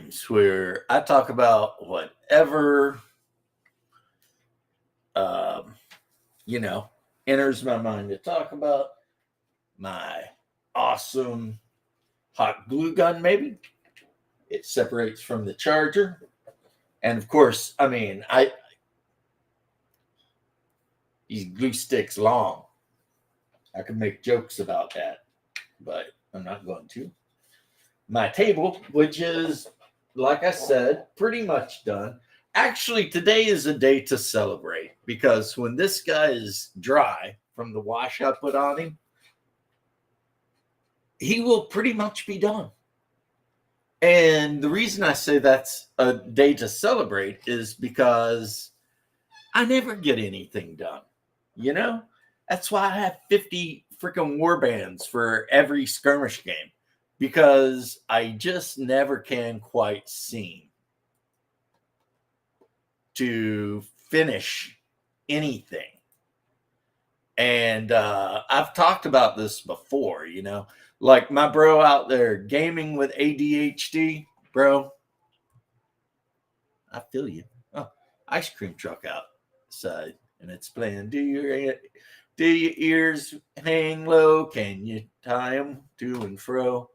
Games, where I talk about whatever, um, you know, enters my mind to talk about. My awesome hot glue gun, maybe. It separates from the charger. And of course, I mean, these glue sticks long. I could make jokes about that, but I'm not going to. My table, which is, like I said, pretty much done. Actually, today is a day to celebrate because when this guy is dry from the wash I put on him, he will pretty much be done. And the reason I say that's a day to celebrate is because I never get anything done. You know, that's why I have 50 freaking war bands for every skirmish game because I just never can quite seem to finish anything. And I've talked about this before, like my bro out there gaming with ADHD, bro. I feel you. Oh, ice cream truck outside, and it's playing. Do your ears hang low? Can you tie them to and fro?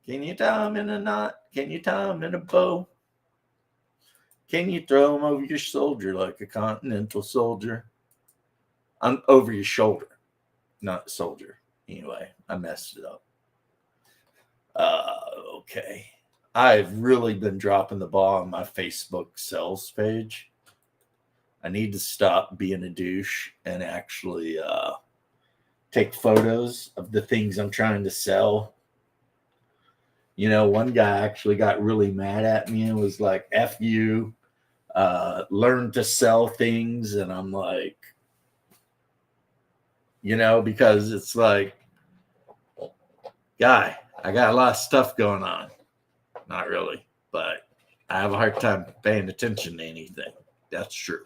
Can you tie them in a knot? Can you tie them in a bow? Can you throw them over your shoulder like a continental soldier? I'm over your shoulder, not soldier. Anyway, I messed it up. Okay. I've really been dropping the ball on my Facebook sales page. I need to stop being a douche and actually take photos of the things I'm trying to sell. One guy actually got really mad at me and was like, F you, learn to sell things. And I'm like, because it's like, guy, I got a lot of stuff going on. Not really, but I have a hard time paying attention to anything. That's true.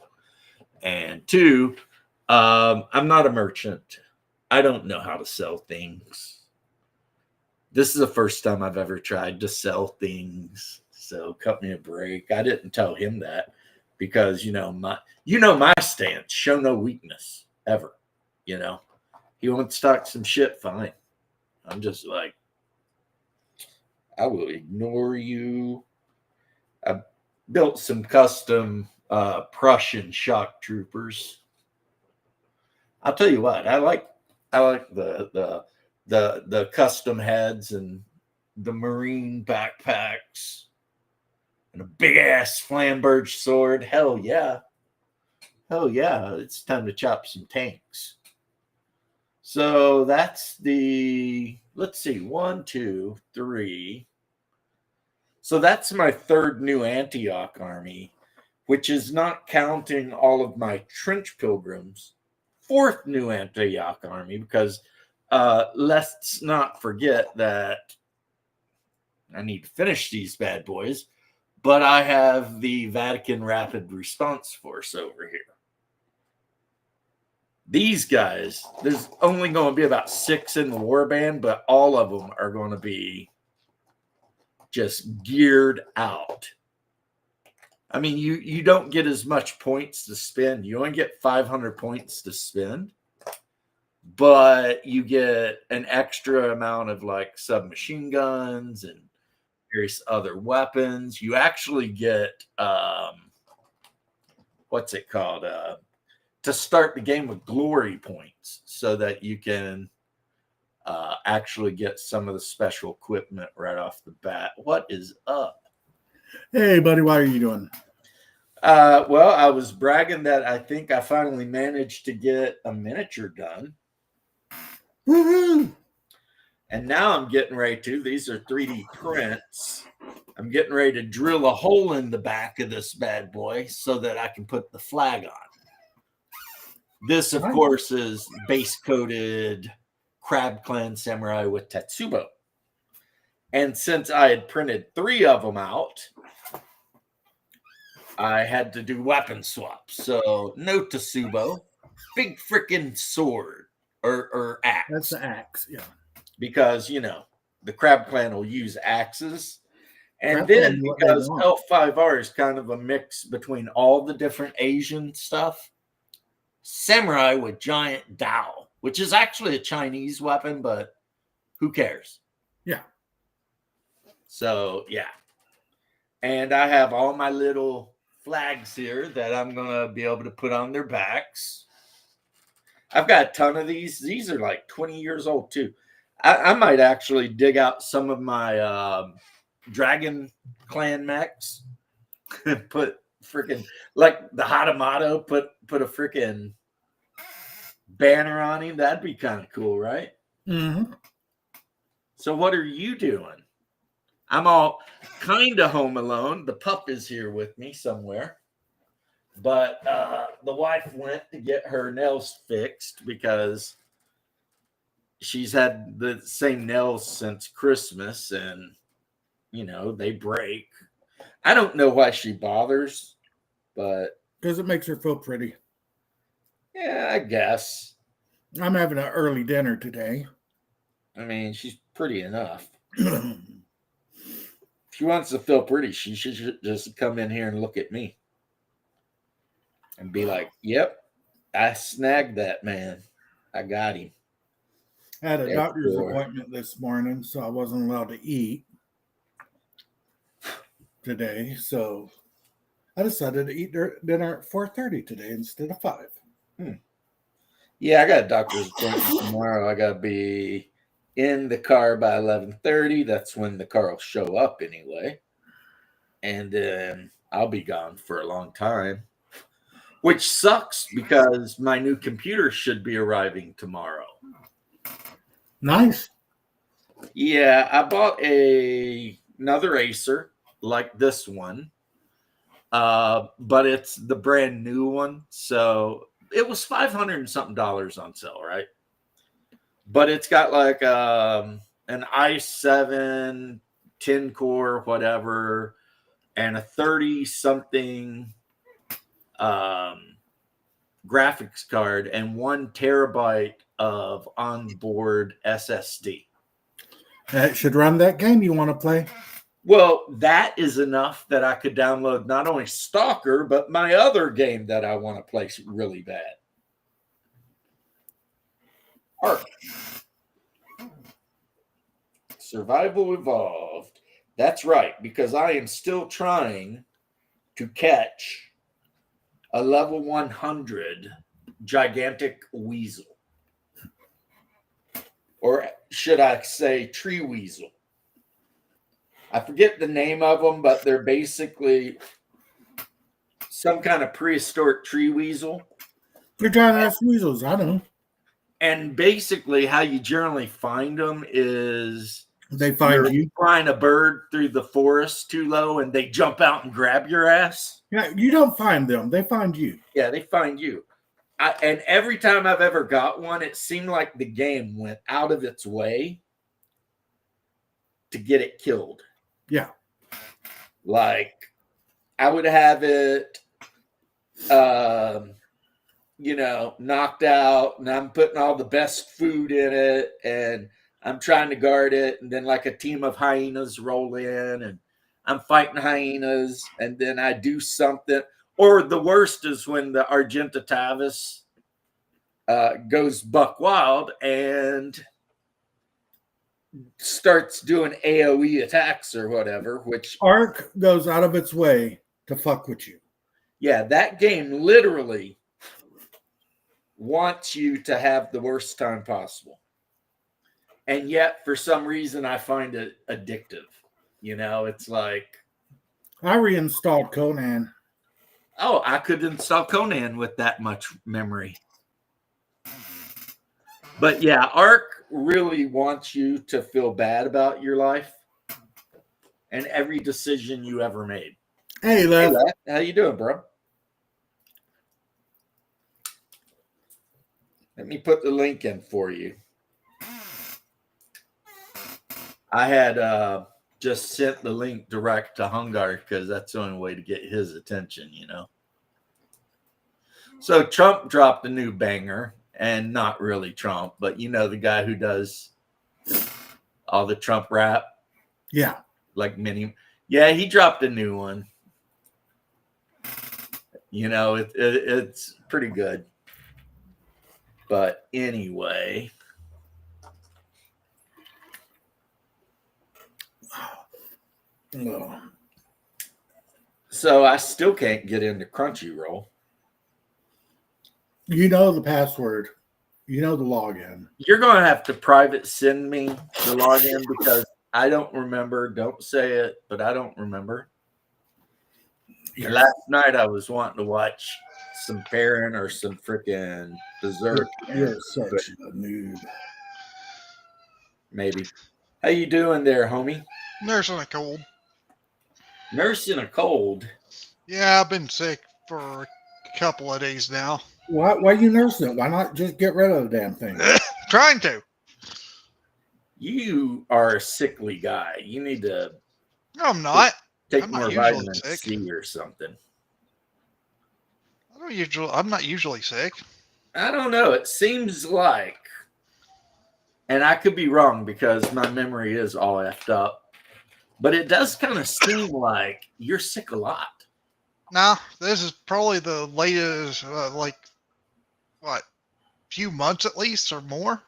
And two, I'm not a merchant. I don't know how to sell things. This is the first time I've ever tried to sell things. So cut me a break. I didn't tell him that because my stance, show no weakness ever. He wants to talk some shit, fine. I'm just like, I will ignore you. I built some custom Prussian shock troopers. I'll tell you what, I like the custom heads and the marine backpacks and a big ass flamberge sword. Hell yeah. Hell yeah. It's time to chop some tanks. So that's let's see, 1, 2, 3. So that's my third new Antioch army, which is not counting all of my trench pilgrims. Fourth new Antioch army, because let's not forget that I need to finish these bad boys, but I have the Vatican Rapid Response Force over here. These guys, there's only going to be about 6 in the warband, but all of them are going to be just geared out. I mean, you don't get as much points to spend. You only get 500 points to spend, but you get an extra amount of like submachine guns and various other weapons. You actually get what's it called? To start the game with glory points so that you can actually get some of the special equipment right off the bat. What is up? Hey, buddy, what are you doing? Well, I was bragging that I think I finally managed to get a miniature done. Woohoo! And now I'm getting ready to. These are 3D prints. I'm getting ready to drill a hole in the back of this bad boy so that I can put the flag on. This, of course, is base coated Crab Clan Samurai with Tetsubo. And since I had printed 3 of them out, I had to do weapon swaps. So no Tetsubo, big freaking sword or axe. That's the axe, yeah. Because, the Crab Clan will use axes. And That's then what they because want. L5R is kind of a mix between all the different Asian stuff, samurai with giant dao, which is actually a Chinese weapon, but who cares? Yeah. So, yeah. And I have all my little flags here that I'm going to be able to put on their backs. I've got a ton of these. These are like 20 years old, too. I might actually dig out some of my Dragon Clan mechs and put freaking, like the Hatamoto, put a freaking banner on him. That'd be kind of cool, right? Mm-hmm. So what are you doing? I'm all kind of home alone. The pup is here with me somewhere. But the wife went to get her nails fixed because she's had the same nails since Christmas and, you know, they break. I don't know why she bothers, but Because it makes her feel pretty. yeah, I guess. I'm having an early dinner today. I mean, she's pretty enough. If she wants to feel pretty, she should just come in here and look at me and be like, yep, I snagged that man. I got him. I had a doctor's Therefore, appointment this morning, so I wasn't allowed to eat today. So I decided to eat dinner at 4:30 today instead of 5. yeah, I got a doctor's appointment tomorrow. I got to be in the car by 11:30. That's when the car will show up anyway. And then I'll be gone for a long time, which sucks because my new computer should be arriving tomorrow. Nice. Yeah, I bought another Acer like this one, but it's the brand new one. So it was $500 and something on sale, right? But it's got like an i7 10 core, whatever, and a 30 something graphics card and 1 terabyte of onboard SSD. That should run that game you want to play. Well, that is enough that I could download not only Stalker, but my other game that I want to play really bad. Ark. Survival Evolved. That's right, because I am still trying to catch a level 100 gigantic weasel. Or should I say tree weasel? I forget the name of them, but they're basically some kind of prehistoric tree weasel. You're giant ass weasels. I know. And basically, how you generally find them is They find you. flying a bird through the forest too low, and they jump out and grab your ass. Yeah, you don't find them. They find you. Yeah, they find you. And every time I've ever got one, it seemed like the game went out of its way to get it killed. Yeah. Like, I would have it, knocked out, and I'm putting all the best food in it, and I'm trying to guard it, and then like a team of hyenas roll in, and I'm fighting hyenas, and then I do something. Or the worst is when the Argentatavis goes buck wild and starts doing AoE attacks or whatever, which Ark goes out of its way to fuck with you. yeah, that game literally wants you to have the worst time possible. And yet, for some reason, I find it addictive. You know, it's like, I reinstalled Conan. oh, I could install Conan with that much memory. But yeah, Ark really wants you to feel bad about your life and every decision you ever made. Hey, Les. Hey, Les, how you doing, bro? Let me put the link in for you. I had just sent the link direct to Hungar because that's the only way to get his attention, you know. So Trump dropped a new banger, and not really Trump, but you know the guy who does all the Trump rap. Yeah. Like many. Yeah, he dropped a new one. You know, it's pretty good. But anyway, Oh. so I still can't get into Crunchyroll. You know the password. You know the login. You're going to have to private send me the login because I don't remember. Don't say it, but I don't remember. And last night I was wanting to watch some Perrin or some freaking Berserk. You're such a noob. Maybe. How you doing there, homie? Nursing a cold. Nursing a cold. Yeah, I've been sick for a couple of days now. Why are you nursing it? Why not just get rid of the damn thing? Trying to. You are a sickly guy. You need to No, I'm not. take I'm not more usually vitamin sick. C or something. I'm not usually sick. I don't know. It seems like, and I could be wrong because my memory is all effed up, but it does kind of seem like you're sick a lot. Nah, this is probably the latest, few months at least or more.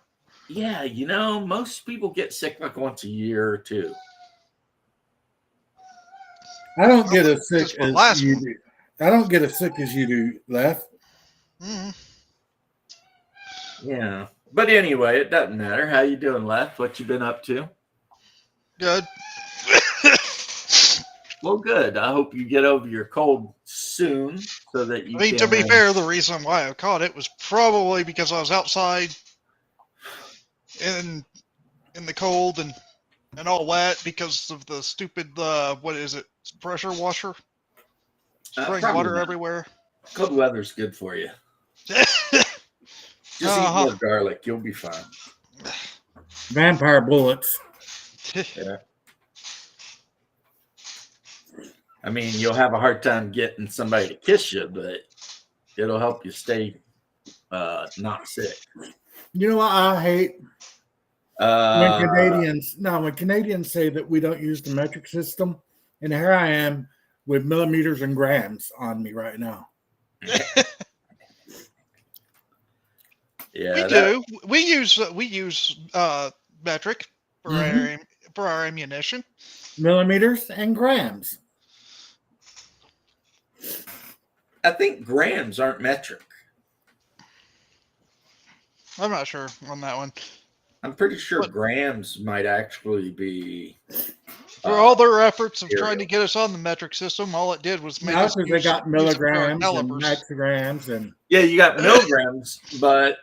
Yeah, you know, most people get sick like once a year or two. I don't get as sick Just the as last you one. do. I don't get as sick as you do, Left. Mm-hmm. Yeah. But anyway, it doesn't matter. How you doing, Left? What you been up to? Good. Well, good. I hope you get over your cold soon so that you I mean, can. to be fair, the reason why I caught it was probably because I was outside in the cold and all wet because of the stupid what is it? Pressure washer spraying probably water not. everywhere. Cold weather's good for you. Just eat more garlic. You'll be fine. Vampire bullets. Yeah. I mean, you'll have a hard time getting somebody to kiss you, but it'll help you stay not sick. You know what I hate? When Canadians say that we don't use the metric system, and here I am with millimeters and grams on me right now. Yeah, we do. We use metric for our ammunition. Millimeters and grams. I think grams aren't metric. I'm not sure on that one. I'm pretty sure grams might actually be. For all their efforts of trying to get us on the metric system, all it did was make us because they got milligrams and calibers. micrograms and yeah, you got milligrams, but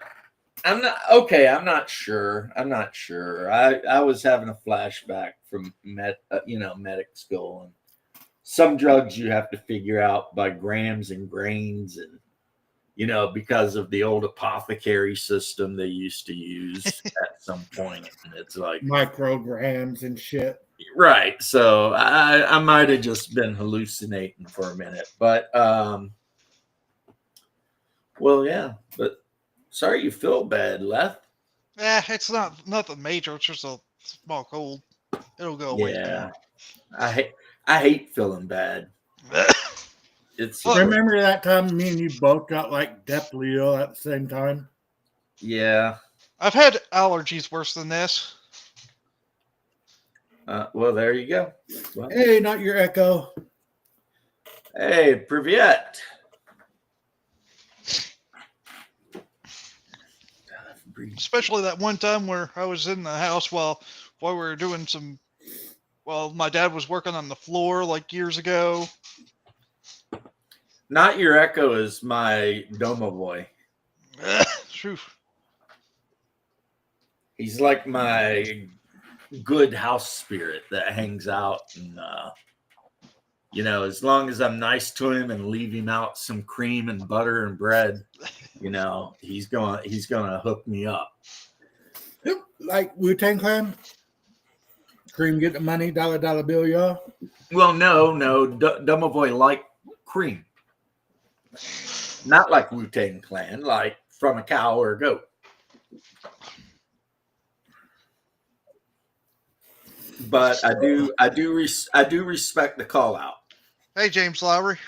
I'm not okay. I'm not sure. I was having a flashback from medic school, and some drugs you have to figure out by grams and grains, and because of the old apothecary system they used to use at some point, and it's like micrograms and shit. Right. So I might have just been hallucinating for a minute, but well, yeah. But sorry you feel bad, Leth. It's nothing major. It's just a small cold. It'll go away. Yeah, I hate feeling bad. It's remember that time me and you both got like deathly ill at the same time? Yeah. I've had allergies worse than this. Well, there you go. Well, hey, not your echo. Hey, Privyet. Especially that one time where I was in the house while we were doing my dad was working on the floor like years ago. Not your echo is my Domo boy. He's like my good house spirit that hangs out, and as long as I'm nice to him and leave him out some cream and butter and bread, he's gonna hook me up. Like Wu-Tang Clan? Cream get the money, dollar bill, y'all? Well, no, Domovoy like cream. Not like Wu-Tang Clan, like from a cow or a goat. but I do respect the call out. Hey, James Lowry.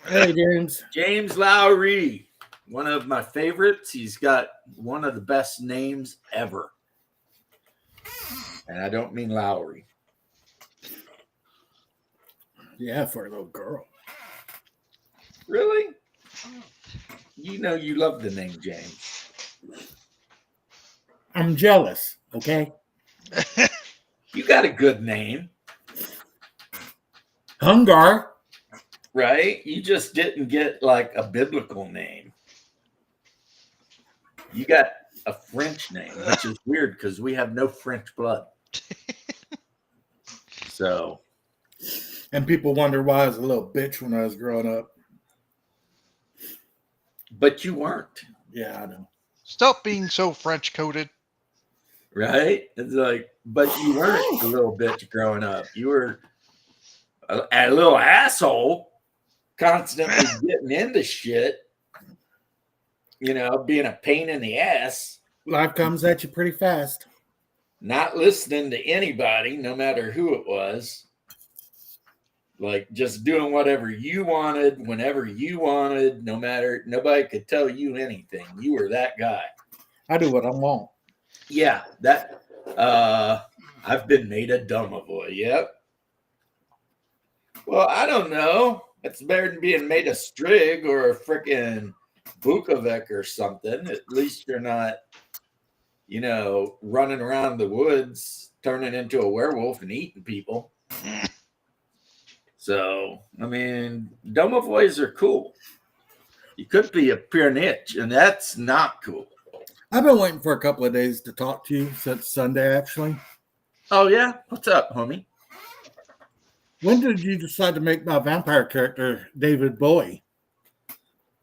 Hey, James. James Lowry, one of my favorites. He's got one of the best names ever. And I don't mean Lowry. Yeah, for a little girl. Really? You know you love the name James. I'm jealous, okay? You got a good name, Hungar. right? You just didn't get like a biblical name. You got a French name, which is weird because we have no French blood. So, And people wonder why I was a little bitch when I was growing up. but you weren't, Yeah, I know. Stop being so French coded. right? It's like, but you weren't a little bitch growing up. You were a little asshole, constantly getting into shit, you know, being a pain in the ass, Life comes at you pretty fast. not listening to anybody, no matter who it was. Like just doing whatever you wanted, whenever you wanted, no matter, nobody could tell you anything. You were that guy. I do what I want. Yeah, that I've been made a dumb-a-boy. Yep. Well, I don't know. It's better than being made a strig or a freaking Bukovic or something. At least you're not, you know, running around the woods, turning into a werewolf and eating people. So, I mean, dumb-a-boys are cool. You could be a pure niche, and that's not cool. I've been waiting for a couple of days to talk to you since Sunday, actually. Oh, yeah? What's up, homie? When did you decide to make my vampire character David Bowie?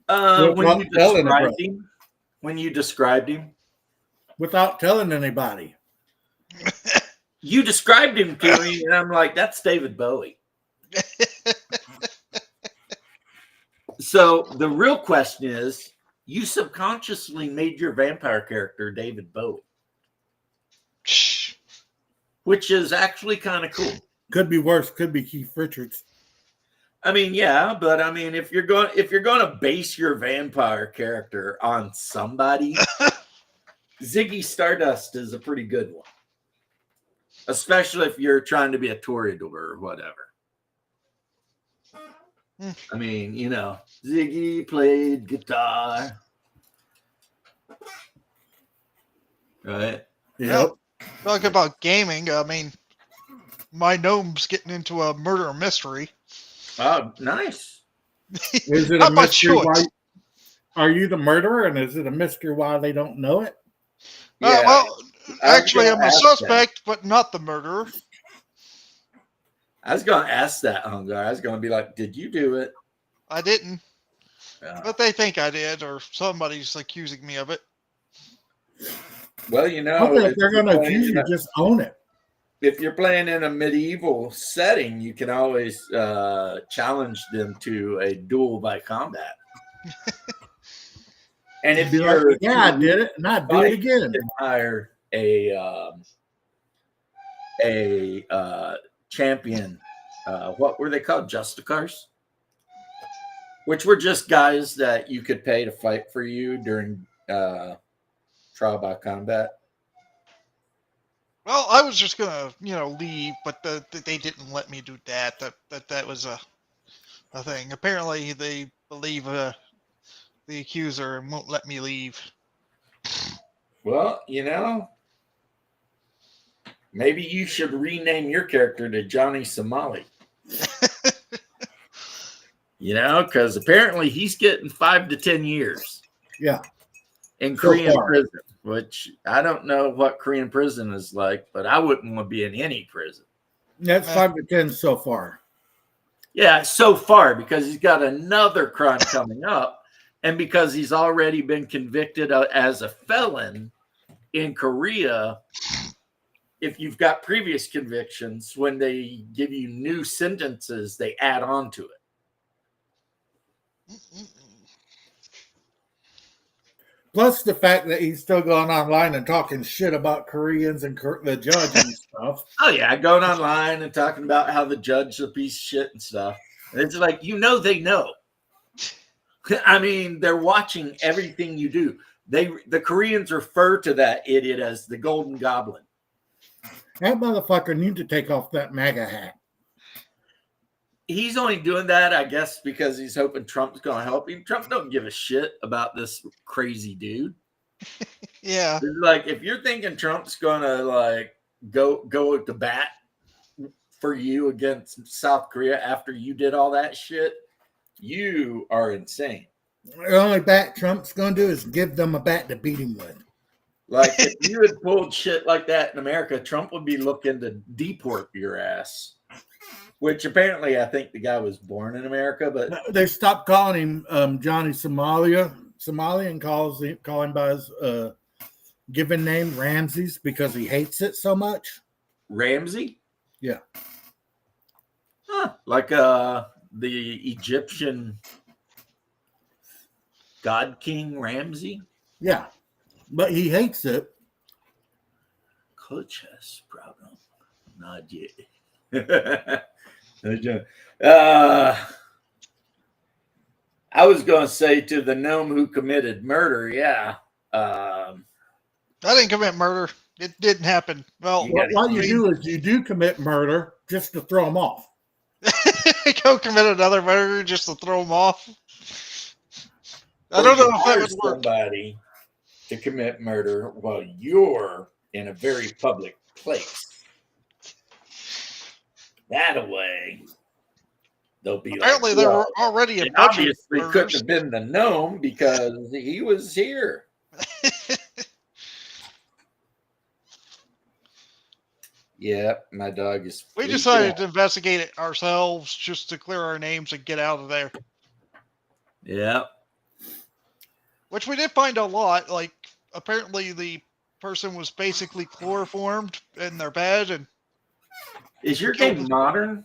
When you described him, Without telling anybody. you described him to me, and I'm like, that's David Bowie. So the real question is, you subconsciously made your vampire character David Bowie, which is actually kind of cool. Could be worse. Could be Keith Richards. I mean, yeah, but I mean, if you're going to base your vampire character on somebody, Ziggy Stardust is a pretty good one, especially if you're trying to be a Toreador or whatever. I mean, you know, Ziggy played guitar, right? Yep. Talk about gaming. I mean, my gnome's getting into a murder mystery. Oh, nice. Is it How a about mystery yours? why? Are you the murderer, and is it a mystery why they don't know it? Yeah, Well, actually, I'm a ask suspect, but not the murderer. I was going to ask that, Hungar. I was going to be like, did you do it? I didn't, Yeah. but they think I did, or somebody's accusing me of it. Well, you know, Okay, if they're going to accuse you, just own it. if you're playing in a medieval setting, you can always challenge them to a duel by combat. And if Be you're like, yeah, I did it, and I'd do it again. you can hire a champion. What were they called? Justicars, which were just guys that you could pay to fight for you during trial by combat. Well, I was just gonna, leave, but they didn't let me do that. That was a thing. Apparently, they believe the accuser and won't let me leave. Well, you know, maybe you should rename your character to Johnny Somali. You know, because apparently he's getting 5 to 10 years. Yeah. In Korean prison, which I don't know what Korean prison is like, but I wouldn't want to be in any prison. That's 5 to 10 so far. Yeah, so far, because he's got another crime coming up, and because he's already been convicted as a felon in Korea. If you've got previous convictions, when they give you new sentences, they add on to it. Plus the fact that he's still going online and talking shit about Koreans and the judge and stuff. Oh yeah, going online and talking about how the judge is a piece of shit and stuff. And it's like, they know. I mean, they're watching everything you do. The Koreans refer to that idiot as the Golden Goblin. That motherfucker need to take off that MAGA hat. He's only doing that, I guess, because he's hoping Trump's going to help him. Trump don't give a shit about this crazy dude. Yeah. It's like, if you're thinking Trump's going to like go to bat for you against South Korea after you did all that shit, you are insane. The only bat Trump's going to do is give them a bat to beat him with. Like, if you had pulled shit like that in America, Trump would be looking to deport your ass. Which apparently I think the guy was born in America, but they stopped calling him Johnny Somalia and call him by his given name Ramses because he hates it so much. Ramsey? Yeah. Huh. Like the Egyptian God King Ramsey? Yeah. But he hates it. Coach has problem. Not yet. I was going to say to the gnome who committed murder, yeah. I didn't commit murder. It didn't happen. Well, what you do is you do commit murder just to throw them off. Go commit another murder just to throw them off. I don't know if that would work. Somebody to commit murder while you're in a very public place. That away, they'll be apparently like, there were already a bunch obviously of couldn't have been the gnome because he was here. Yeah, my dog is. We decided to investigate it ourselves just to clear our names and get out of there. Yeah. Which we did find a lot. Like, apparently the person was basically chloroformed in their bed. And is your game modern?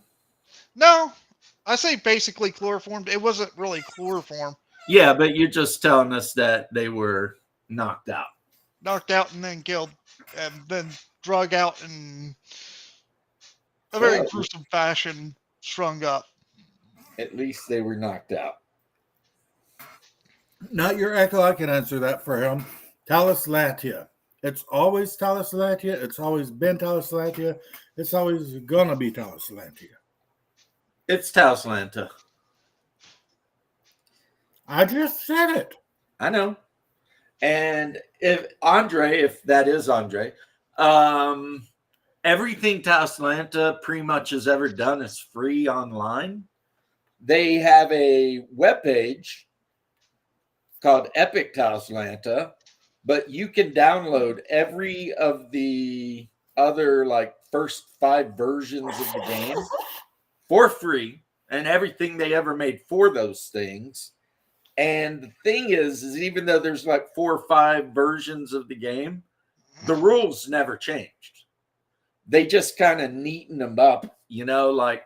No. I say basically chloroformed. It wasn't really chloroform. Yeah, but you're just telling us that they were knocked out. Knocked out and then killed. And then drug out in a very gruesome fashion, strung up. At least they were knocked out. Not your echo. I can answer that for him. Talis Latia. It's always Talis Latia. It's always been Talis Latia. It's always gonna be Talis Latia. It's Talis Lanta. I just said it. I know. And if that is Andre, everything Taslanta pretty much has ever done is free online. They have a webpage called Epic Taslanta, but you can download every of the other like first 5 versions of the game for free and everything they ever made for those things. And the thing is even though there's like 4 or 5 versions of the game, the rules never changed. They just kind of neaten them up, like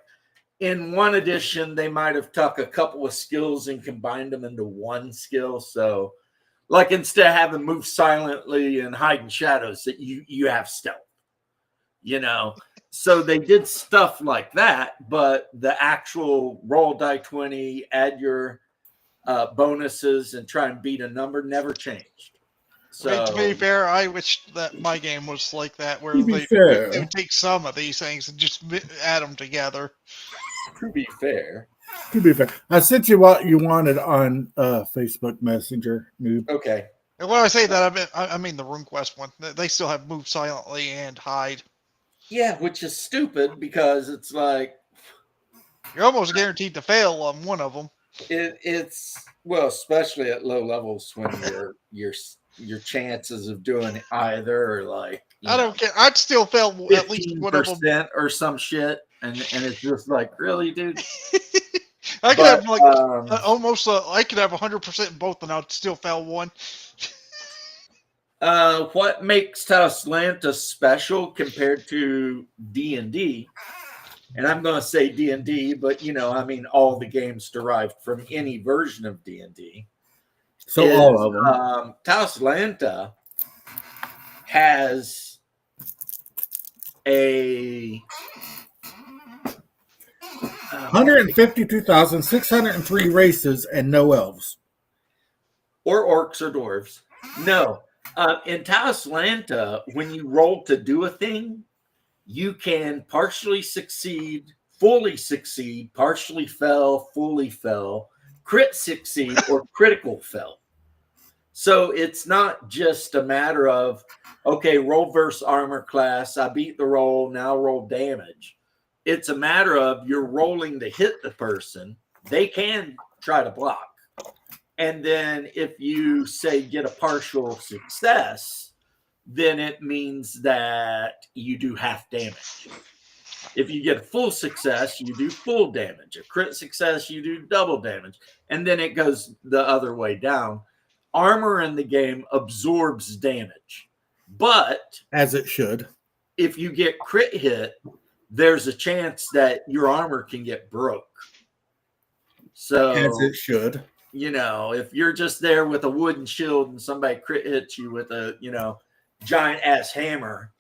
in one edition, they might have took a couple of skills and combined them into one skill. So like instead of having move silently and hide in shadows, that you have stealth, So they did stuff like that, but the actual roll die 20, add your bonuses and try and beat a number never changed. So to be fair, I wish that my game was like that, where they would take some of these things and just add them together. To be fair, I sent you what you wanted on Facebook Messenger, noob. Okay. And when I say that, I mean the RuneQuest one. They still have move silently and hide. Yeah, which is stupid because it's like you're almost guaranteed to fail on one of them. It's especially at low levels when your chances of doing either are like I don't care. I'd still fail at least one of them or some shit, and it's just like really, dude. I could have like almost. I could have 100% in both, and I'd still fail one. What makes Taslanta special compared to D&D? And I'm going to say D&D, but I mean all the games derived from any version of D&D. So all of them. Taoslanta has a 152,603 races and no elves. Or orcs or dwarves. No. In Taoslanta, when you roll to do a thing, you can partially succeed, fully succeed, partially fail, fully fail, crit succeed, or critical fail. So it's not just a matter of, okay, roll versus armor class. I beat the roll. Now roll damage. It's a matter of you're rolling to hit the person. They can try to block. And then if you say get a partial success, then it means that you do half damage. If you get a full success, you do full damage. A crit success, you do double damage. And then it goes the other way down. Armor in the game absorbs damage. But as it should. If you get crit hit, there's a chance that your armor can get broke. So as it should. You know, if you're just there with a wooden shield and somebody crit hits you with a, giant ass hammer,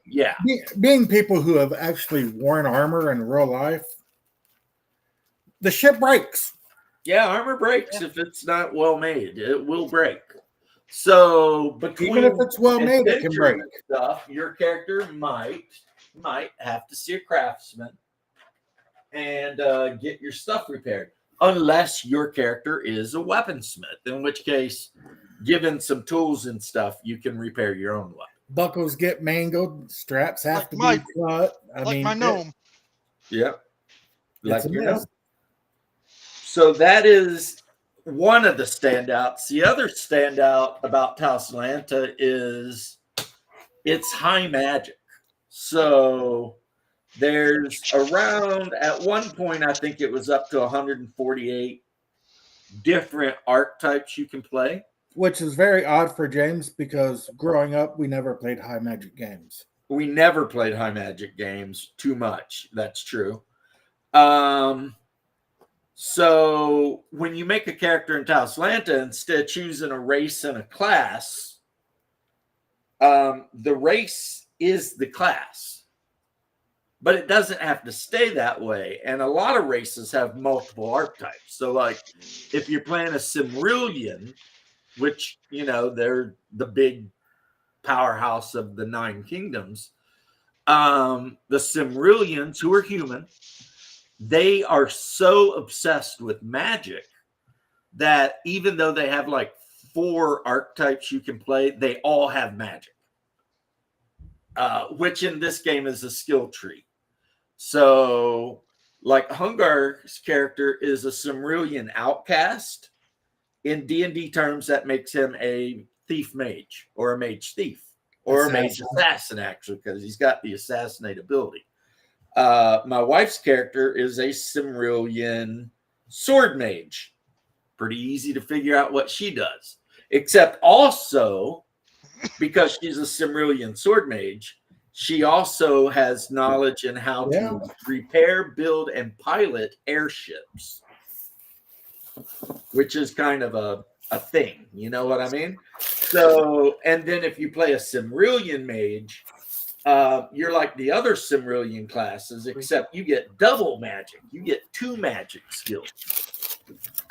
yeah. Being people who have actually worn armor in real life, the shit breaks. Yeah, armor breaks if it's not well made. It will break. So between even if it's well made, it can break. Stuff, your character might have to see a craftsman and get your stuff repaired. Unless your character is a weaponsmith, in which case, given some tools and stuff, you can repair your own weapon. Buckles get mangled, straps have to be cut. I mean, my gnome. Yep. Like your gnome. So that is one of the standouts. The other standout about Taoslanta is it's high magic. So there's around, at one point, I think it was up to 148 different archetypes you can play. Which is very odd for James because growing up, we never played high magic games. We never played high magic games too much. That's true. So when you make a character in Taoslanta, instead of choosing a race and a class, the race is the class. But it doesn't have to stay that way. And a lot of races have multiple archetypes. So, like, if you're playing a Silmarillion, which, they're the big powerhouse of the 9 kingdoms, the Silmarillions, who are human, they are so obsessed with magic that even though they have, like, 4 archetypes you can play, they all have magic. Which in this game is a skill tree. So, like, Hungar's character is a Silmarillion outcast. In D&D terms, that makes him a thief mage or a mage thief or a mage assassin, actually, because he's got the assassinate ability. My wife's character is a Silmarillion sword mage. Pretty easy to figure out what she does. Except also, because she's a Silmarillion sword mage, she also has knowledge in how to repair, build, and pilot airships, which is kind of a thing. You know what I mean? So, and then if you play a Silmarillion mage, you're like the other Silmarillion classes, except you get double magic. You get 2 magic skills.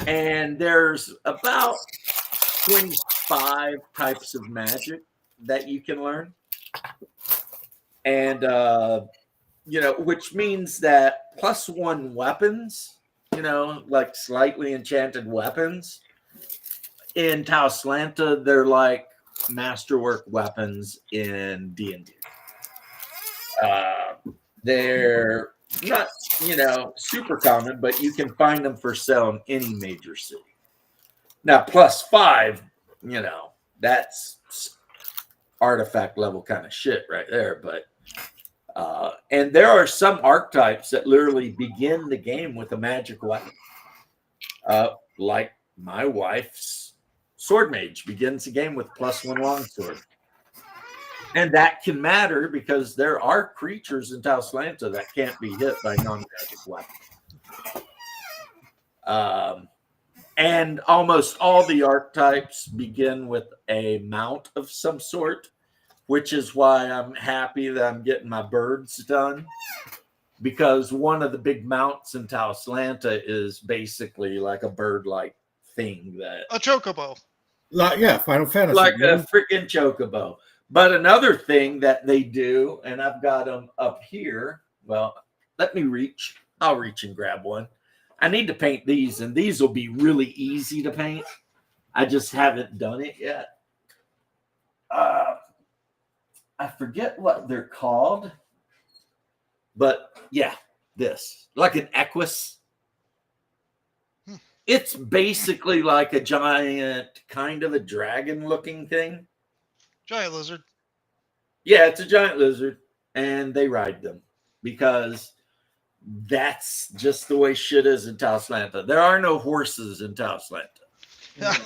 And there's about 25 types of magic that you can learn. And, which means that +1 weapons, like slightly enchanted weapons, in Taoslanta, they're like masterwork weapons in D&D. They're not, super common, but you can find them for sale in any major city. Now, +5, that's artifact level kind of shit right there. But and there are some archetypes that literally begin the game with a magic weapon. Like my wife's sword mage begins the game with +1 longsword. And that can matter because there are creatures in Taoslanta that can't be hit by non-magic weapons. And almost all the archetypes begin with a mount of some sort, which is why I'm happy that I'm getting my birds done. Because one of the big mounts in Talislanta is basically like a bird-like thing that, A chocobo. Like, yeah, Final Fantasy. like man. a freaking chocobo. But another thing that they do, and I've got them up here. Well, let me reach. I'll reach and grab one. I need to paint these, and these will be really easy to paint. I just haven't done it yet. I forget what they're called. But yeah, this like an equus. It's basically like a giant, kind of a dragon-looking thing. Giant lizard. Yeah, it's a giant lizard, and they ride them because that's just the way shit is in Talislanta. There are no horses in Talislanta. Dang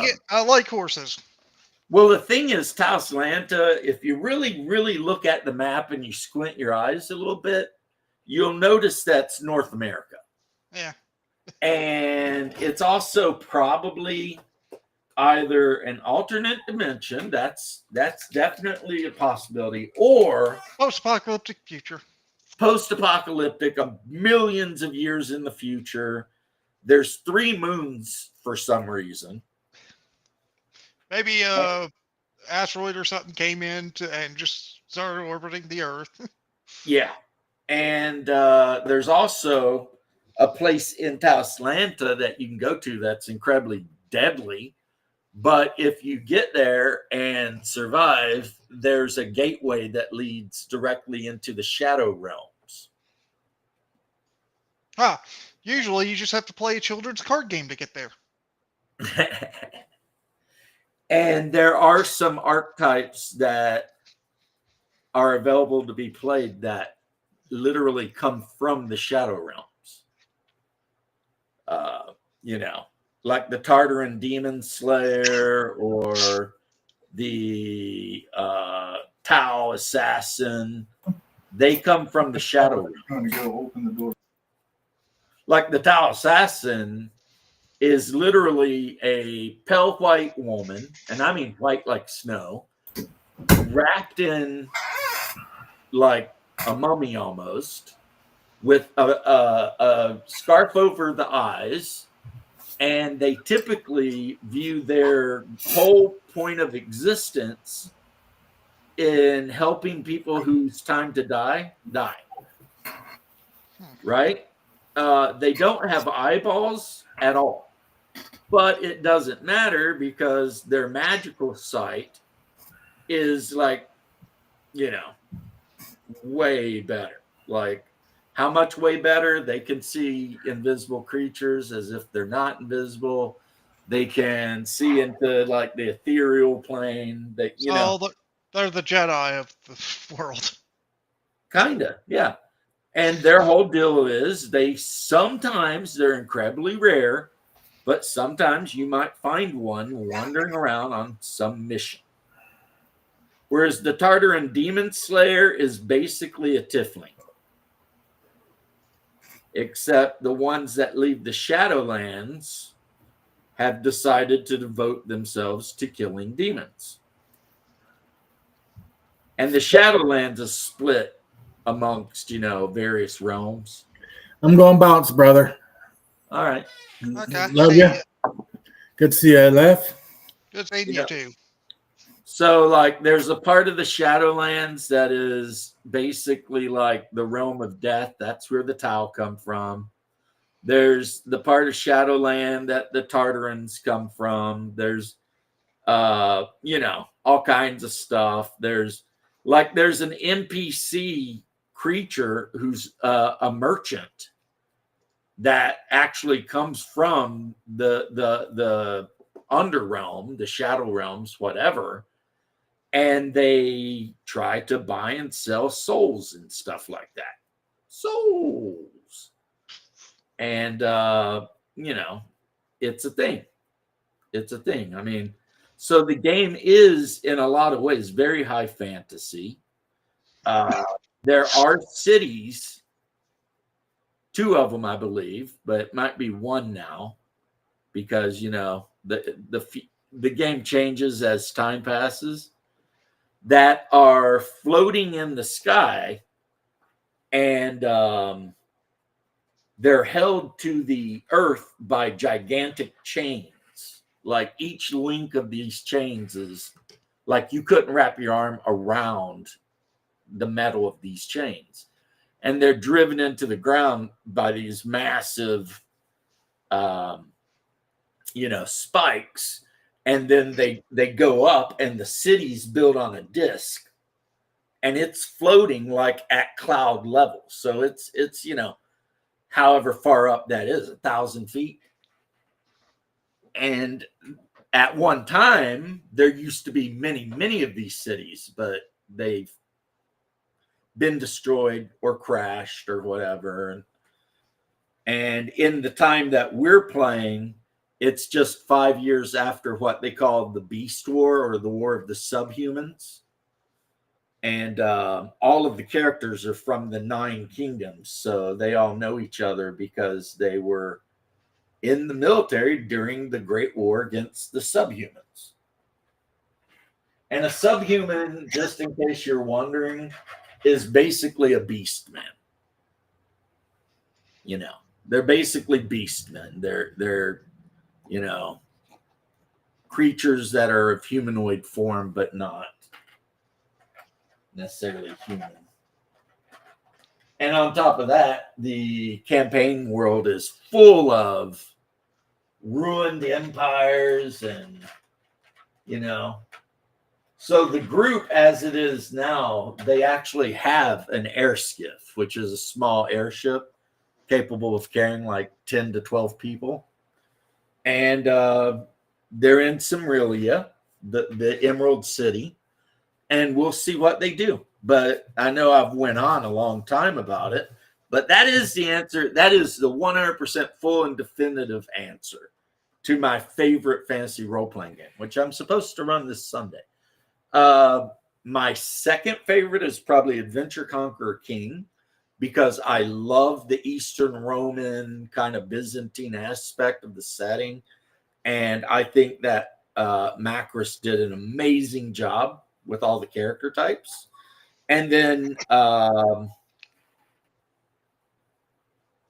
it. I like horses. Well, the thing is, Talislanta, if you really, really look at the map and you squint your eyes a little bit, you'll notice that's North America. Yeah. And it's also probably either an alternate dimension, that's definitely a possibility, or Post-apocalyptic future. post-apocalyptic, millions of years in the future. There's 3 moons for some reason. Maybe asteroid or something came in and just started orbiting the Earth. Yeah. And there's also a place in Talislanta that you can go to that's incredibly deadly. But if you get there and survive, there's a gateway that leads directly into the shadow realms. Usually you just have to play a children's card game to get there. And there are some archetypes that are available to be played that literally come from the shadow realms. Like the Tartaran Demon Slayer or the Tau Assassin. They come from the shadow realms. Trying to go open the door. Like the Tau Assassin is literally a pale white woman, and I mean white like snow, wrapped in like a mummy almost, with a scarf over the eyes, and they typically view their whole point of existence in helping people whose time to die. Right? They don't have eyeballs at all. But it doesn't matter because their magical sight is like, way better. Like, how much way better? They can see invisible creatures as if they're not invisible. They can see into like the ethereal plane. They're the Jedi of the world. Kinda, yeah. And their whole deal is they're incredibly rare, but sometimes you might find one wandering around on some mission. Whereas the Tartaran Demon Slayer is basically a tiefling. Except the ones that leave the Shadowlands have decided to devote themselves to killing demons. And the Shadowlands is split amongst, various realms. I'm going bounce, brother. All right. Okay. Love you. Good to see you, Left. Good seeing you too. So, like, there's a part of the Shadowlands that is basically like the realm of death. That's where the Tau come from. There's the part of Shadowland that the Tartarans come from. There's, all kinds of stuff. There's an NPC creature who's a merchant that actually comes from the underrealm, the shadow realms, whatever. And they try to buy and sell souls and stuff like that. Souls. And, it's a thing. It's a thing. I mean, so the game is, in a lot of ways, very high fantasy. There are cities 2 of them, I believe, but it might be 1 now because the game changes as time passes, that are floating in the sky, and they're held to the earth by gigantic chains. Like each link of these chains is like you couldn't wrap your arm around the metal of these chains. And they're driven into the ground by these massive, spikes. And then they go up, and the city's built on a disc, and it's floating like at cloud level. So it's however far up that is, 1,000 feet. And at one time, there used to be many, many of these cities, but they've been destroyed or crashed or whatever. And in the time that we're playing, it's just 5 years after what they call the Beast War, or the War of the Subhumans. And all of the characters are from the 9 kingdoms. So they all know each other because they were in the military during the Great War against the Subhumans. And a subhuman, just in case you're wondering, is basically a beast man. They're basically beast men. They're creatures that are of humanoid form, but not necessarily human. And on top of that, the campaign world is full of ruined empires, and so the group as it is now, they actually have an air skiff, which is a small airship capable of carrying like 10 to 12 people. And they're in Cimmeria, the Emerald City, and we'll see what they do. But I know I've went on a long time about it, but that is the answer. That is the 100% full and definitive answer to my favorite fantasy role-playing game, which I'm supposed to run this Sunday. My second favorite is probably Adventure Conqueror King, because I love the Eastern Roman kind of Byzantine aspect of the setting. And I think that Macris did an amazing job with all the character types. And then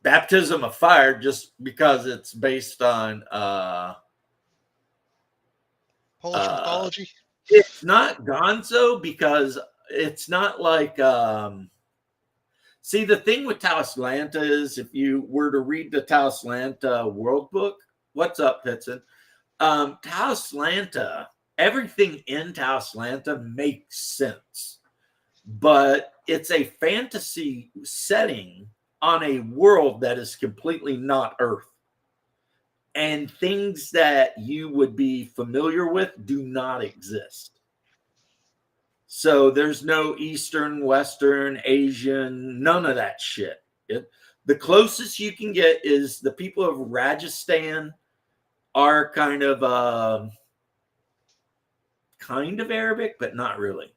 Baptism of Fire, just because it's based on Polish mythology. It's not Gonzo, because it's not like see, the thing with Talislanta is, if you were to read the Talislanta world book, what's up, Pitson? Talislanta, everything in Talislanta makes sense, but it's a fantasy setting on a world that is completely not Earth. And things that you would be familiar with do not exist. So there's no Eastern, Western, Asian, none of that shit. The closest you can get is the people of Rajasthan are kind of Arabic, but not really.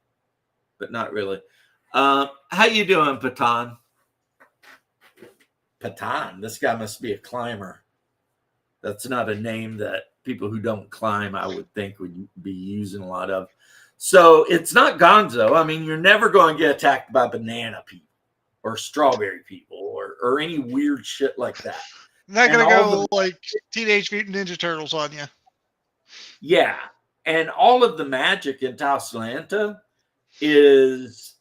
How you doing, Patan? Patan, this guy must be a climber. That's not a name that people who don't climb, I would think, would be using a lot of. So it's not Gonzo. I mean, you're never going to get attacked by banana people or strawberry people or any weird shit like that. Not going to go like Teenage Mutant Ninja Turtles on you. Yeah. And all of the magic in Talislanta is,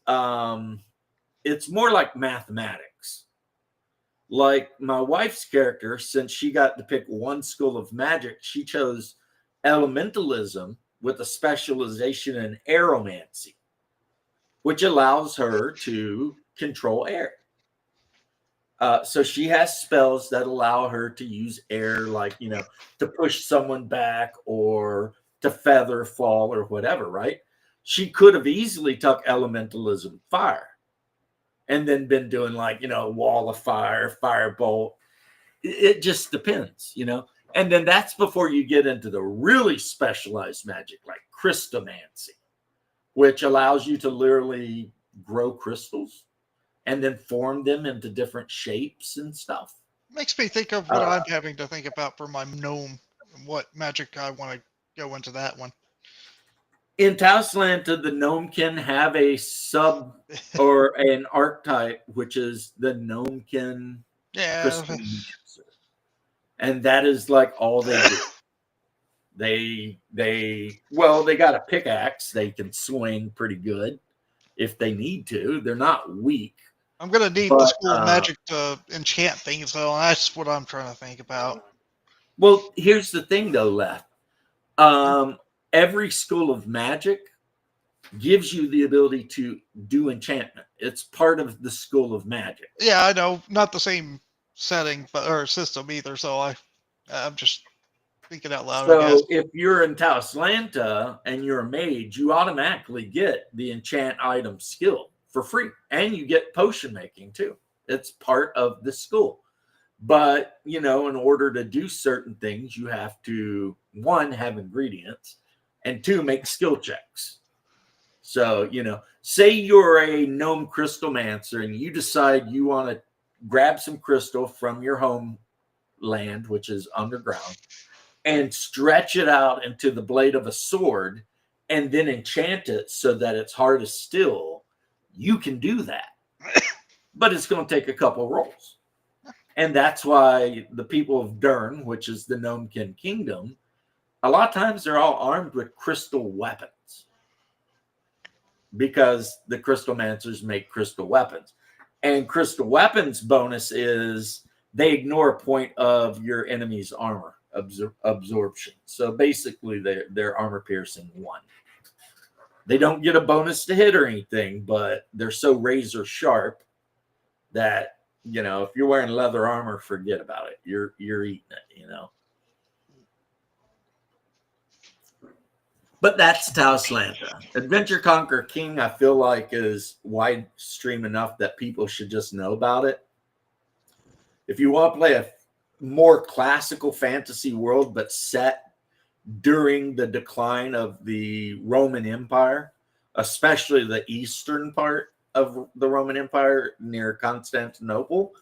it's more like mathematics. Like my wife's character, since she got to pick one school of magic, she chose elementalism with a specialization in aeromancy, which allows her to control air. So she has spells that allow her to use air, like, to push someone back or to feather fall or whatever, right? She could have easily took elementalism fire and then been doing like, wall of fire, firebolt. It just depends, And then that's before you get into the really specialized magic, like crystalmancy, which allows you to literally grow crystals and then form them into different shapes and stuff. Makes me think of what I'm having to think about for my gnome and what magic I want to go into that one. In Taoslanta, the gnome can have a sub or an archetype, which is the gnomekin Yeah. crystal dancer. And that is like all they do. They got a pickaxe. They can swing pretty good if they need to. They're not weak. I'm going to need the school of magic to enchant things, so that's what I'm trying to think about. Well, here's the thing, though, Left. Every school of magic gives you the ability to do enchantment. It's part of the school of magic. Yeah, I know. Not the same setting or system either, so I'm just thinking out loud, I guess. So if you're in Taoslanta and you're a mage, you automatically get the enchant item skill for free. And you get potion making too. It's part of the school. But, in order to do certain things, you have to, 1, have ingredients, and 2, make skill checks. So, say you're a gnome crystalmancer and you decide you want to grab some crystal from your homeland, which is underground, and stretch it out into the blade of a sword and then enchant it so that it's hard as steel, you can do that. But it's going to take a couple rolls. And that's why the people of Dern, which is the Gnomekin Kingdom, a lot of times they're all armed with crystal weapons because the crystalmancers make crystal weapons. And crystal weapons bonus is they ignore a point of your enemy's armor absorption. So basically they're armor piercing 1. They don't get a bonus to hit or anything, but they're so razor sharp that, if you're wearing leather armor, forget about it. You're eating it, But that's Taoslanta. Adventure Conquer King, I feel like, is wide stream enough that people should just know about it. If you want to play a more classical fantasy world, but set during the decline of the Roman Empire, especially the eastern part of the Roman Empire near Constantinople,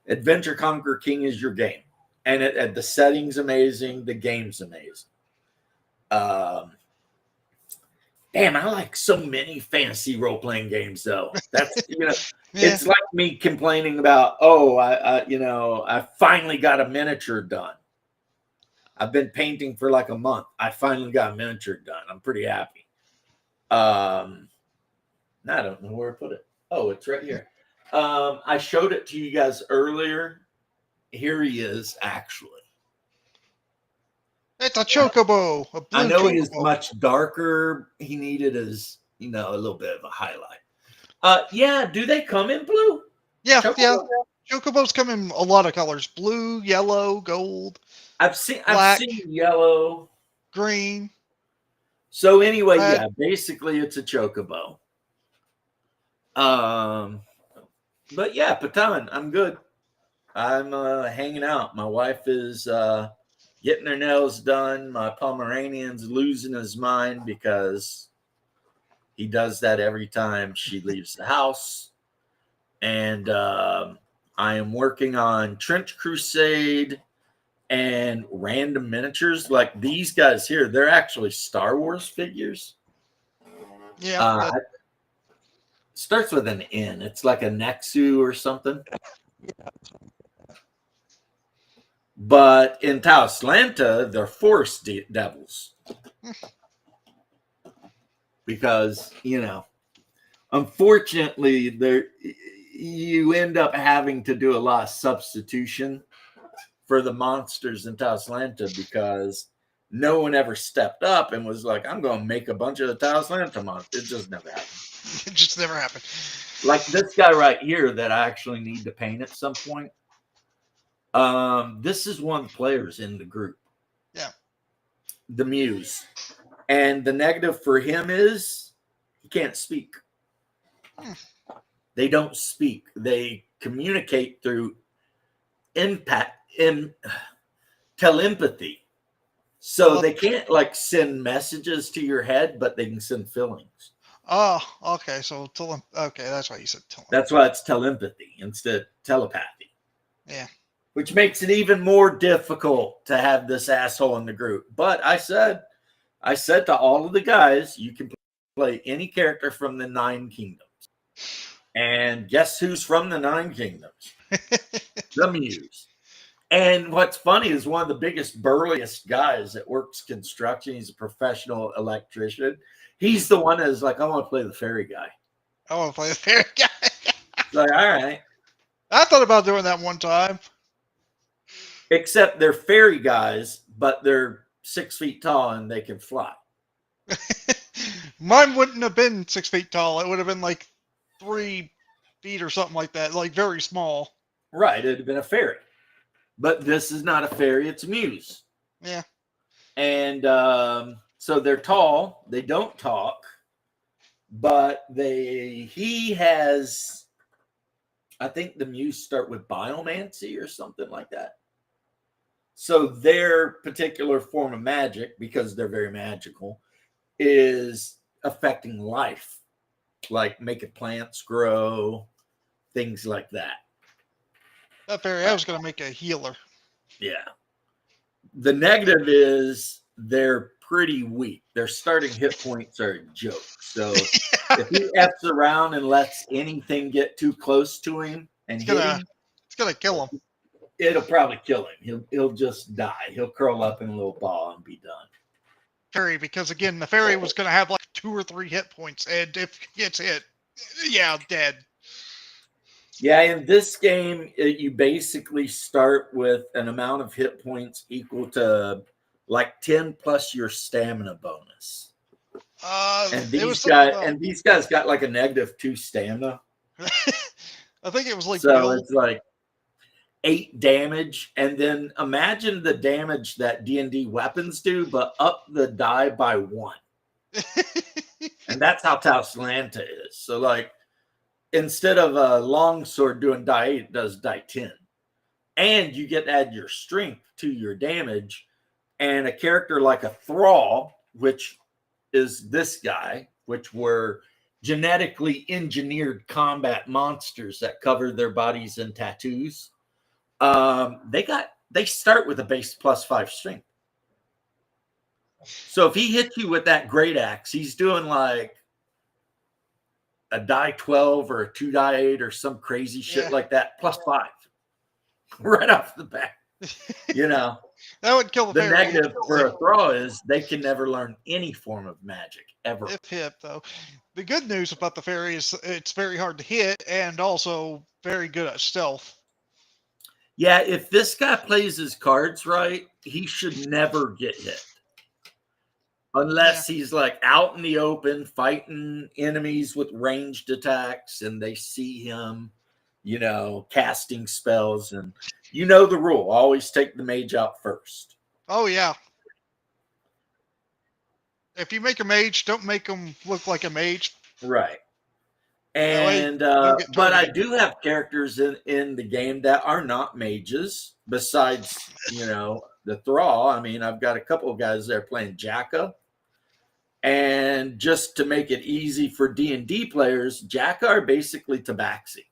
Adventure Conquer King is your game. And the setting's amazing. The game's amazing. Damn, I like so many fantasy role-playing games, though. That's, Yeah. It's like me complaining about, I finally got a miniature done. I've been painting for like a month. I finally got a miniature done. I'm pretty happy. I don't know where I put it. Oh, it's right here. I showed it to you guys earlier. Here he is, actually. It's a chocobo. A blue I know chocobo. he's much darker. He needed his, a little bit of a highlight. Yeah, do they come in blue? Yeah, Chocobo? yeah. Chocobos come in a lot of colors: blue, yellow, gold. I've seen yellow, green. So anyway, red. yeah, basically it's a chocobo. But yeah, Patan, I'm good. I'm hanging out. My wife is getting her nails done. My Pomeranian's losing his mind because he does that every time she leaves the house. And I am working on Trench Crusade and random miniatures. Like these guys here, they're actually Star Wars figures. Yeah. Starts with an N. It's like a Nexu or something. But in Taoslanta, they're Force Devils. Because, unfortunately, you end up having to do a lot of substitution for the monsters in Taoslanta because no one ever stepped up and was like, I'm going to make a bunch of the Taoslanta monsters. It just never happened. It just never happened. Like this guy right here that I actually need to paint at some point. This is one of the players in the group. Yeah. The Muse. And the negative for him is he can't speak. They don't speak. They communicate through telepathy. So they can't like send messages to your head, but they can send feelings. Oh, okay. So okay, that's why you said telepathy. That's why it's telepathy instead of telepathy. Yeah. Which makes it even more difficult to have this asshole in the group. But I said to all of the guys, you can play any character from the 9 kingdoms. And guess who's from the 9 kingdoms? The Muse. And what's funny is one of the biggest, burliest guys that works construction. He's a professional electrician. He's the one that's like, I want to play the fairy guy. I want to play the fairy guy. It's like, all right. I thought about doing that one time. Except they're fairy guys, but they're 6 feet tall and they can fly. Mine wouldn't have been 6 feet tall. It would have been like 3 feet or something like that, like very small. Right. It'd have been a fairy. But this is not a fairy, it's a muse. Yeah. And so they're tall, they don't talk, but he has, I think the muse start with biomancy or something like that. So their particular form of magic, because they're very magical, is affecting life, like making plants grow, things like that. That fairy, I was going to make a healer. Yeah. The negative is they're pretty weak. Their starting hit points are a joke. So if he F's around and lets anything get too close to him and hit him, it's gonna kill him. It'll probably kill him. He'll just die. He'll curl up in a little ball and be done. Fairy, because again, the fairy was going to have like 2 or 3 hit points, and if he gets hit, yeah, dead. Yeah, in this game, you basically start with an amount of hit points equal to like 10 plus your stamina bonus. And these guys got like a -2 stamina. I think it was like so it's like 8 damage, and then imagine the damage that D&D weapons do, but up the die by 1. And that's how Tauslanta is. So like, instead of a long sword doing die 8, it does die 10. And you get to add your strength to your damage. And a character like a Thrall, which is this guy, which were genetically engineered combat monsters that cover their bodies in tattoos. They start with a base +5 strength. So if he hits you with that great axe, he's doing like a die 12 or a 2 die 8 or some crazy shit like that, +5 right off the bat. That would kill the fairy. Negative for a Thrall is they can never learn any form of magic ever. If hit, though. The good news about the fairy is it's very hard to hit and also very good at stealth. Yeah, if this guy plays his cards right, he should never get hit. Unless he's like out in the open fighting enemies with ranged attacks and they see him, casting spells. And the rule. Always take the mage out first. Oh, yeah. If you make a mage, don't make him look like a mage. Right. And but I do have characters in the game that are not mages besides, the Thrall. I mean, I've got a couple of guys there playing Jacka. And just to make it easy for D&D players, Jacka are basically tabaxi.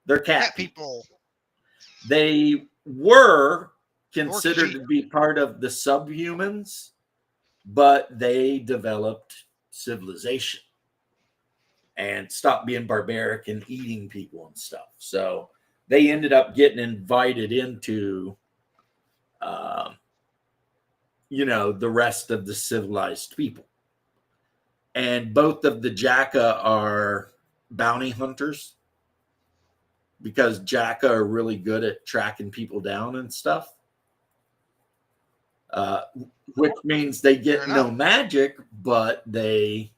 They're cat people. They were considered to be part of the subhumans, but they developed civilization and stopped being barbaric and eating people and stuff. So they ended up getting invited into, the rest of the civilized people. And both of the Jacka are bounty hunters because Jacka are really good at tracking people down and stuff. Which means they get no magic, but they're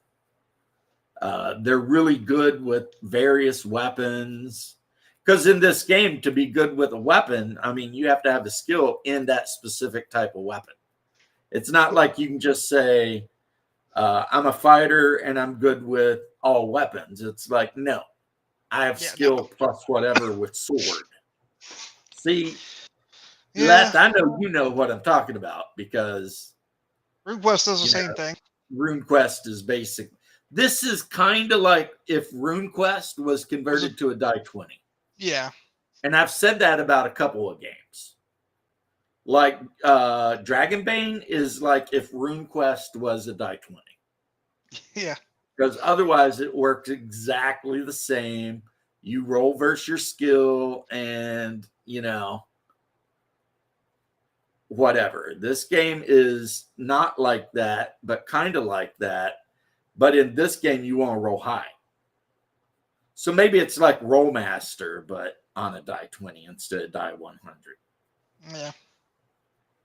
really good with various weapons. Because in this game, to be good with a weapon, I mean, you have to have a skill in that specific type of weapon. It's not like you can just say, I'm a fighter and I'm good with all weapons. It's like, no, I have skill plus whatever with sword. See, I know you know what I'm talking about because RuneQuest does the same thing. RuneQuest is basic. This is kind of like if RuneQuest was converted to a die 20. Yeah. And I've said that about a couple of games. Like Dragonbane is like if RuneQuest was a die 20. Yeah. Because otherwise it works exactly the same. You roll versus your skill and, whatever. This game is not like that, but kind of like that. But in this game, you want to roll high. So maybe it's like Rollmaster, but on a die 20 instead of die 100. Yeah.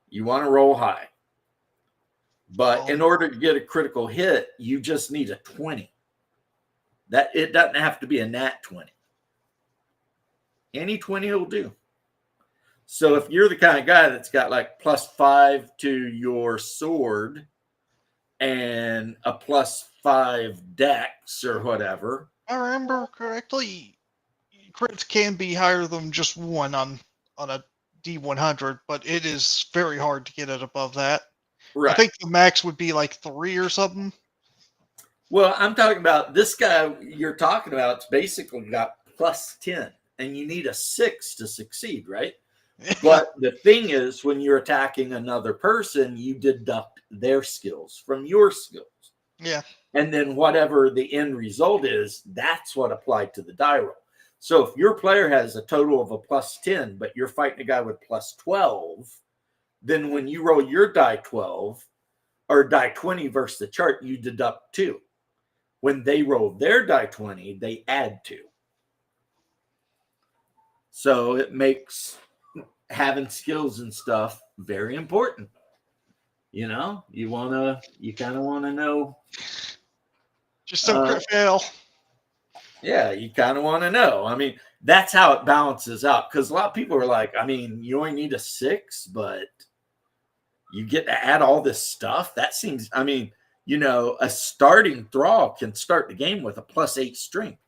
You want to roll high. But in order to get a critical hit, you just need a 20. That it doesn't have to be a nat 20. Any 20 will do. So if you're the kind of guy that's got like +5 to your sword and a +5 dex or whatever. If I remember correctly, crits can be higher than just 1 on a D100, but it is very hard to get it above that. Right. I think the max would be like 3 or something. Well, I'm talking about this guy you're talking about. It's basically got +10, and you need a 6 to succeed, right? But the thing is, when you're attacking another person, you deduct their skills from your skills. Yeah. And then whatever the end result is, that's what applied to the die roll. So if your player has a total of a +10, but you're fighting a guy with +12, then when you roll your die 12 or die 20 versus the chart, you deduct 2. When they roll their die 20, they add 2. So it makes having skills and stuff very important. You kind of want to know. Just don't crit fail. Yeah, you kind of want to know. I mean, that's how it balances out. Because a lot of people are like, I mean, you only need a 6, but you get to add all this stuff. That seems, I mean, a starting thrall can start the game with a +8 strength.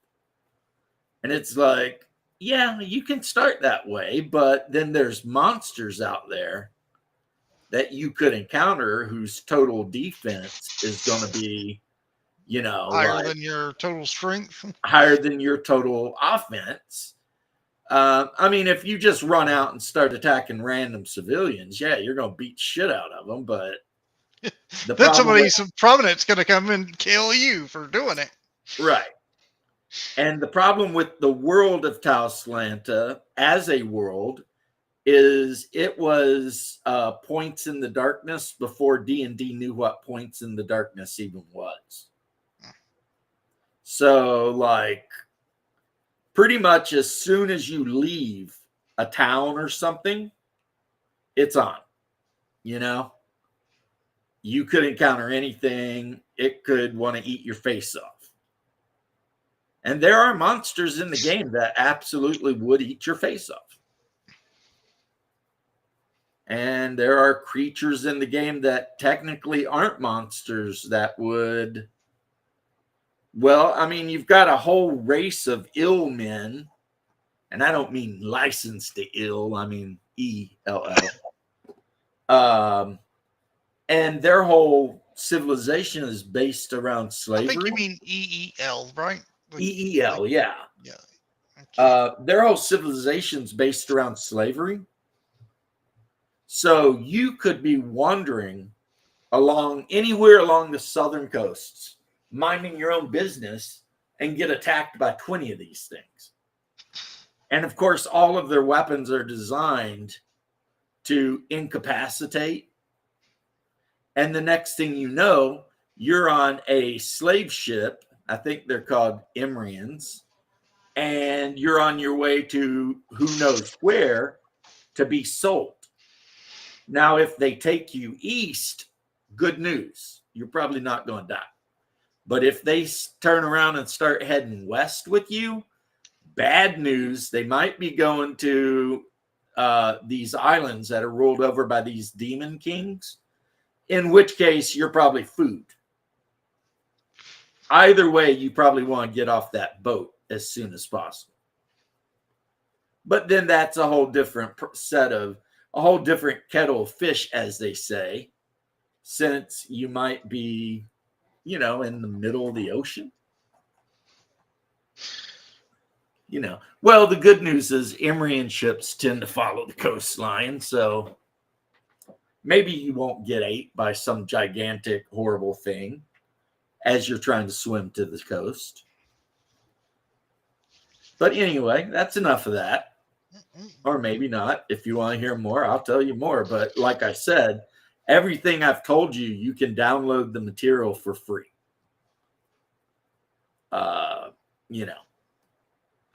And it's like, yeah, you can start that way, but then there's monsters out there that you could encounter whose total defense is going to be, higher than your total strength. Higher than your total offense. I mean, if you just run out and start attacking random civilians, yeah, you're going to beat shit out of them, but then somebody, some prominent's going to come and kill you for doing it. Right. And the problem with the world of Tauslanta as a world is it was points in the darkness before D&D knew what points in the darkness even was. So, like, pretty much as soon as you leave a town or something, it's on. You could encounter anything. It could want to eat your face off. And there are monsters in the game that absolutely would eat your face off. And there are creatures in the game that technically aren't monsters that would... Well, I mean, you've got a whole race of ill men. And I don't mean licensed to ill. I mean ELL. And their whole civilization is based around slavery. I think you mean EEL, right? EEL, yeah. Yeah. Okay. Their whole civilization's based around slavery. So you could be wandering anywhere along the southern coasts, minding your own business, and get attacked by 20 of these things. And of course, all of their weapons are designed to incapacitate. And the next thing you know, you're on a slave ship. I think they're called Emrians. And you're on your way to who knows where to be sold. Now, if they take you east, good news. You're probably not going to die. But if they turn around and start heading west with you, bad news. They might be going to these islands that are ruled over by these demon kings, in which case you're probably food. Either way, you probably want to get off that boat as soon as possible. But then that's a whole different a whole different kettle of fish, as they say, since you might be in the middle of the ocean. Well, the good news is Emrian ships tend to follow the coastline, so maybe you won't get ate by some gigantic, horrible thing as you're trying to swim to the coast. But anyway, that's enough of that. Or maybe not. If you want to hear more, I'll tell you more. But like I said, everything I've told you, you can download the material for free.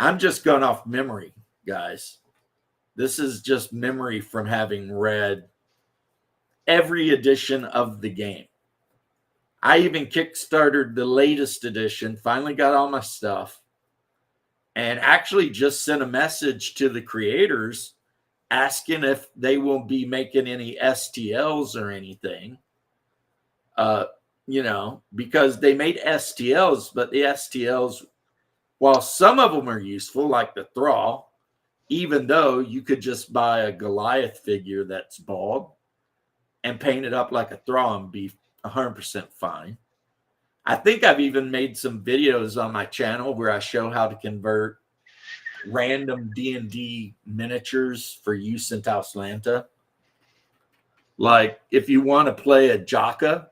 I'm just going off memory, guys. This is just memory from having read every edition of the game. I even kickstarted the latest edition, finally got all my stuff, and actually just sent a message to the creators asking if they will be making any STLs or anything. Because they made STLs, but the STLs, while some of them are useful, like the Thrall, even though you could just buy a Goliath figure that's bald and paint it up like a Thrall and be 100% fine. I think I've even made some videos on my channel where I show how to convert random D&D miniatures for use in Tauslanta. Like, if you want to play a Jaka,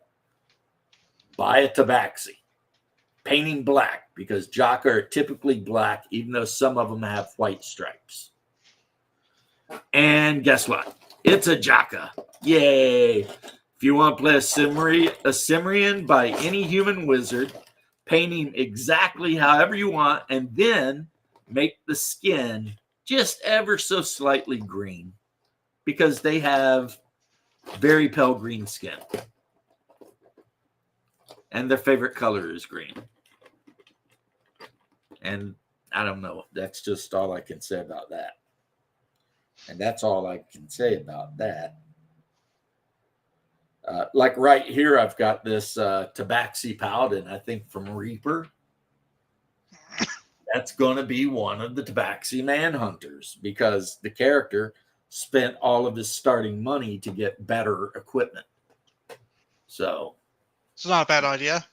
buy a Tabaxi. Painting black, because Jaka are typically black, even though some of them have white stripes. And guess what? It's a Jaka. Yay! If you want to play a Cimmerian by any human wizard, painting exactly however you want, and then make the skin just ever so slightly green, because they have very pale green skin. And their favorite color is green. And I don't know. That's just all I can say about that. And that's all I can say about that. Like right here, I've got this Tabaxi Paladin, I think from Reaper. That's going to be one of the Tabaxi Manhunters, because the character spent all of his starting money to get better equipment. So It's not a bad idea.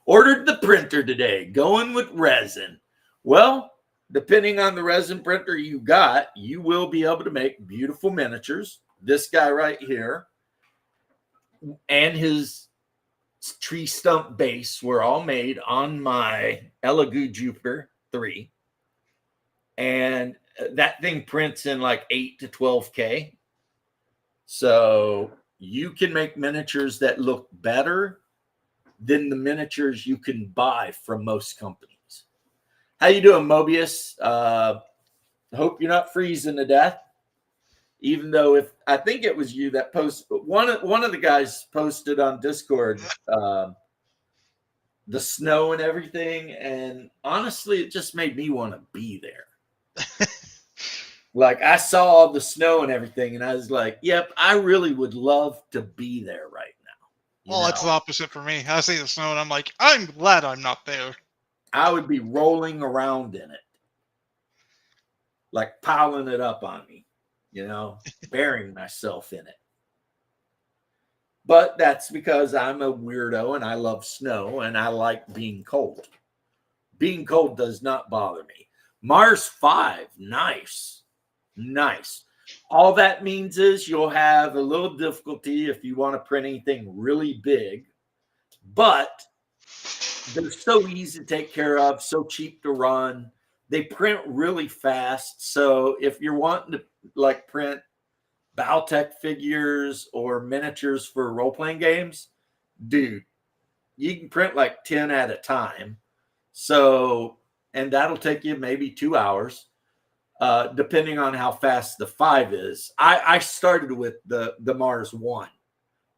ordered the printer today, going with resin. Well, depending on the resin printer you got, you will be able to make beautiful miniatures. This guy right here and his tree stump base were all made on my Elegoo Jupiter 3. And that thing prints in like 8 to 12K. So you can make miniatures that look better than the miniatures you can buy from most companies. How you doing, Mobius? Hope you're not freezing to death. Even though if I think it was you that posted, one of the guys posted on Discord the snow and everything, and honestly, it just made me want to be there. Like, I saw all the snow and everything, and I was like, "Yep, I really would love to be there right now." Well, it's the opposite for me. I see the snow and I'm like, I'm glad I'm not there. I would be rolling around in it, like piling it up on me, burying myself in it. But that's because I'm a weirdo and I love snow and I like being cold. Being cold does not bother me. Mars 5, nice. All that means is you'll have a little difficulty if you want to print anything really big, but they're so easy to take care of, so cheap to run. They print really fast. So if you're wanting to like print Battletech figures or miniatures for role-playing games, dude, you can print like 10 at a time. So, and that'll take you maybe 2 hours, depending on how fast the 5 is. I started with the Mars 1,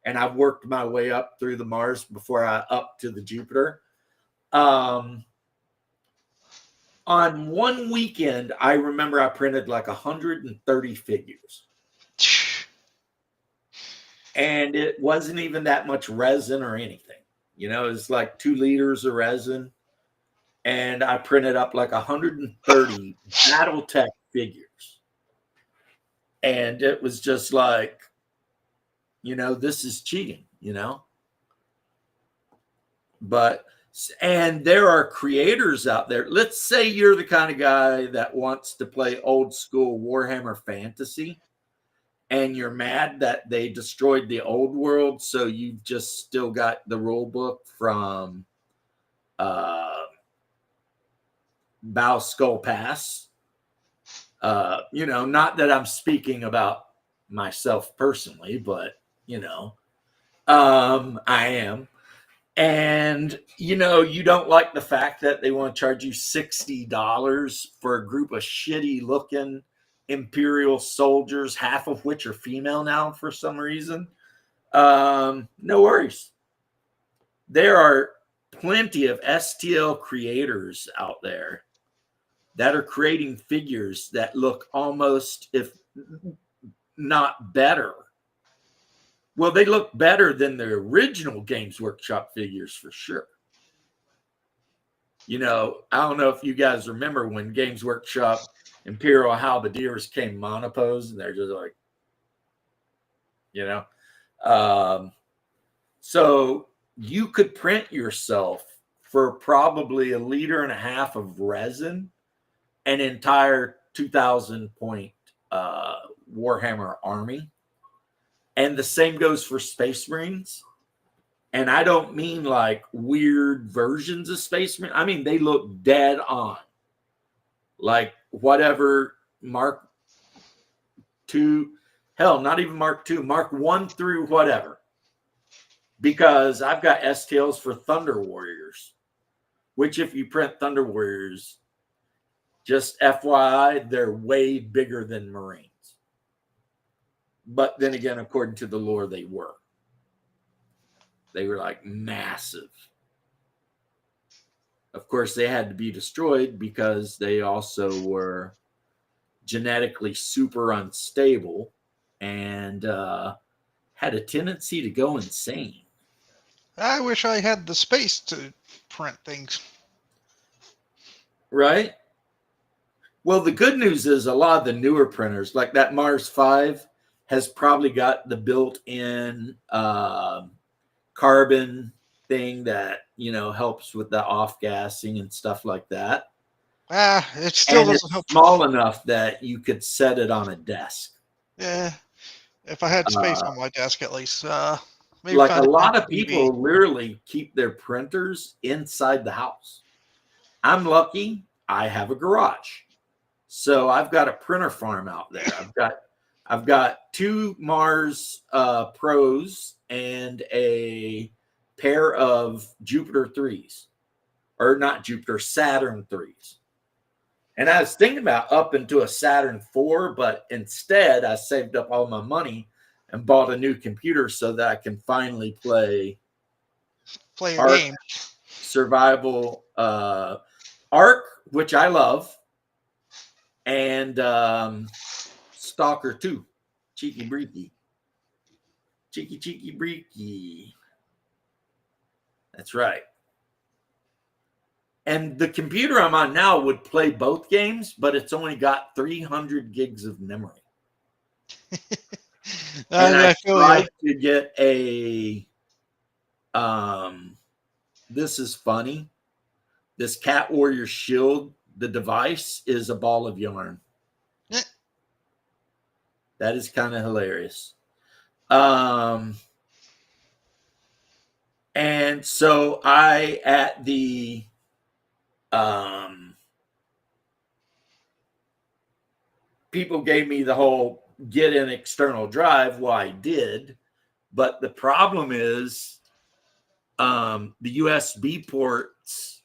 and I've worked my way up through the Mars before I up to the Jupiter. On one weekend, I remember I printed like 130 figures. And it wasn't even that much resin or anything. It was like 2 liters of resin. And I printed up like 130 Battletech figures. And it was just like, this is cheating, But and there are creators out there. Let's say you're the kind of guy that wants to play old school Warhammer Fantasy, and you're mad that they destroyed the old world, so you've just still got the rule book from Bow Skull Pass. Not that I'm speaking about myself personally, but I am. And you don't like the fact that they want to charge you $60 for a group of shitty looking Imperial soldiers, half of which are female now for some reason. No worries. There are plenty of STL creators out there that are creating figures that look almost, if not better. Well, they look better than the original Games Workshop figures for sure. I don't know if you guys remember when Games Workshop Imperial Halberdiers came monopose, and they're just like, so you could print yourself for probably 1.5 liters of resin an entire 2,000 point Warhammer army. And the same goes for Space Marines. And I don't mean like weird versions of Space Marines. I mean, they look dead on. Like whatever Mark II, hell, not even Mark II, Mark I through whatever. Because I've got STLs for Thunder Warriors, which if you print Thunder Warriors, just FYI, they're way bigger than Marines. But then again, according to the lore, they were. They were like massive. Of course, they had to be destroyed because they also were genetically super unstable and had a tendency to go insane. I wish I had the space to print things. Right? Well, the good news is a lot of the newer printers, like that Mars 5, has probably got the built-in carbon thing that, helps with the off-gassing and stuff like that. It still and doesn't it's help. small enough that you could set it on a desk. Yeah, if I had space on my desk at least. Maybe Like a find lot of TV. people literally keep their printers inside the house. I'm lucky. I have a garage. So I've got a printer farm out there. I've got 2 Mars Pros and a pair of Jupiter 3s. Or not Jupiter, Saturn 3s. And I was thinking about up into a Saturn 4, but instead I saved up all my money and bought a new computer so that I can finally play a Ark, game. Survival Ark, which I love, and Stalker 2, Cheeky Breeky. Cheeky Breeky. That's right. And the computer I'm on now would play both games, but it's only got 300 gigs of memory. And I tried to get a, this is funny. This Cat Warrior Shield, the device is a ball of yarn. That is kind of hilarious. And so I, at the, people gave me the whole get an external drive. Well, I did. But the problem is the USB ports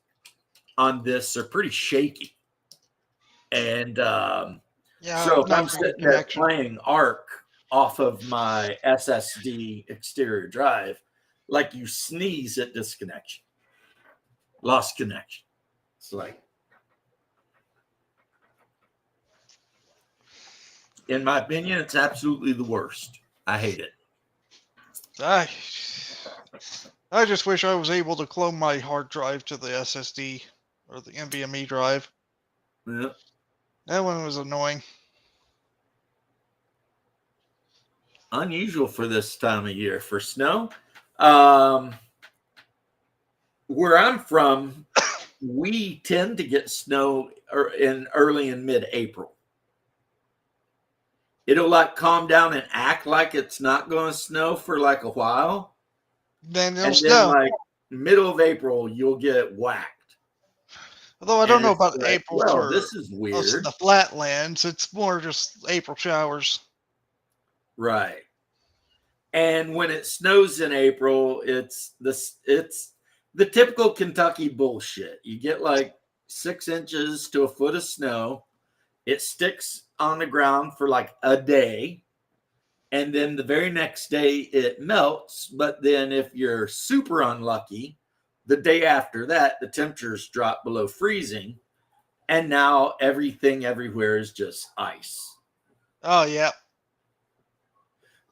on this are pretty shaky. And so if I'm sitting there playing Ark off of my SSD exterior drive, like you sneeze at disconnection. Lost connection. It's like, in my opinion, it's absolutely the worst. I hate it. I just wish I was able to clone my hard drive to the SSD or the NVMe drive. Yeah. That one was annoying. Unusual for this time of year for snow. where I'm from, we tend to get snow in early and mid-April. It'll like calm down and act like it's not going to snow for like a while, Then it'll and then snow. like middle of April, you'll get whacked. Although I don't And know it's about like, April well, for this is us in weird, the flatlands. It's more just April showers. right? And when it snows in April, it's the typical Kentucky bullshit. You get like 6 inches to a foot of snow. It sticks on the ground for like a day. And then the very next day it melts. But then if you're super unlucky, the day after that, the temperatures drop below freezing. And now everything everywhere is just ice. Oh yeah.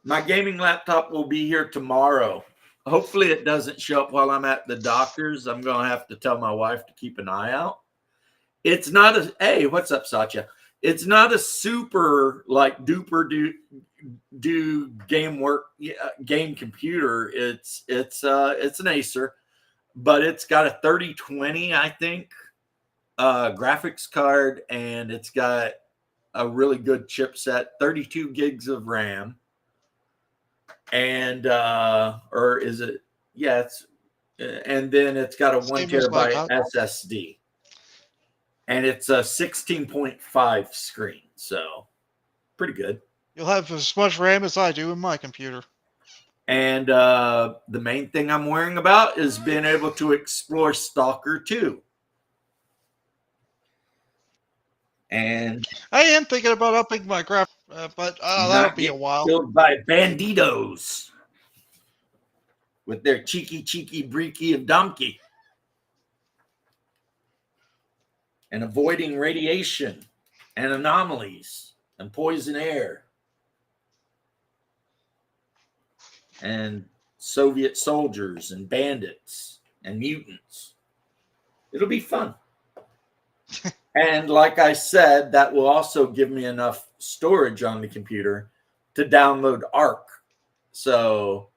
My gaming laptop will be here tomorrow. Hopefully it doesn't show up while I'm at the doctor's. I'm going to have to tell my wife to keep an eye out. It's not a, hey, what's up, Satya? It's not a super like duper do game work game computer. It's an Acer, but it's got a 3020, I think, graphics card, and it's got a really good chipset, 32 gigs of RAM. And or is it, yeah, it's, and then it's got a 1 Same as my terabyte laptop. SSD, and it's a 16.5 screen, so pretty good. You'll have as much RAM as I do in my computer. And the main thing I'm worrying about is being able to explore Stalker 2. And I am thinking about upping my graph, but that'll not be a get while. killed by banditos with their cheeky breaky of donkey, and avoiding radiation and anomalies and poison air and Soviet soldiers and bandits and mutants. It'll be fun. And like I said, that will also give me enough storage on the computer to download Arc. So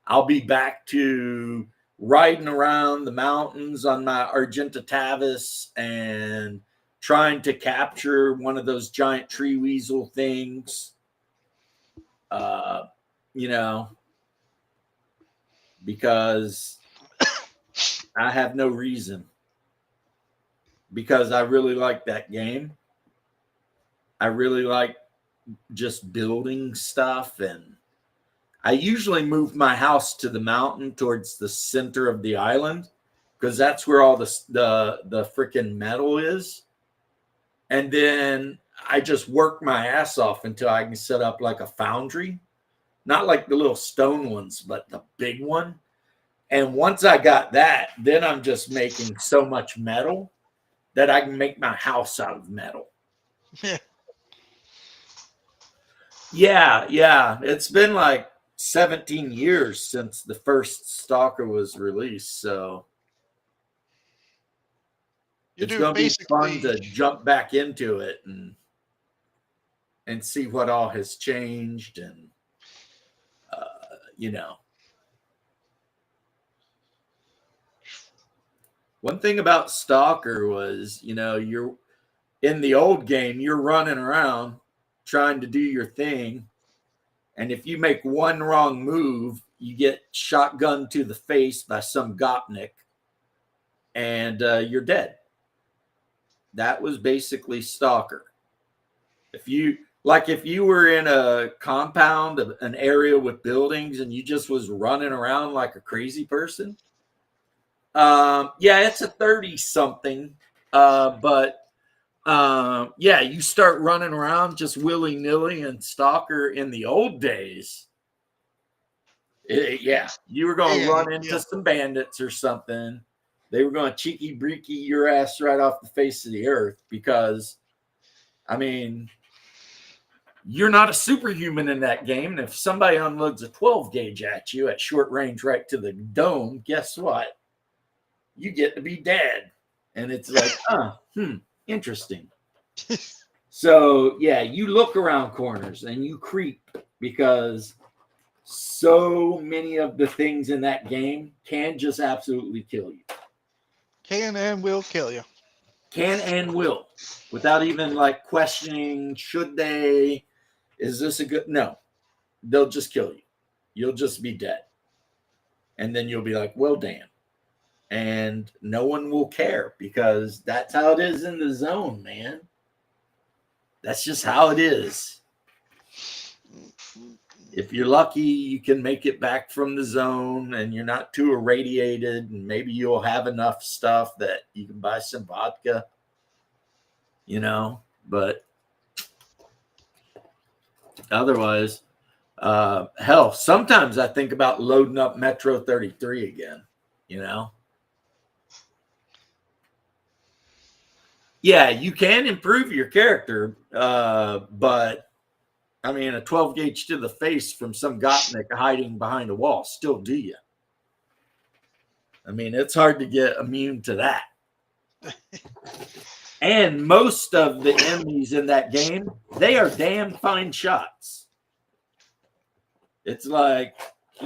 I'll be back to riding around the mountains on my Argenta Tavis and trying to capture one of those giant tree weasel things. You know, because I have no reason. Because I really like that game. I really like just building stuff, and I usually move my house to the mountain towards the center of the island because that's where all the freaking metal is. And then I just work my ass off until I can set up like a foundry, not like the little stone ones, but the big one. And once I got that, then I'm just making so much metal that I can make my house out of metal. Yeah. It's been like 17 years since the first Stalker was released, so it's going to be fun to jump back into it and see what all has changed, and you know. One thing about Stalker was, you know, you're in the old game, you're running around trying to do your thing. And if you make one wrong move, you get shotgunned to the face by some Gopnik and you're dead. That was basically Stalker. If you were in a compound, an area with buildings, and you just was running around like a crazy person, yeah, it's a 30 something, but yeah, you start running around just willy nilly. And Stalker in the old days, yeah, you were going to run into some bandits or something. They were going to cheeky breaky your ass right off the face of the earth because, I mean, you're not a superhuman in that game. And if somebody unloads a 12 gauge at you at short range right to the dome, guess what? You get to be dead. And it's like, interesting. So, yeah, you look around corners and you creep because so many of the things in that game can just absolutely kill you. Can and will kill you. Can and will, without even like questioning, should they? Is this a good? No, they'll just kill you. You'll just be dead. And then you'll be like, well, damn. And no one will care because that's how it is in the zone, man. That's just how it is. If you're lucky, you can make it back from the zone and you're not too irradiated, and maybe you'll have enough stuff that you can buy some vodka, but otherwise, hell, sometimes I think about loading up Metro 33 again, Yeah, you can improve your character, but I mean, a 12 gauge to the face from some Gopnik hiding behind a wall still do you. I mean, it's hard to get immune to that. And most of the enemies in that game, they are damn fine shots. It's like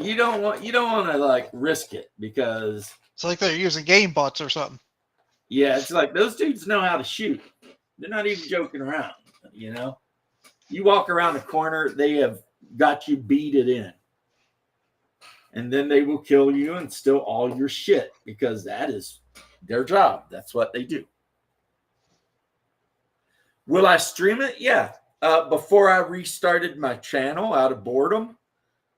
you don't want to like risk it because It's like they're using game bots or something. yeah, it's like those dudes know how to shoot. They're not even joking around, You walk around the corner, they have got you beaded in. And then they will kill you and steal all your shit because that is their job. That's what they do. Will I stream it? Yeah. Before I restarted my channel out of boredom,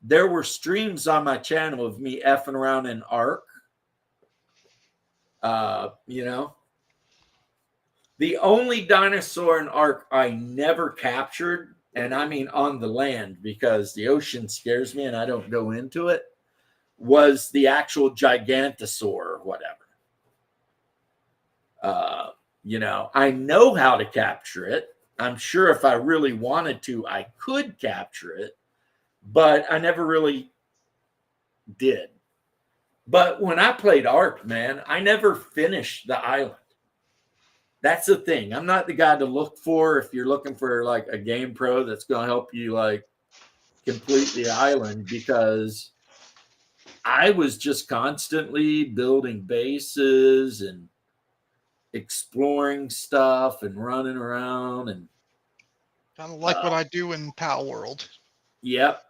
there were streams on my channel of me effing around in Ark. The only dinosaur in Ark I never captured, and I mean on the land because the ocean scares me and I don't go into it, was the actual Gigantosaur or whatever. I know how to capture it. I'm sure if I really wanted to, I could capture it, but I never really did. But when I played Ark, man, I never finished the island. That's the thing. I'm not the guy to look for if you're looking for like a game pro that's going to help you like complete the island, because I was just constantly building bases and exploring stuff and running around and Kind of like what I do in Pal World. Yep.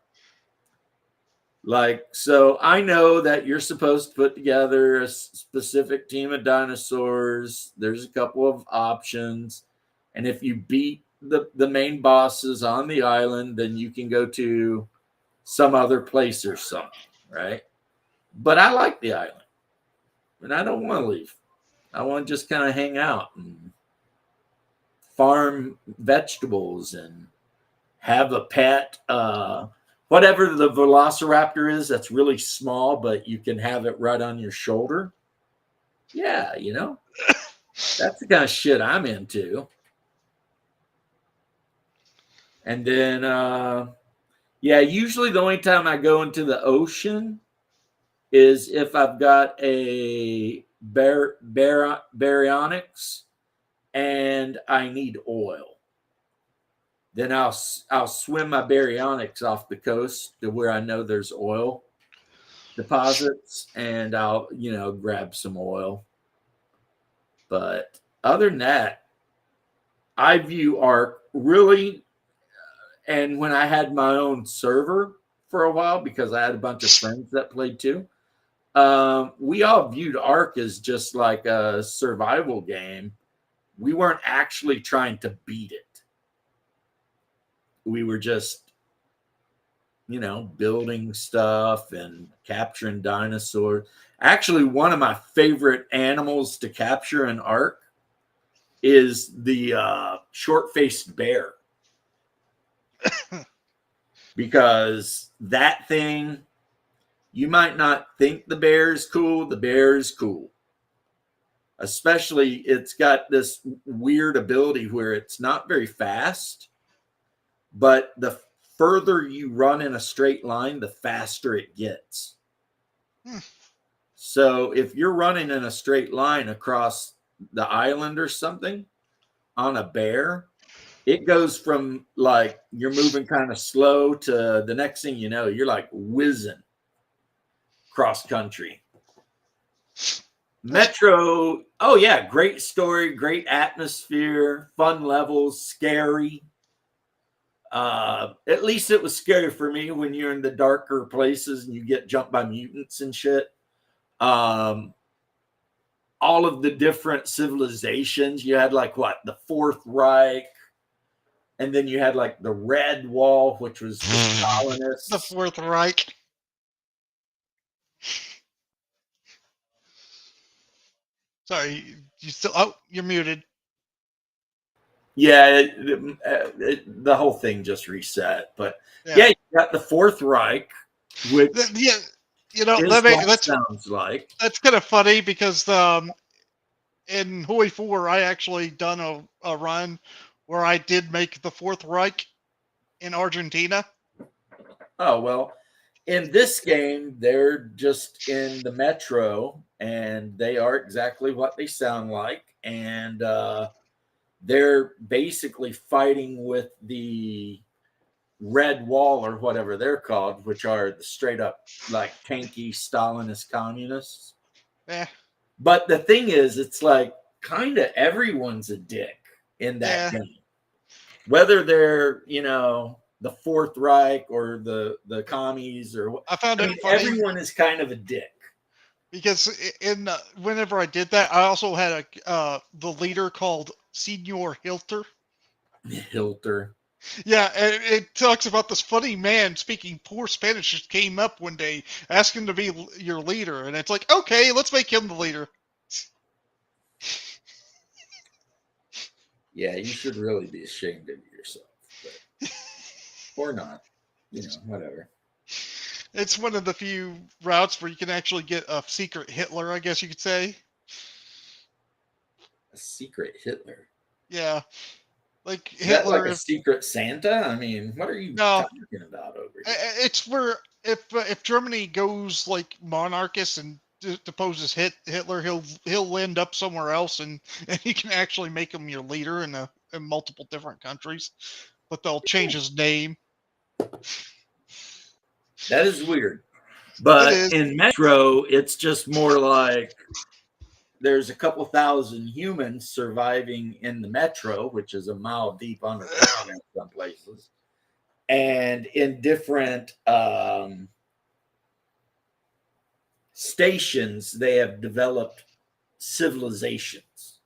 Like, so I know that you're supposed to put together a specific team of dinosaurs. There's a couple of options. And if you beat the main bosses on the island, then you can go to some other place or something, right? But I like the island. And I don't want to leave. I want to just kind of hang out and farm vegetables and have a pet, whatever the velociraptor is that's really small, but you can have it right on your shoulder. Yeah, that's the kind of shit I'm into. And then, usually the only time I go into the ocean is if I've got a baryonyx and I need oil. Then I'll swim my baryonyx off the coast to where I know there's oil deposits, and I'll grab some oil. But other than that, I view Ark really, and when I had my own server for a while because I had a bunch of friends that played too, we all viewed Ark as just like a survival game. We weren't actually trying to beat it. We were just, building stuff and capturing dinosaurs. Actually, one of my favorite animals to capture in Ark is the short-faced bear. Because that thing, you might not think the bear is cool. The bear is cool. Especially, it's got this weird ability where it's not very fast, but the further you run in a straight line, the faster it gets. So if you're running in a straight line across the island or something on a bear, it goes from like you're moving kind of slow to the next thing you know, you're like whizzing cross country. Metro. Oh yeah, great story, great atmosphere, fun levels, scary. At least it was scary for me when you're in the darker places and you get jumped by mutants and shit. Um, all of the different civilizations. You had like what, the Fourth Reich, and then you had like the Red Wall, which was the Stalinists. The Fourth Reich. Sorry, you still? Oh, you're muted. Yeah, the whole thing just reset. But yeah, you got the Fourth Reich, which Yeah, you know is what that's sounds like. that's kind of funny because in Hoi 4, I actually done a run where I did make the Fourth Reich in Argentina. Oh well, in this game, they're just in the metro, and they are exactly what they sound like, and they're basically fighting with the Red Wall or whatever they're called, which are the straight up like tanky Stalinist communists. Yeah, But the thing is, it's like kind of everyone's a dick in that yeah. game, whether they're the Fourth Reich or the commies or I found I it mean, funny everyone is kind of a dick. because in whenever I did that, I also had the leader called Senior Hilter. Hilter. Yeah, and it talks about this funny man speaking poor Spanish just came up one day asking to be your leader, and it's like, okay, let's make him the leader. Yeah, you should really be ashamed of yourself, but or not. Whatever. It's one of the few routes where you can actually get a secret Hitler, I guess you could say. A secret Hitler. Yeah, like Is that like Hitler. a secret Santa? I mean, what are you No, talking about over here? it's where if Germany goes like monarchist and deposes Hitler, he'll end up somewhere else, and he can actually make him your leader in multiple different countries, but they'll change his name. That is weird. It But is. in Metro, it's just more like there's a couple thousand humans surviving in the Metro, which is a mile deep underground in some places, and in different stations, they have developed civilizations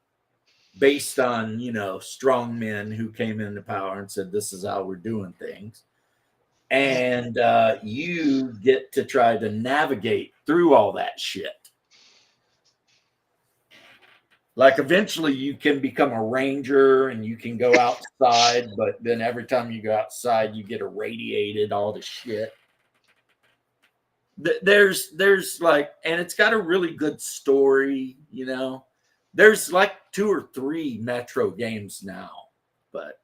based on strong men who came into power and said this is how we're doing things, and you get to try to navigate through all that shit. Like eventually you can become a ranger and you can go outside, but then every time you go outside you get irradiated, all the shit. There's like, and it's got a really good story. There's like 2 or 3 Metro games now, but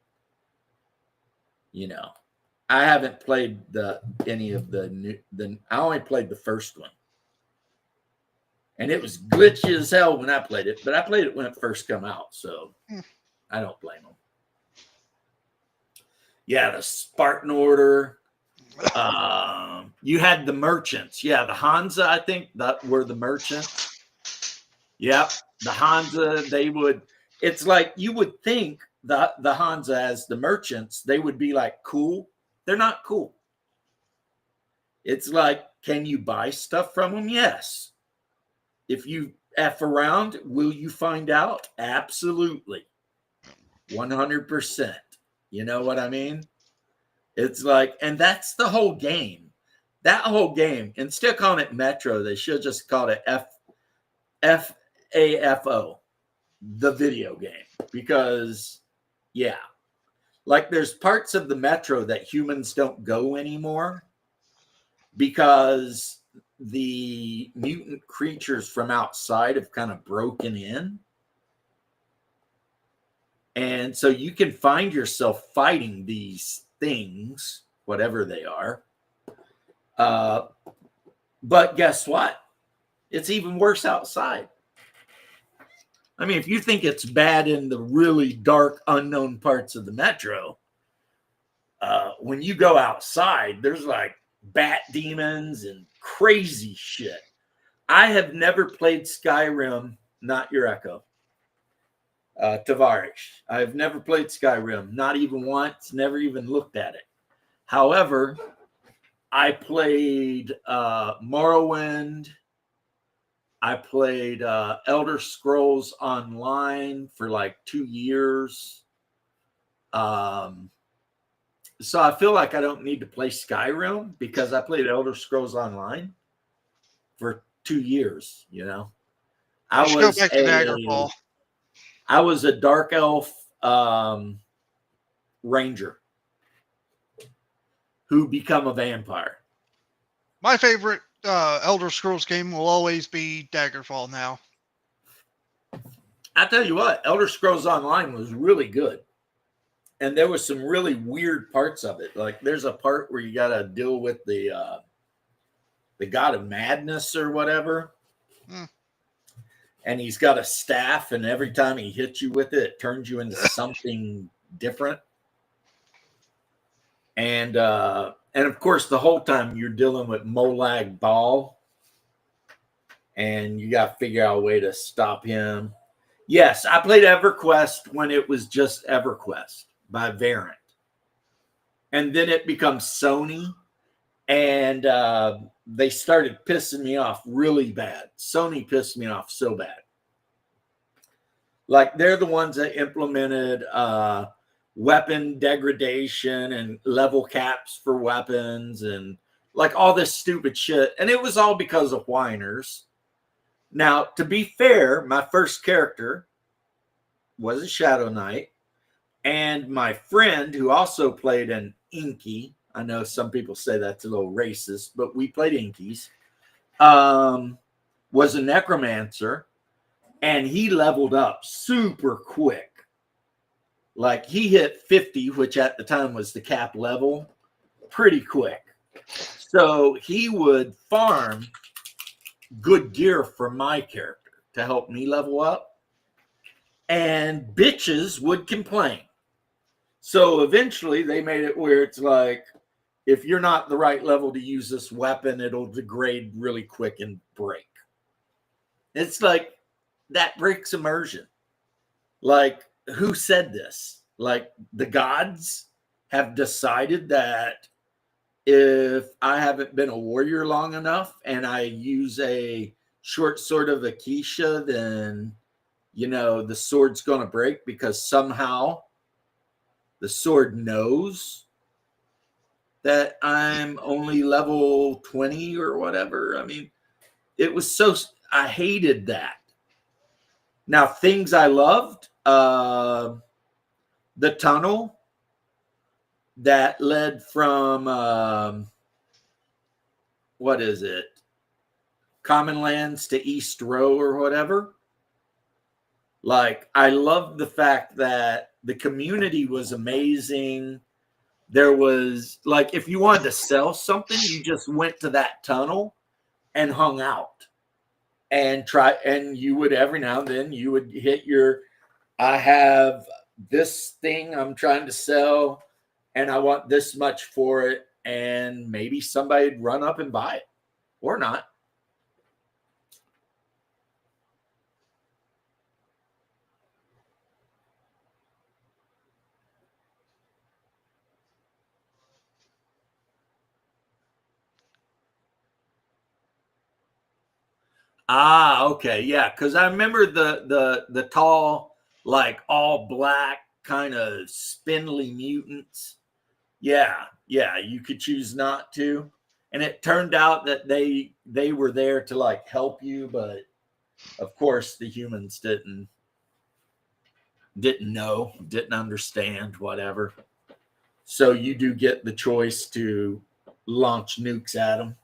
I haven't played any of I only played the first one, and it was glitchy as hell when I played it, but I played it when it first came out, so I don't blame them. Yeah, the Spartan Order. You had the merchants. Yeah, the Hansa, I think that were the merchants. Yep, the Hansa. It's like you would think the Hansa as the merchants, they would be like cool. They're not cool. It's like, can you buy stuff from them? Yes. If you F around, will you find out? Absolutely. 100%. You know what I mean? It's like, and that's the whole game. That whole game, instead of calling it Metro, they should just call it FAFO, the video game. Because, yeah, like there's parts of the Metro that humans don't go anymore because the mutant creatures from outside have kind of broken in. And so you can find yourself fighting these things, whatever they are. But guess what? It's even worse outside. I mean, if you think it's bad in the really dark, unknown parts of the Metro, when you go outside, there's like bat demons and crazy shit. I have never played Skyrim, not your echo. Tavarish. I've never played Skyrim, not even once, never even looked at it. However, I played Morrowind. I played Elder Scrolls Online for like 2 years. So I feel like I don't need to play Skyrim because I played Elder Scrolls Online for 2 years, you know. I You should go was back to Daggerfall. a dark elf ranger who become a vampire. My favorite Elder Scrolls game will always be Daggerfall now. I tell you what, Elder Scrolls Online was really good. And there was some really weird parts of it. Like there's a part where you got to deal with the god of madness or whatever. And he's got a staff, and every time he hits you with it, it turns you into something different. And of course, the whole time you're dealing with Molag Bal, and you got to figure out a way to stop him. Yes, I played EverQuest when it was just EverQuest by Variant. And then it becomes Sony, and they started pissing me off really bad. Sony pissed me off so bad. Like they're the ones that implemented weapon degradation and level caps for weapons and like all this stupid shit. And it was all because of whiners. Now, to be fair, my first character was a Shadow Knight. And my friend, who also played an Inky, I know some people say that's a little racist, but we played Inkies, was a Necromancer. And he leveled up super quick. Like he hit 50, which at the time was the cap level, pretty quick. So he would farm good gear for my character to help me level up. And bitches would complain. So eventually they made it where it's like, if you're not the right level to use this weapon, it'll degrade really quick and break. It's like, that breaks immersion. Like, who said this? Like, the gods have decided that if I haven't been a warrior long enough and I use a short sword of Acacia, then, you know, the sword's going to break because somehow the sword knows that I'm only level 20 or whatever. I mean, it was so, I hated that. Now, things I loved, the tunnel that led from, what is it? Common Lands to East Row or whatever. Like, I loved the fact that the community was amazing. There was, like, if you wanted to sell something, you just went to that tunnel and hung out. And you would every now and then you would hit your, I have this thing I'm trying to sell and I want this much for it. And maybe somebody'd run up and buy it or not. Ah, okay, yeah, because I remember the tall, like all black, kind of spindly mutants. Yeah, you could choose not to, and it turned out that they were there to like help you, but of course the humans didn't know, didn't understand, whatever. So you do get the choice to launch nukes at them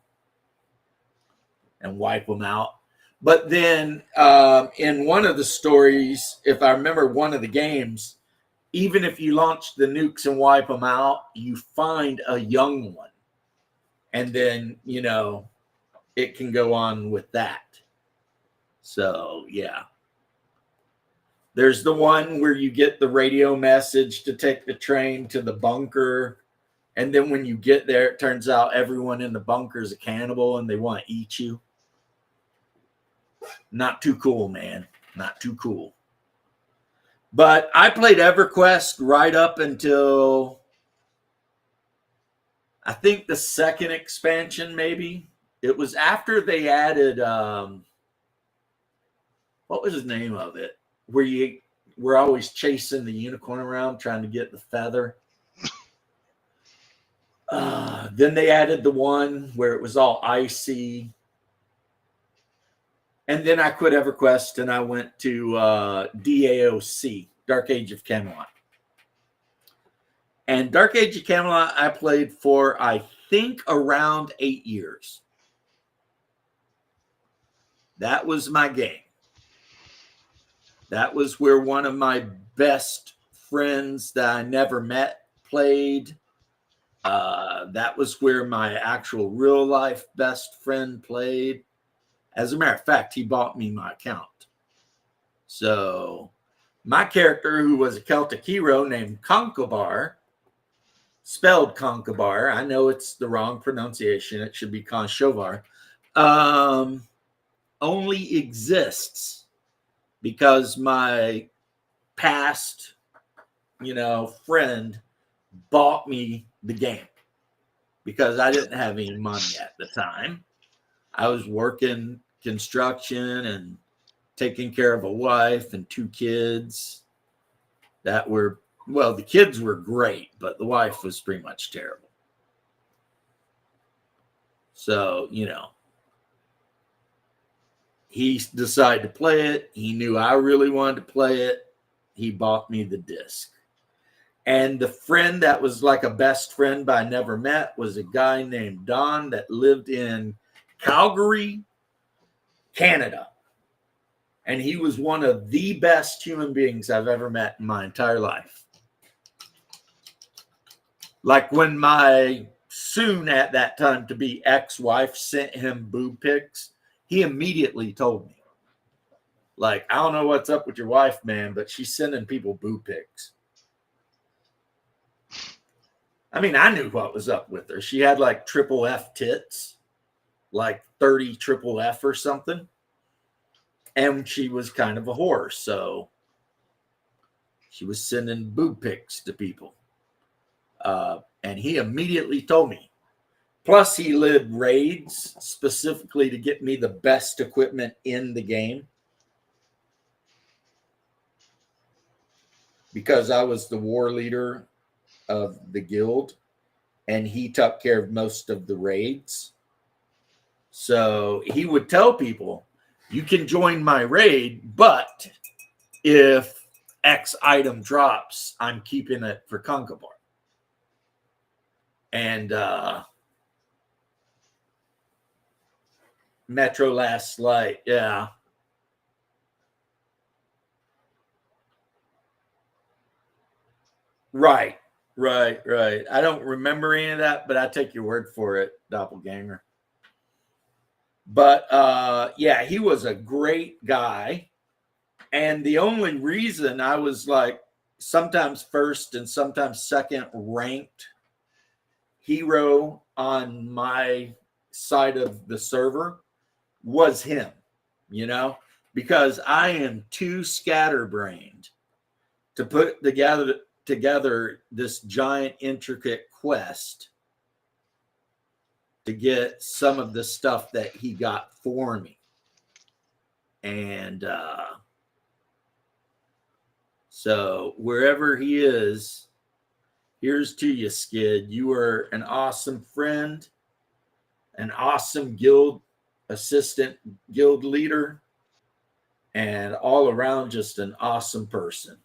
and wipe them out. But then in one of the stories, if I remember one of the games, even if you launch the nukes and wipe them out, you find a young one. And then, you know, it can go on with that. So, yeah. There's the one where you get the radio message to take the train to the bunker. And then when you get there, it turns out everyone in the bunker is a cannibal and they want to eat you. Not too cool, man. Not too cool. But I played EverQuest right up until I think the second expansion, maybe. It was after they added what was the name of it? Where you were always chasing the unicorn around trying to get the feather. Then they added the one where it was all icy. And then I quit EverQuest and I went to DAOC, Dark Age of Camelot. And Dark Age of Camelot I played for, I think, around 8 years. That was my game. That was where one of my best friends that I never met played. That was where my actual real life best friend played. As a matter of fact, he bought me my account. So my character, who was a Celtic hero named Concobar, spelled Concobar. I know it's the wrong pronunciation. It should be Conchovar. Only exists because my past, friend bought me the game because I didn't have any money at the time. I was working construction and taking care of a wife and 2 kids that were, well, the kids were great, but the wife was pretty much terrible. So, he decided to play it. He knew I really wanted to play it. He bought me the disc. And the friend that was like a best friend but I never met was a guy named Don that lived in Calgary, Canada. And he was one of the best human beings I've ever met in my entire life. Like when my soon at that time to be ex-wife sent him boob pics, he immediately told me, like, I don't know what's up with your wife, man, but she's sending people boob pics. I mean, I knew what was up with her. She had like triple F tits, like 30 triple F or something. And she was kind of a whore. So she was sending boob pics to people. And he immediately told me. Plus, he led raids specifically to get me the best equipment in the game. Because I was the war leader of the guild. And he took care of most of the raids. So he would tell people, you can join my raid, but if X item drops, I'm keeping it for Concobar. And Metro Last Light, yeah. Right. I don't remember any of that, but I take your word for it, doppelganger. But yeah, he was a great guy. And the only reason I was like sometimes first and sometimes second ranked hero on my side of the server was him, because I am too scatterbrained to put together this giant intricate quest to get some of the stuff that he got for me. And so wherever he is, here's to you, Skid. You are an awesome friend, an awesome guild assistant, guild leader, and all around just an awesome person.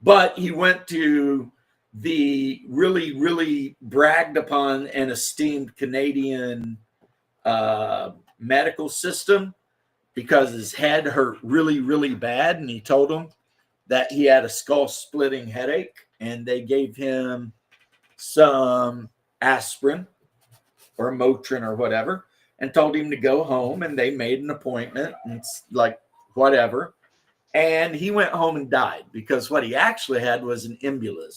But he went to the really, really bragged upon and esteemed Canadian medical system because his head hurt really, really bad. And he told them that he had a skull-splitting headache. And they gave him some aspirin or Motrin or whatever and told him to go home. And they made an appointment and like whatever. And he went home and died because what he actually had was an embolism.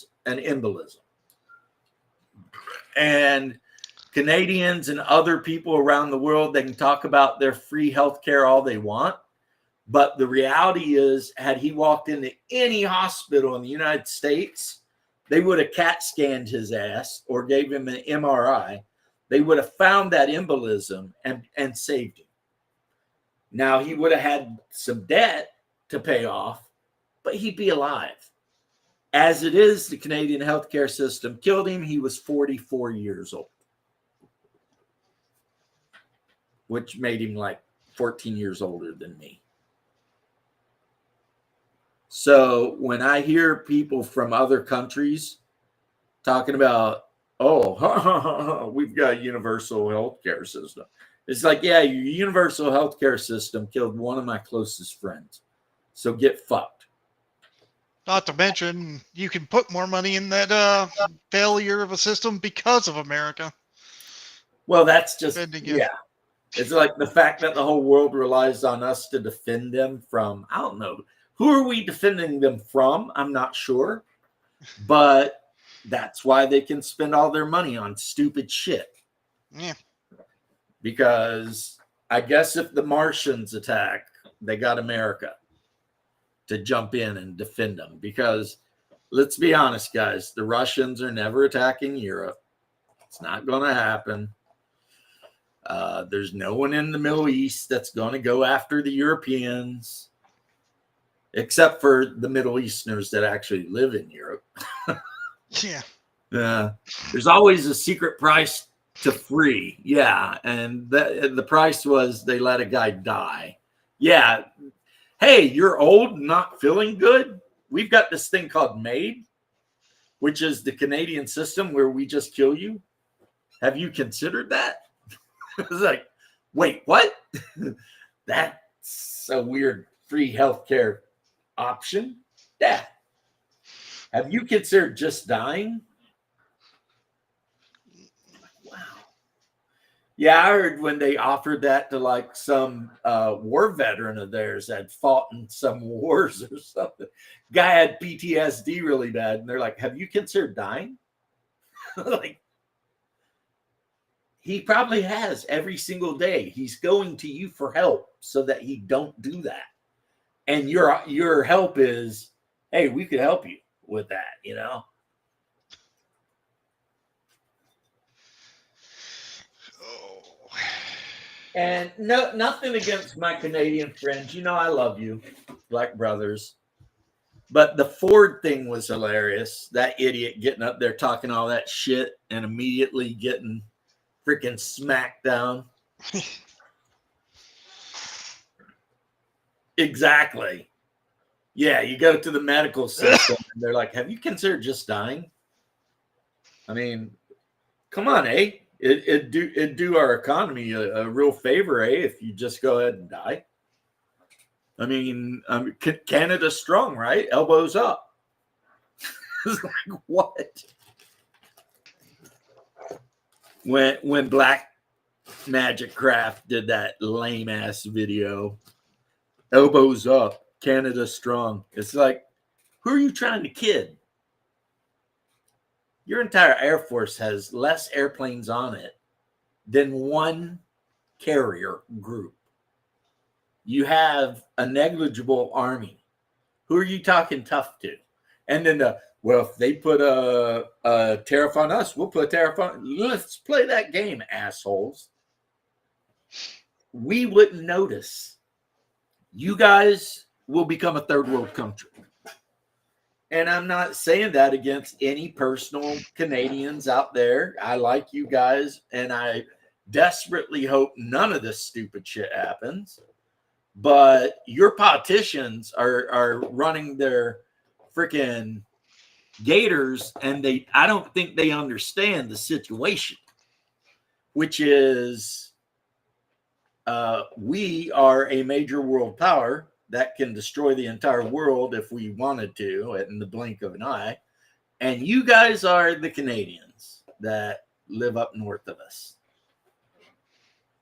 And Canadians and other people around the world, they can talk about their free healthcare all they want. But the reality is, had he walked into any hospital in the United States, they would have CAT scanned his ass or gave him an MRI. They would have found that embolism and saved him. Now, he would have had some debt to pay off, but he'd be alive. As it is, the Canadian healthcare system killed him. He was 44 years old, which made him like 14 years older than me. So when I hear people from other countries talking about, oh, we've got a universal healthcare system, it's like, yeah, your universal healthcare system killed one of my closest friends. So get fucked. Not to mention, you can put more money in that failure of a system because of America. Well, that's just, Defending you. yeah. It's like the fact that the whole world relies on us to defend them from, I don't know. Who are we defending them from? I'm not sure. But that's why they can spend all their money on stupid shit. Yeah. Because I guess if the Martians attack, they got America to jump in and defend them. Because let's be honest, guys, the Russians are never attacking Europe. It's not going to happen. There's no one in the Middle East that's going to go after the Europeans, except for the Middle Easterners that actually live in Europe. Yeah. There's always a secret price to free. Yeah. And the price was they let a guy die. Yeah. Hey, you're old, not feeling good. We've got this thing called MAID, which is the Canadian system where we just kill you. Have you considered that? It's like, wait, what? That's a weird free healthcare option. Yeah. Have you considered just dying? Wow. Yeah, I heard when they offered that to like some war veteran of theirs that fought in some wars or something. Guy had PTSD really bad, and they're like, "Have you considered dying?" Like, he probably has every single day. He's going to you for help so that he don't do that. And your help is, hey, we could help you with that, you know? Oh. And no, nothing against my Canadian friends. You know, I love you, black brothers. But the Ford thing was hilarious. That idiot getting up there talking all that shit and immediately getting freaking smacked down. Exactly. Yeah, you go to the medical system and they're like, have you considered just dying? I mean, come on, eh? It'd do our economy a real favor, eh? If you just go ahead and die. I mean, Canada's strong, right? Elbows up. It's like, what? When Black Magic Craft did that lame ass video, elbows up, Canada strong. It's like, who are you trying to kid? Your entire Air Force has less airplanes on it than one carrier group. You have a negligible army. Who are you talking tough to? And then well, if they put a tariff on us, we'll put a tariff on. Let's play that game, assholes. We wouldn't notice. You guys will become a third world country. And I'm not saying that against any personal Canadians out there. I like you guys, and I desperately hope none of this stupid shit happens. But your politicians are running their freaking gators, and I don't think they understand the situation, which is we are a major world power that can destroy the entire world if we wanted to in the blink of an eye. And you guys are the Canadians that live up north of us.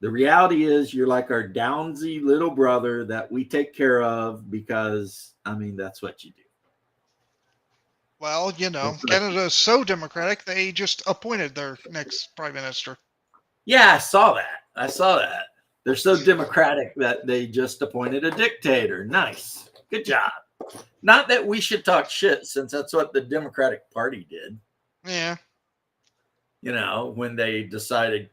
The reality is you're like our downsy little brother that we take care of because, I mean, that's what you do. Well, you know, Canada is so democratic, they just appointed their next prime minister. Yeah, I saw that. They're so democratic that they just appointed a dictator. Nice. Good job. Not that we should talk shit, since that's what the Democratic Party did. Yeah. You know, when they decided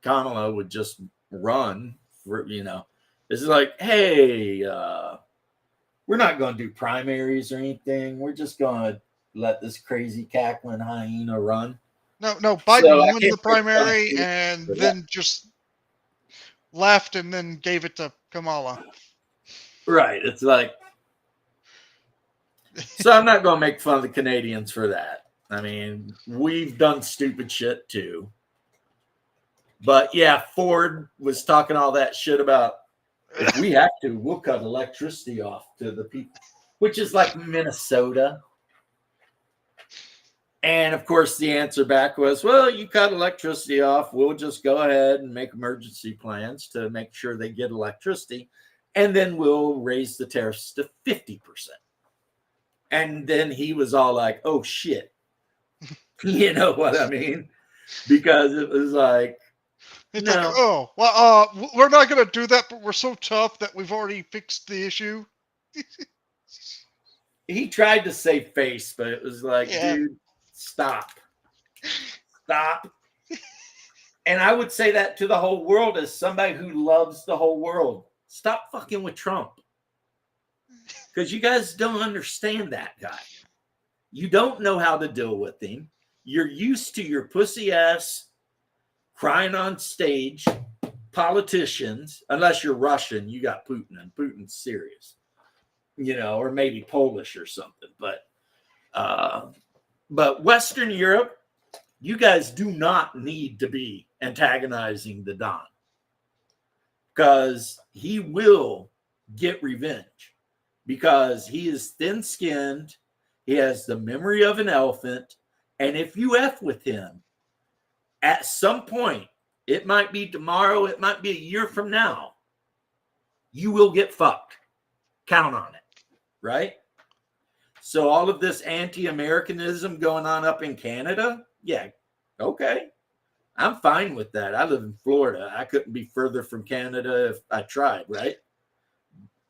Kamala would just run for, it's like, hey, we're not going to do primaries or anything. We're just going to let this crazy cackling hyena run. No, So Biden I won can't the take fun primary for and that. then just left and then gave it to Kamala. Right. It's like, so I'm not going to make fun of the Canadians for that. I mean, we've done stupid shit too. But yeah, Ford was talking all that shit about, if we have to, we'll cut electricity off to the people, which is like Minnesota. And of course, the answer back was, well, you cut electricity off. We'll just go ahead and make emergency plans to make sure they get electricity. And then we'll raise the tariffs to 50%. And then he was all like, oh, shit. You know what I mean? Because it was like, It's like, no. oh, well, we're not going to do that, but we're so tough that we've already fixed the issue. He tried to save face, but it was like, Yeah. dude, stop. And I would say that to the whole world as somebody who loves the whole world. Stop fucking with Trump. Because you guys don't understand that guy. You don't know how to deal with him. You're used to your pussy ass crying on stage politicians. Unless you're Russian, you got Putin, and Putin's serious. Or maybe Polish or something. But Western Europe, you guys do not need to be antagonizing the Don, because he will get revenge, because he is thin-skinned. He has the memory of an elephant. And if you F with him, at some point, it might be tomorrow, it might be a year from now, you will get fucked. Count on it. Right? So all of this anti-Americanism going on up in Canada, yeah, okay. I'm fine with that. I live in Florida. I couldn't be further from Canada if I tried, right?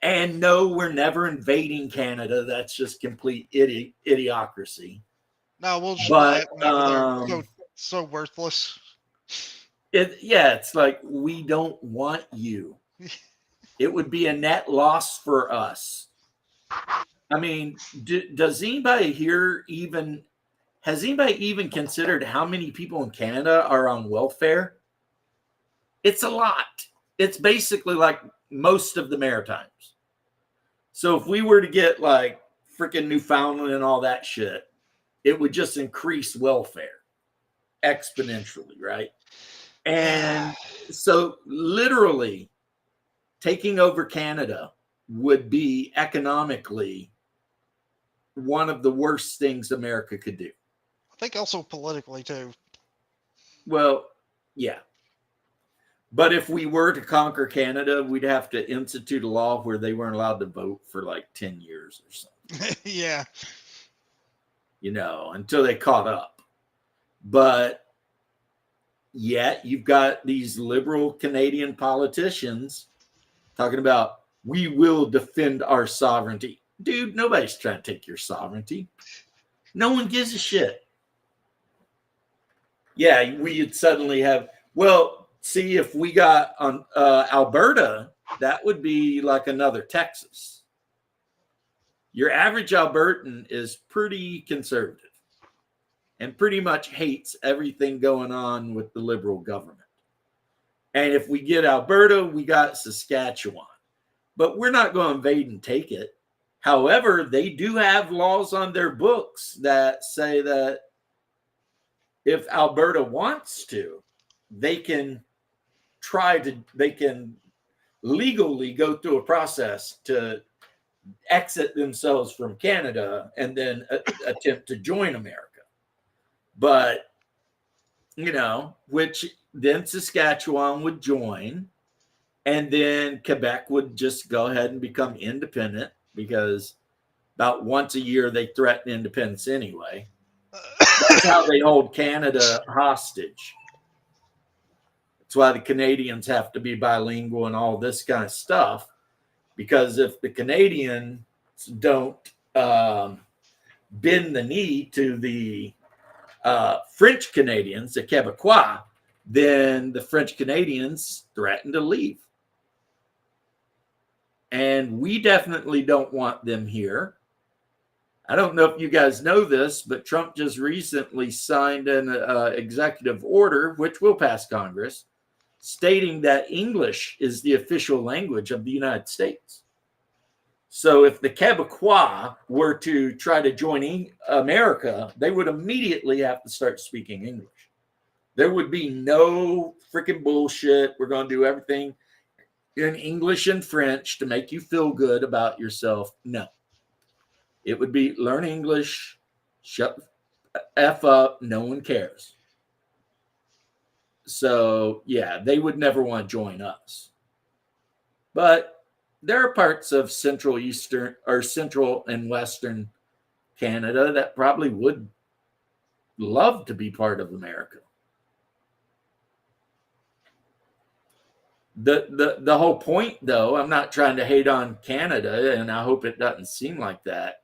And no, we're never invading Canada. That's just complete idiocracy. No, we'll just But let them over there. So worthless. it's like, we don't want you. It would be a net loss for us. I mean, does anybody here has anybody even considered how many people in Canada are on welfare? It's a lot. It's basically like most of the Maritimes. So if we were to get like freaking Newfoundland and all that shit, it would just increase welfare exponentially, right? And so literally taking over Canada would be economically one of the worst things America could do. I think also politically too. Well, yeah. But if we were to conquer Canada, we'd have to institute a law where they weren't allowed to vote for like 10 years or something. Yeah. Until they caught up. But yet you've got these liberal Canadian politicians talking about, we will defend our sovereignty. Dude, nobody's trying to take your sovereignty. No one gives a shit. Yeah, we'd suddenly have, well, see, if we got on Alberta, that would be like another Texas. Your average Albertan is pretty conservative and pretty much hates everything going on with the liberal government. And if we get Alberta, we got Saskatchewan. But we're not going to invade and take it. However, they do have laws on their books that say that if Alberta wants to, they can legally go through a process to exit themselves from Canada and then attempt to join America. But, which then Saskatchewan would join, and then Quebec would just go ahead and become independent, because about once a year they threaten independence anyway. That's how they hold Canada hostage. That's why the Canadians have to be bilingual and all this kind of stuff. Because if the Canadians don't bend the knee to the French Canadians, the Quebecois, then the French Canadians threaten to leave. And we definitely don't want them here. I don't know if you guys know this, but Trump just recently signed an executive order, which will pass Congress, stating that English is the official language of the United States. So if the Quebecois were to try to join America, they would immediately have to start speaking English. There would be no freaking bullshit. We're going to do everything in English and French to make you feel good about yourself. No. It would be learn English, shut the F up, no one cares. So, yeah, they would never want to join us. But there are parts of Central and Western Canada that probably would love to be part of America. The whole point, though, I'm not trying to hate on Canada, and I hope it doesn't seem like that.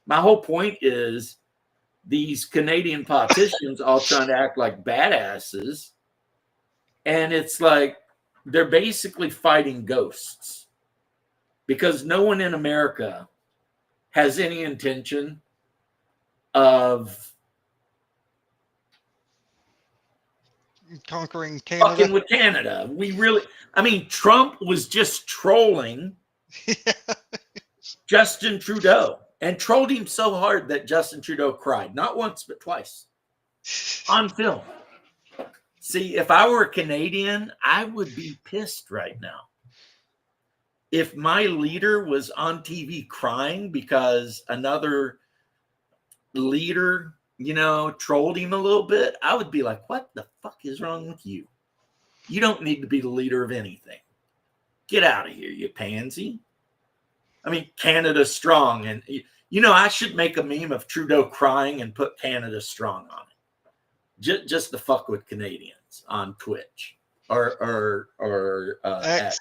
My whole point is these Canadian politicians all trying to act like badasses, and it's like they're basically fighting ghosts because no one in America has any intention of conquering Canada. Fucking with Canada. Trump was just trolling Justin Trudeau and trolled him so hard that Justin Trudeau cried, not once, but twice on film. See, if I were a Canadian, I would be pissed right now. If my leader was on TV crying because another leader, trolled him a little bit, I would be like, what the fuck is wrong with you? You don't need to be the leader of anything. Get out of here, you pansy. Canada's strong. And, I should make a meme of Trudeau crying and put Canada strong on it. Just to fuck with Canadians on Twitch or X.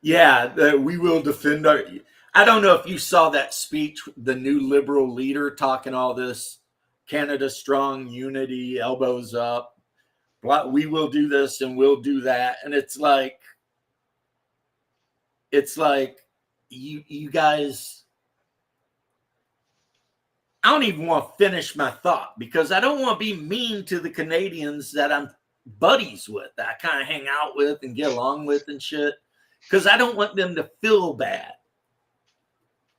Yeah, we will defend our. I don't know if you saw that speech, the new liberal leader talking all this Canada strong, unity, elbows up. We will do this and we'll do that. And it's like you guys. I don't even want to finish my thought because I don't want to be mean to the Canadians that I'm buddies with, that I kind of hang out with and get along with and shit. Because I don't want them to feel bad.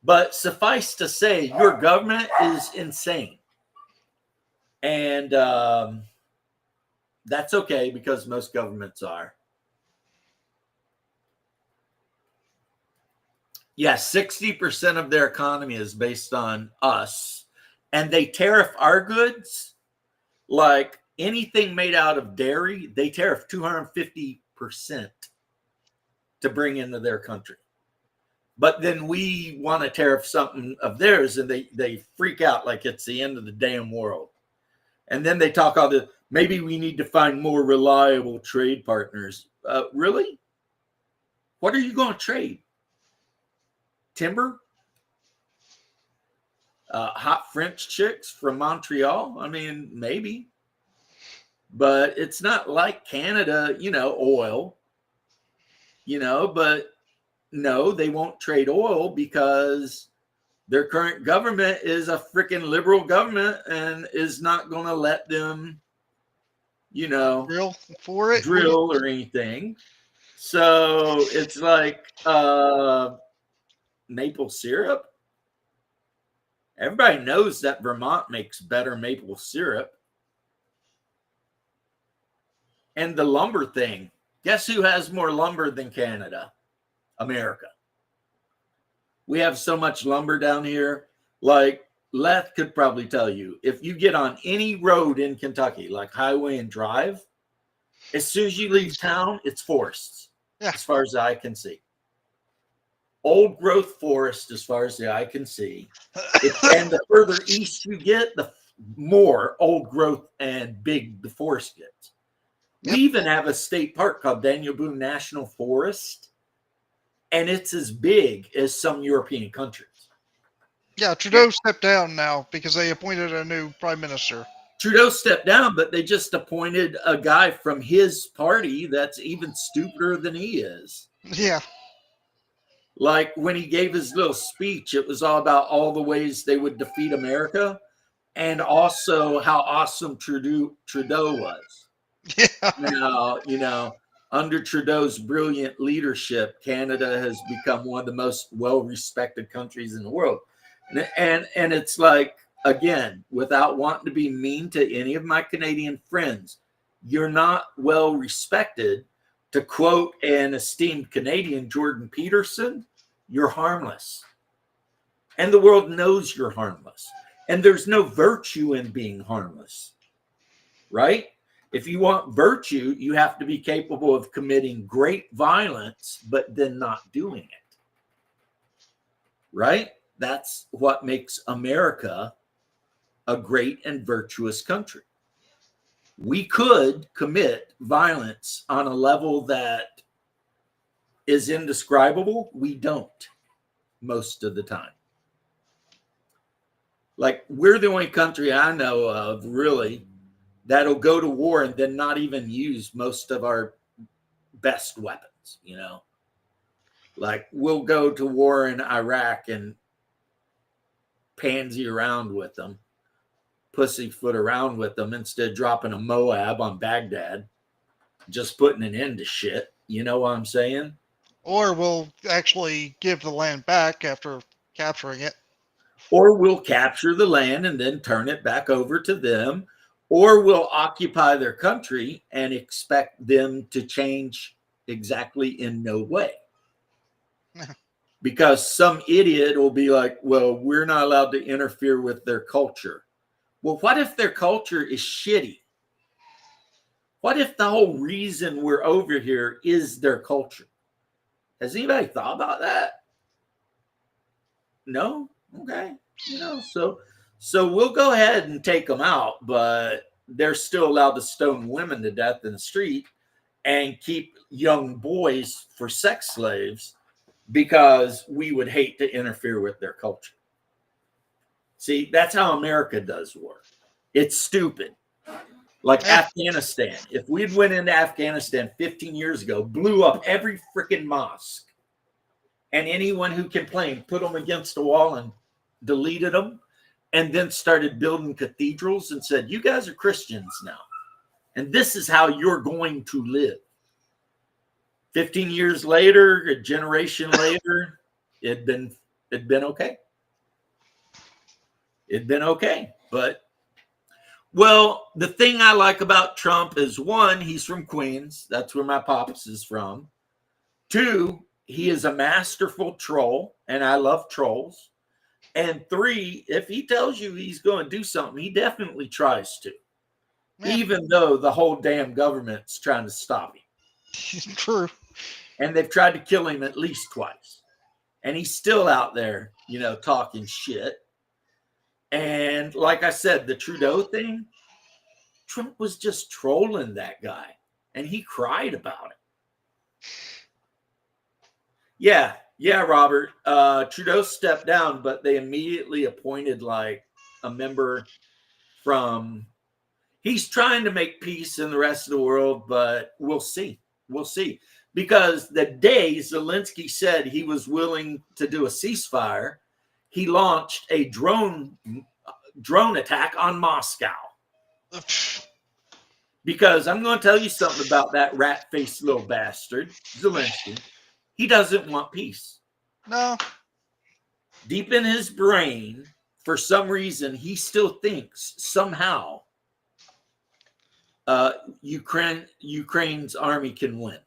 But suffice to say, your government is insane. And that's okay because most governments are. Yeah, 60% of their economy is based on us. And they tariff our goods. Like anything made out of dairy, they tariff 250% to bring into their country. But then we want to tariff something of theirs and they freak out like it's the end of the damn world. And then they talk all this, maybe we need to find more reliable trade partners. Really? What are you going to trade? Timber? Hot French chicks from Montreal? Maybe. But it's not like Canada, oil. But no, they won't trade oil because their current government is a freaking liberal government and is not going to let them, drill for it, drill or anything. So it's like maple syrup. Everybody knows that Vermont makes better maple syrup. And the lumber thing. Guess who has more lumber than Canada? America. We have so much lumber down here. Like Leth could probably tell you, if you get on any road in Kentucky, like highway and drive, as soon as you leave town, it's forests. Yeah. As far as I can see. old growth forest as far as the eye can see. And the further east you get, the more old growth and big the forest gets. Yep. We even have a state park called Daniel Boone National Forest, and it's as big as some European countries. Yeah, Trudeau stepped down now because they appointed a new prime minister. Trudeau stepped down, but they just appointed a guy from his party that's even stupider than he is. Yeah. Like when he gave his little speech, it was all about all the ways they would defeat America and also how awesome Trudeau was. Yeah. Now, under Trudeau's brilliant leadership, Canada has become one of the most well-respected countries in the world. And it's like, again, without wanting to be mean to any of my Canadian friends, you're not well respected. To quote an esteemed Canadian, Jordan Peterson, you're harmless. And the world knows you're harmless. And there's no virtue in being harmless, right? If you want virtue, you have to be capable of committing great violence, but then not doing it, right? That's what makes America a great and virtuous country. We could commit violence on a level that is indescribable. We don't most of the time. Like, we're the only country I know of, really, that'll go to war and then not even use most of our best weapons, Like, we'll go to war in Iraq and pansy around with them, pussyfoot around with them instead of dropping a Moab on Baghdad, just putting an end to shit. You know what I'm saying? Or we'll actually give the land back after capturing it. Or we'll capture the land and then turn it back over to them. Or we'll occupy their country and expect them to change exactly in no way. Because some idiot will be like, well, we're not allowed to interfere with their culture. Well, what if their culture is shitty? What if the whole reason we're over here is their culture? Has anybody thought about that? No? Okay. So we'll go ahead and take them out, but they're still allowed to stone women to death in the street and keep young boys for sex slaves because we would hate to interfere with their culture. See, that's how America does work. It's stupid. Like Afghanistan. If we'd went into Afghanistan 15 years ago, blew up every freaking mosque, and anyone who complained, put them against the wall and deleted them, and then started building cathedrals and said, you guys are Christians now, and this is how you're going to live. 15 years later, a generation later, it'd been okay. It'd been okay. But, well, the thing I like about Trump is, one, he's from Queens. That's where my pops is from. Two, he is a masterful troll, and I love trolls. And three, if he tells you he's going to do something, he definitely tries to, even though the whole damn government's trying to stop him. True. And they've tried to kill him at least twice. And he's still out there, talking shit. And like I said, the Trudeau thing, Trump was just trolling that guy. And he cried about it. Yeah, Robert. Trudeau stepped down, but they immediately appointed like a member from. He's trying to make peace in the rest of the world, but we'll see. We'll see. Because the day Zelensky said he was willing to do a ceasefire, he launched a drone attack on Moscow. Because I'm going to tell you something about that rat-faced little bastard, Zelensky. He doesn't want peace. No. Deep in his brain, for some reason, he still thinks somehow Ukraine's army can win.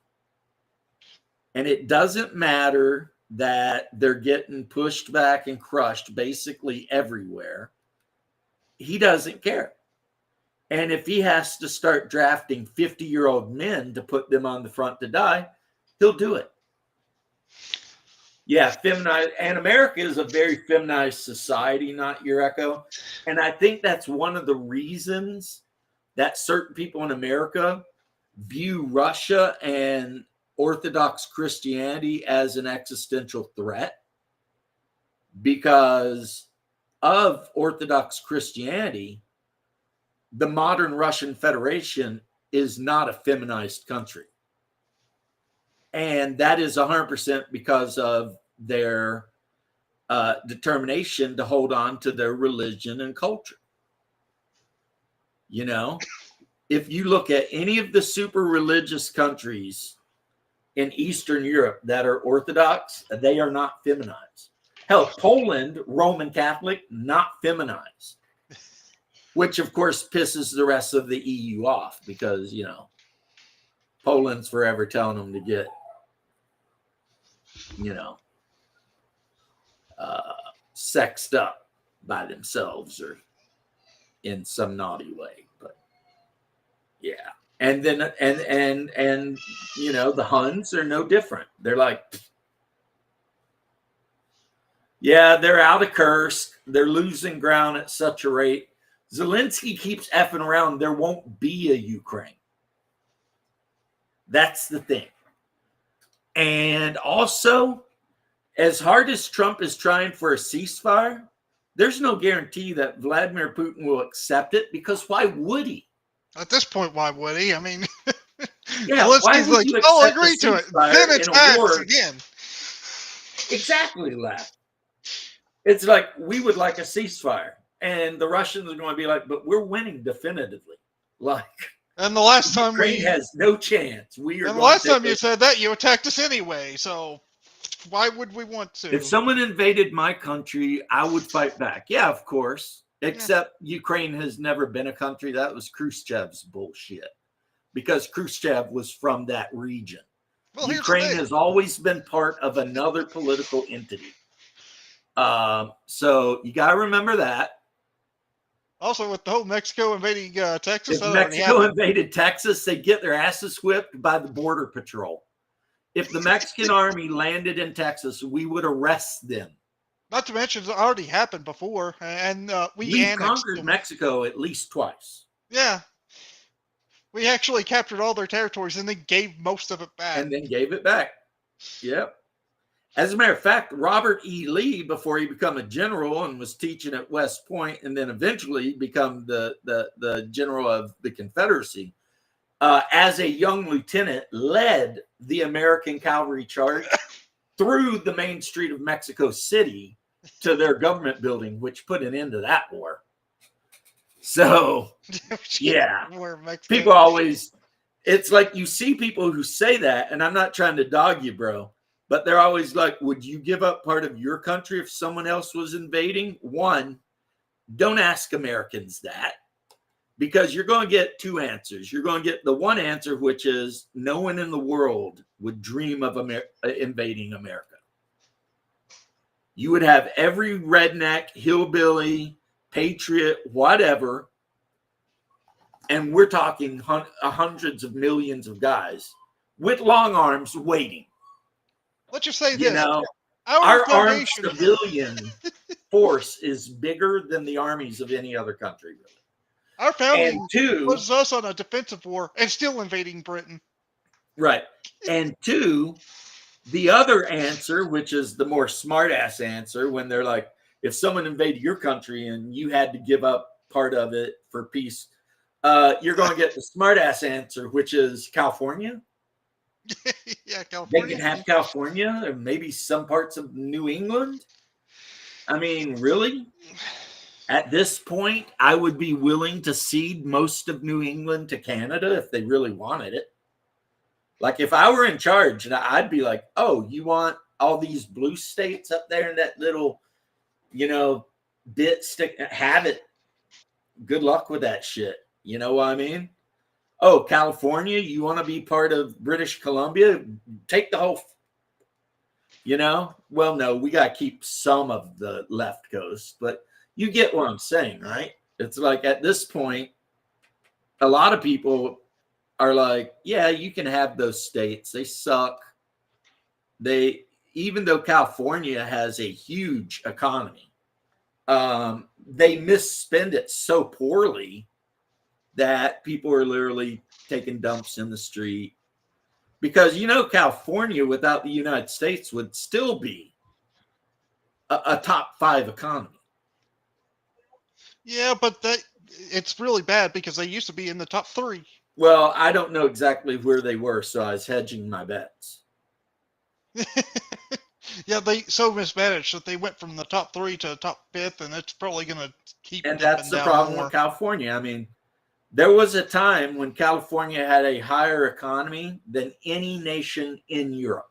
And it doesn't matter that they're getting pushed back and crushed basically everywhere. He doesn't care. And if he has to start drafting 50-year-old men to put them on the front to die, he'll do it. Yeah, feminized. And America is a very feminized society, not your echo. And I think that's one of the reasons that certain people in America view Russia and Orthodox Christianity as an existential threat because of Orthodox Christianity. The modern Russian Federation is not a feminized country. And that is 100% because of their determination to hold on to their religion and culture. You know, if you look at any of the super religious countries in Eastern Europe that are Orthodox, they are not feminized. Hell, Poland, Roman Catholic, not feminized, which of course pisses the rest of the EU off because, you know, Poland's forever telling them to get, you know, sexed up by themselves or in some naughty way. But yeah. And then and you know, the Huns are no different. They're like, yeah, they're out of Kursk. They're losing ground at such a rate. Zelensky keeps effing around. There won't be a Ukraine. That's the thing. And also, as hard as Trump is trying for a ceasefire, there's no guarantee that Vladimir Putin will accept it because why would he? At this point, why would he? I mean, Yeah, why Zelensky's would like, you I'll accept a agree to it. ceasefire Then in a attacks war? again. Exactly, left. It's like we would like a ceasefire, and the Russians are going to be like, "But we're winning definitively." Like, and the last time Ukraine has no chance. We are. And the last time you said that, you attacked us anyway. So why would we want to? If someone invaded my country, I would fight back. Yeah, of course. Except Ukraine has never been a country. That was Khrushchev's bullshit. Because Khrushchev was from that region. Well, Ukraine has always been part of another political entity. So you got to remember that. Also, with the whole Mexico invading Texas, if Mexico invaded Texas, they get their asses whipped by the Border Patrol. If the Mexican army landed in Texas, we would arrest them. Not to mention, it already happened before, and we conquered Mexico at least twice. Yeah. We actually captured all their territories and then gave most of it back. Yep. As a matter of fact, Robert E. Lee, before he became a general and was teaching at West Point and then eventually become the general of the Confederacy, as a young lieutenant, led the American cavalry charge through the main street of Mexico City to their government building, which put an end to that war. So, yeah, people always, it's like you see people who say that, and I'm not trying to dog you, bro, but they're always like, would you give up part of your country if someone else was invading? One, don't ask Americans that, because you're going to get two answers. You're going to get the one answer, which is no one in the world would dream of invading America. You would have every redneck, hillbilly, patriot, whatever, and we're talking hundreds of millions of guys with long arms waiting. Let's just say you this. Know, our armed civilian force is bigger than the armies of any other country, really. Our founding puts us on a defensive war and still invading Britain. Right. And two, the other answer, which is the more smart-ass answer, when they're like, if someone invaded your country and you had to give up part of it for peace, you're going to get the smart-ass answer, which is California. Yeah, California. They can have California or maybe some parts of New England. I mean, really? At this point, I would be willing to cede most of New England to Canada if they really wanted it. Like if I were in charge, I'd be like, oh, you want all these blue states up there in that little, bit stick, have it. Good luck with that shit. You know what I mean? Oh, California, you want to be part of British Columbia? Take the whole, Well, no, we got to keep some of the left coast, but you get what I'm saying, right? It's like at this point, a lot of people are like, yeah, you can have those states. They suck. even though California has a huge economy, they misspend it so poorly that people are literally taking dumps in the street. Because, California without the United States would still be a top 5 economy. Yeah, but it's really bad because they used to be in the top 3. Well, I don't know exactly where they were, so I was hedging my bets. Yeah, they so mismanaged that they went from the top 3 to the top 5th, and it's probably going to keep And dipping that's the down problem more. with California. I mean, there was a time when California had a higher economy than any nation in Europe.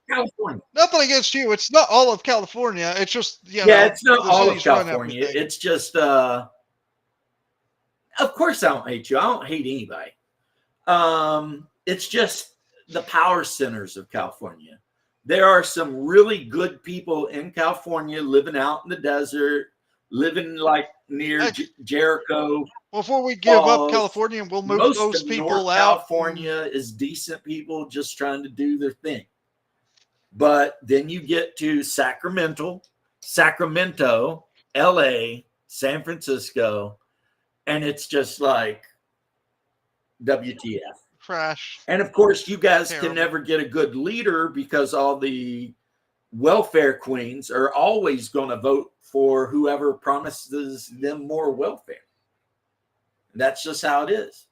California. Nothing against you. It's not all of California. It's just, It's not the all of cities run California. everything. It's just, of course, I don't hate you. I don't hate anybody. It's just the power centers of California. There are some really good people in California living out in the desert, living like near Jericho. Before we give up Falls. California, we'll move Most those of people North out. California is decent people just trying to do their thing. But then you get to Sacramento, LA, San Francisco, and it's just like WTF. Crash. And of course, you guys Terrible. can never get a good leader because all the welfare queens are always going to vote for whoever promises them more welfare. That's just how it is.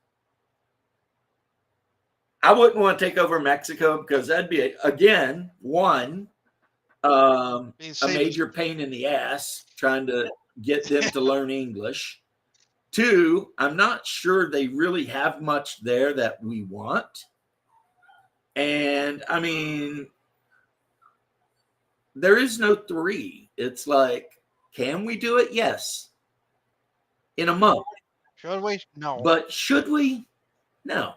I wouldn't want to take over Mexico because that'd be, again, one, a major pain in the ass trying to get them to learn English. 2, I'm not sure they really have much there that we want. And I mean, there is no 3. It's like, can we do it? Yes. In a month. Should we? No. But should we? No.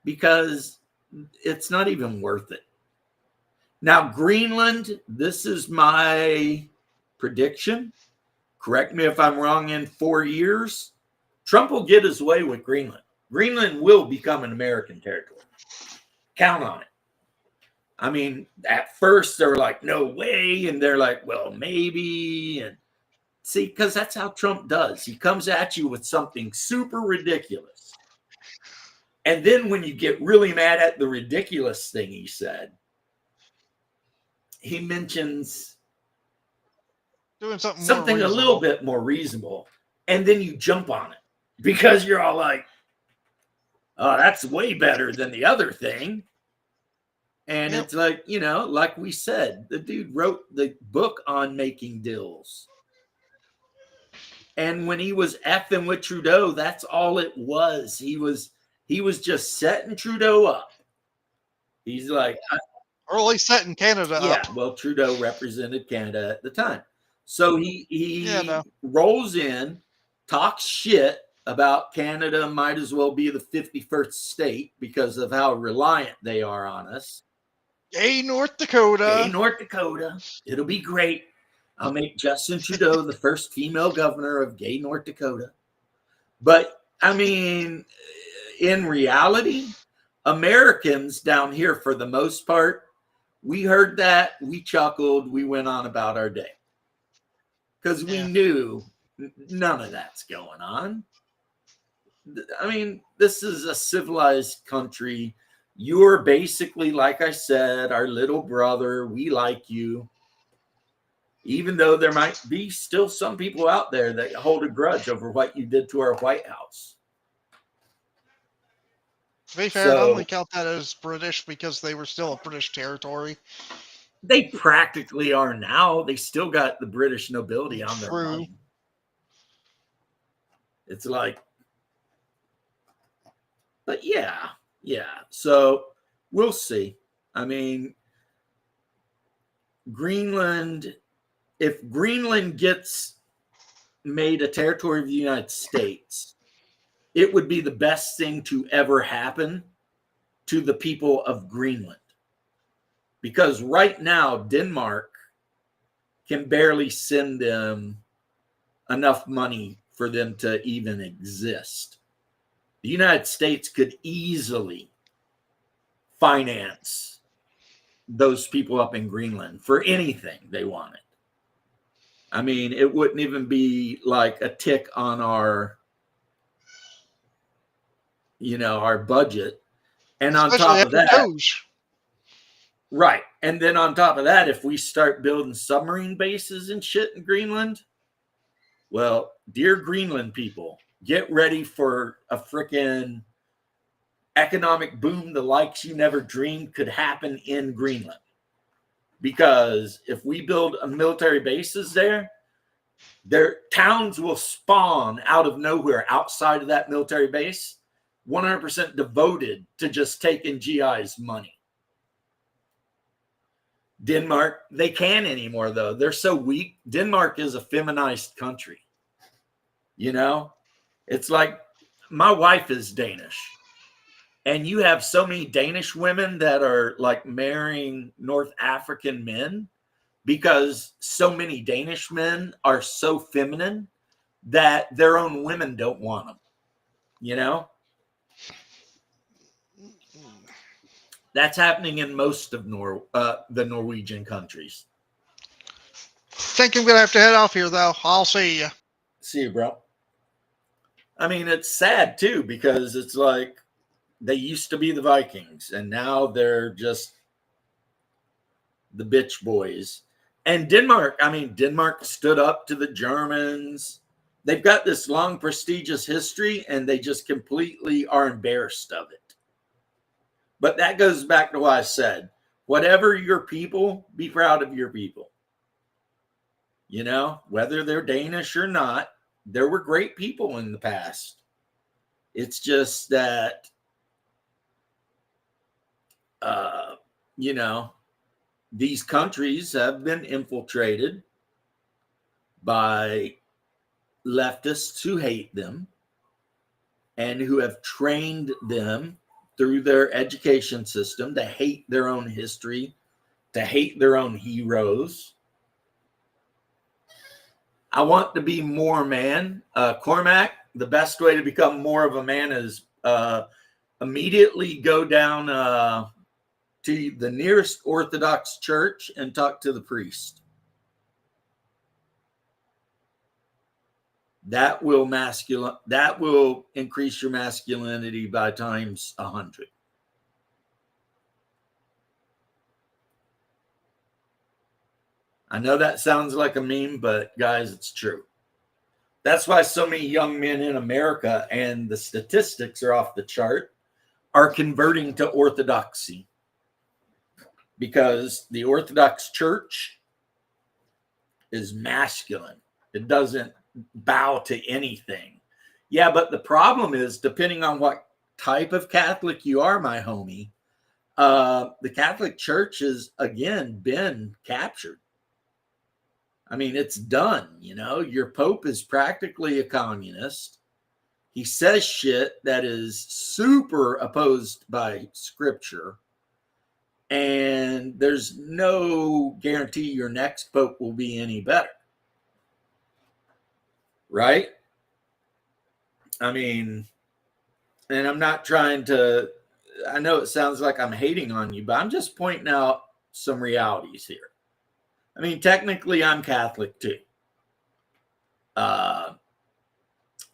Because it's not even worth it. Now, Greenland, this is my prediction. Correct me if I'm wrong. In 4 years, Trump will get his way with Greenland. Greenland will become an American territory. Count on it. I mean, at first they were like, no way. And they're like, well, maybe. And see, because that's how Trump does. He comes at you with something super ridiculous. And then when you get really mad at the ridiculous thing he said, he mentions doing something a little bit more reasonable. And then you jump on it because you're all like, oh, that's way better than the other thing. And It's like, like we said, the dude wrote the book on making deals. And when he was effing with Trudeau, that's all it was. He was just setting Trudeau up. He's like, or at least setting Canada up. Yeah, well, Trudeau represented Canada at the time. So he rolls in, talks shit about Canada might as well be the 51st state because of how reliant they are on us. Yay, North Dakota. Yay, North Dakota. It'll be great. I'll make Justin Trudeau the first female governor of gay North Dakota. But, I mean, in reality, Americans down here, for the most part, we heard that, we chuckled, we went on about our day. Because we knew none of that's going on. I mean, this is a civilized country. You're basically, like I said, our little brother. We like you. Even though there might be still some people out there that hold a grudge over what you did to our White House. To be fair, I only count that as British because they were still a British territory. They practically are now. They still got the British nobility on their money. It's like, but yeah. So we'll see. I mean, Greenland, if Greenland gets made a territory of the United States, it would be the best thing to ever happen to the people of Greenland. Because right now, Denmark can barely send them enough money for them to even exist. The United States could easily finance those people up in Greenland for anything they wanted. I mean, it wouldn't even be like a tick on our, our budget. And on Especially top of after that, Doge. right. And then on top of that, if we start building submarine bases and shit in Greenland, well, dear Greenland people, get ready for a freaking economic boom the likes you never dreamed could happen in Greenland. Because if we build a military bases there, their towns will spawn out of nowhere outside of that military base, 100% devoted to just taking GI's money. Denmark, they can't anymore, though. They're so weak. Denmark is a feminized country. It's like my wife is Danish. And you have so many Danish women that are like marrying North African men because so many Danish men are so feminine that their own women don't want them. That's happening in most of the Norwegian countries. Think I'm gonna have to head off here, though. I'll see you. See you, bro. I mean, it's sad too because it's like they used to be the Vikings and now they're just the bitch boys. And Denmark stood up to the Germans. They've got this long, prestigious history and they just completely are embarrassed of it. But that goes back to what I said. Whatever your people, be proud of your people. Whether they're Danish or not, there were great people in the past. It's just that, these countries have been infiltrated by leftists who hate them and who have trained them through their education system to hate their own history, to hate their own heroes. I want to be more man. Cormac, the best way to become more of a man is immediately go down to the nearest Orthodox church and talk to the priest. That will increase your masculinity by times 100. I know that sounds like a meme, but guys, it's true. That's why so many young men in America, and the statistics are off the chart, are converting to Orthodoxy. Because the Orthodox Church is masculine. It doesn't bow to anything. Yeah, but the problem is, depending on what type of Catholic you are, my homie, the Catholic Church has, again, been captured. I mean, it's done, Your Pope is practically a communist. He says shit that is super opposed by Scripture. And there's no guarantee your next Pope will be any better. Right? I mean, and I'm not trying to, I know it sounds like I'm hating on you, but I'm just pointing out some realities here. I mean, technically, I'm Catholic too.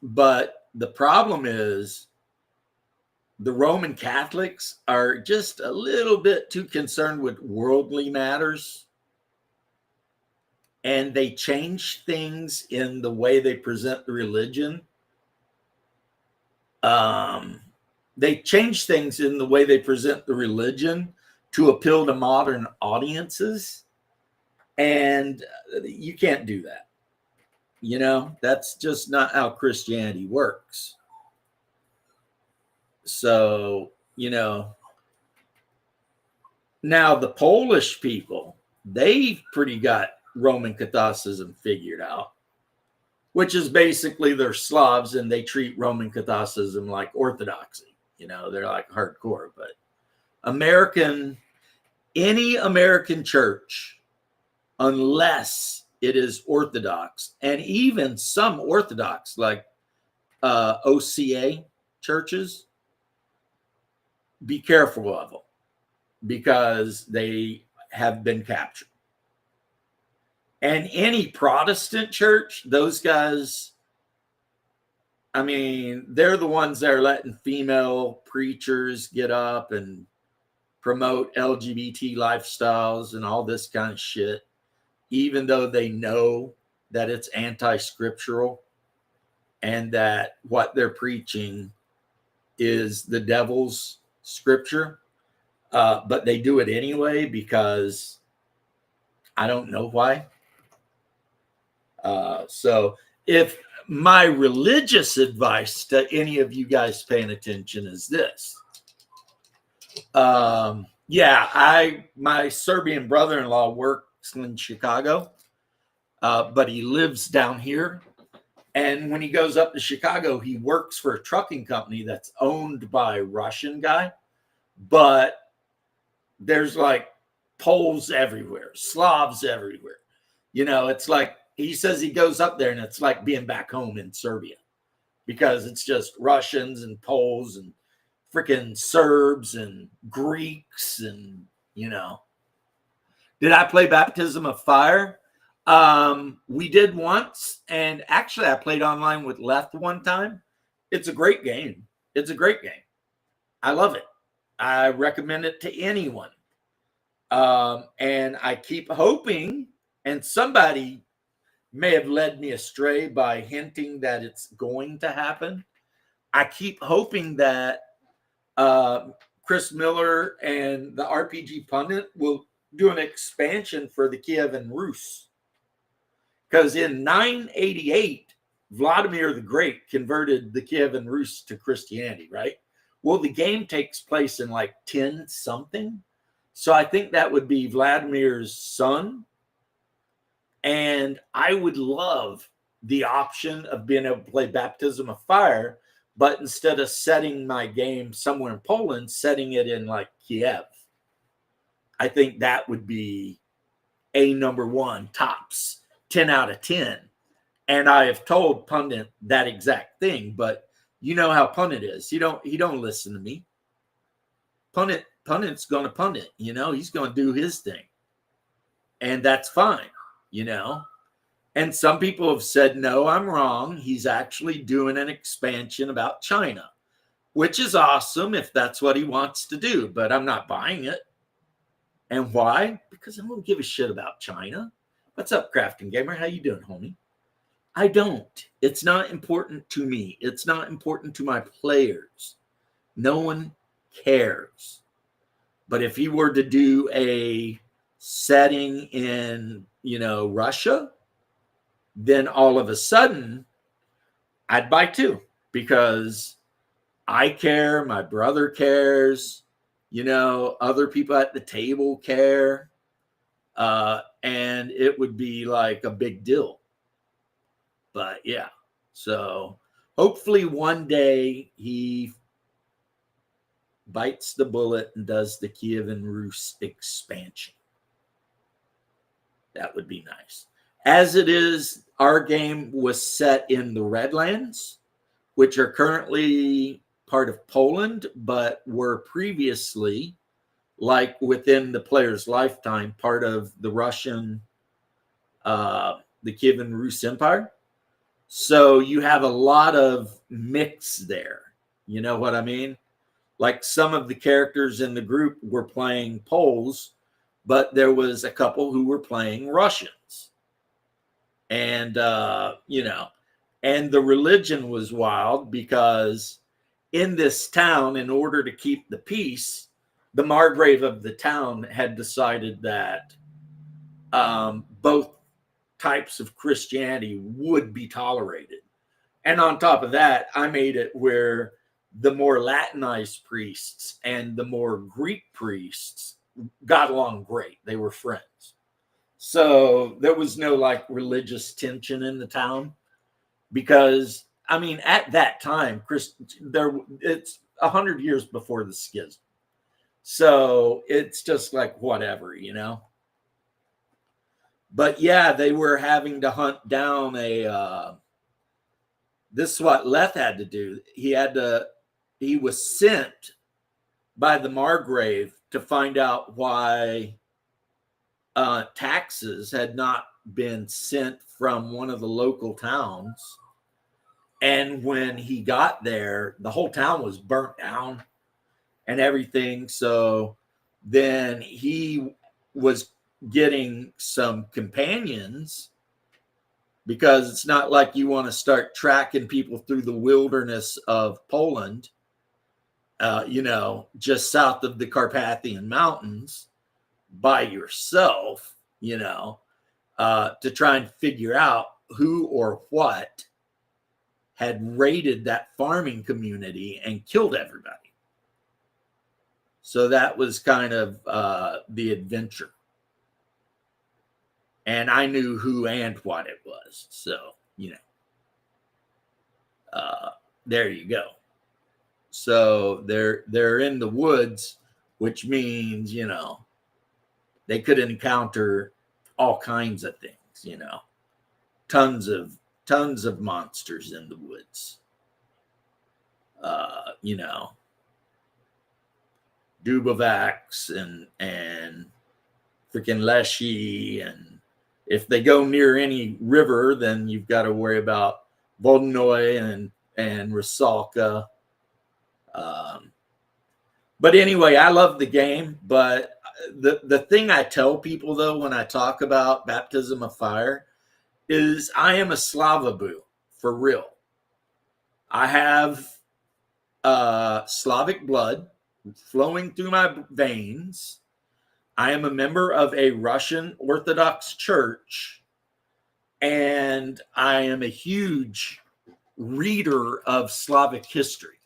But the problem is the Roman Catholics are just a little bit too concerned with worldly matters. And they change things in the way they present the religion. They change things in the way they present the religion to appeal to modern audiences. And you can't do that. That's just not how Christianity works. So, now the Polish people, they've pretty got Roman Catholicism figured out, which is basically they're Slavs and they treat Roman Catholicism like Orthodoxy. They're like hardcore. But any American church, unless it is Orthodox, and even some Orthodox like OCA churches, be careful of them. because they have been captured. And any Protestant church, those guys, I mean, they're the ones that are letting female preachers get up and promote LGBT lifestyles and all this kind of shit, even though they know that it's anti-scriptural and that what they're preaching is the devil's scripture. But they do it anyway because I don't know why. So if my religious advice to any of you guys paying attention is this. My Serbian brother-in-law works in Chicago, but he lives down here. And when he goes up to Chicago, he works for a trucking company that's owned by a Russian guy, but there's like Poles everywhere, Slavs everywhere. You know, it's like, he says he goes up there and it's like being back home in Serbia because it's just Russians and Poles and freaking Serbs and Greeks. And, you know, did I play Baptism of Fire? We did once. And actually I played online with Left one time. It's a great game. It's a great game. I love it. I recommend it to anyone. And I keep hoping, and somebody may have led me astray by hinting that it's going to happen. I keep hoping that Chris Miller and the RPG Pundit will do an expansion for the Kievan Rus. Because in 988, Vladimir the Great converted the Kievan Rus to Christianity, right? Well, the game takes place in like 10 something. So I think that would be Vladimir's son. And I would love the option of being able to play Baptism of Fire, but instead of setting my game somewhere in Poland, setting it in like Kiev. I think that would be a number one, tops 10 out of 10. And I have told Pundit that exact thing, but you know how Pundit is. He don't listen to me. Pundit's going to pundit, you know, he's going to do his thing. And that's fine. You know, and some people have said, no, I'm wrong. He's actually doing an expansion about China, which is awesome if that's what he wants to do, but I'm not buying it. And why? Because I don't give a shit about China. What's up, Crafting Gamer? How you doing, homie? I don't. It's not important to me. It's not important to my players. No one cares. But if he were to do a setting in, you know, Russia, then all of a sudden I'd buy two because I care, my brother cares, you know, other people at the table care, and it would be like a big deal. But yeah, so hopefully one day he bites the bullet and does the Kievan Rus expansion. That would be nice. As it is, our game was set in the Redlands, which are currently part of Poland, but were previously, like within the player's lifetime, part of the Russian, the Kievan Rus Empire. So you have a lot of mix there. You know what I mean? Like some of the characters in the group were playing Poles, but there was a couple who were playing Russians. And, you know, and the religion was wild because in this town, in order to keep the peace, the Margrave of the town had decided that both types of Christianity would be tolerated. And on top of that, I made it where the more Latinized priests and the more Greek priests got along great. They were friends. So there was no like religious tension in the town because, I mean, at that time, it's 100 years before the schism. So it's just like whatever, you know. But yeah, they were having to hunt down this is what Leth had to do. He was sent by the Margrave to find out why taxes had not been sent from one of the local towns. And when he got there, the whole town was burnt down and everything. So then he was getting some companions, because it's not like you want to start tracking people through the wilderness of Poland, just south of the Carpathian Mountains by yourself, to try and figure out who or what had raided that farming community and killed everybody. So that was kind of the adventure. And I knew who and what it was. So, there you go. So they're in the woods, which means, they could encounter all kinds of things, tons of monsters in the woods. Dubovaks and freaking Leshy, and if they go near any river, then you've got to worry about Vodnoy and Rusalka. But anyway, I love the game. But the thing I tell people, though, when I talk about Baptism of Fire is I am a Slavaboo for real. I have Slavic blood flowing through my veins. I am a member of a Russian Orthodox church, and I am a huge reader of Slavic history.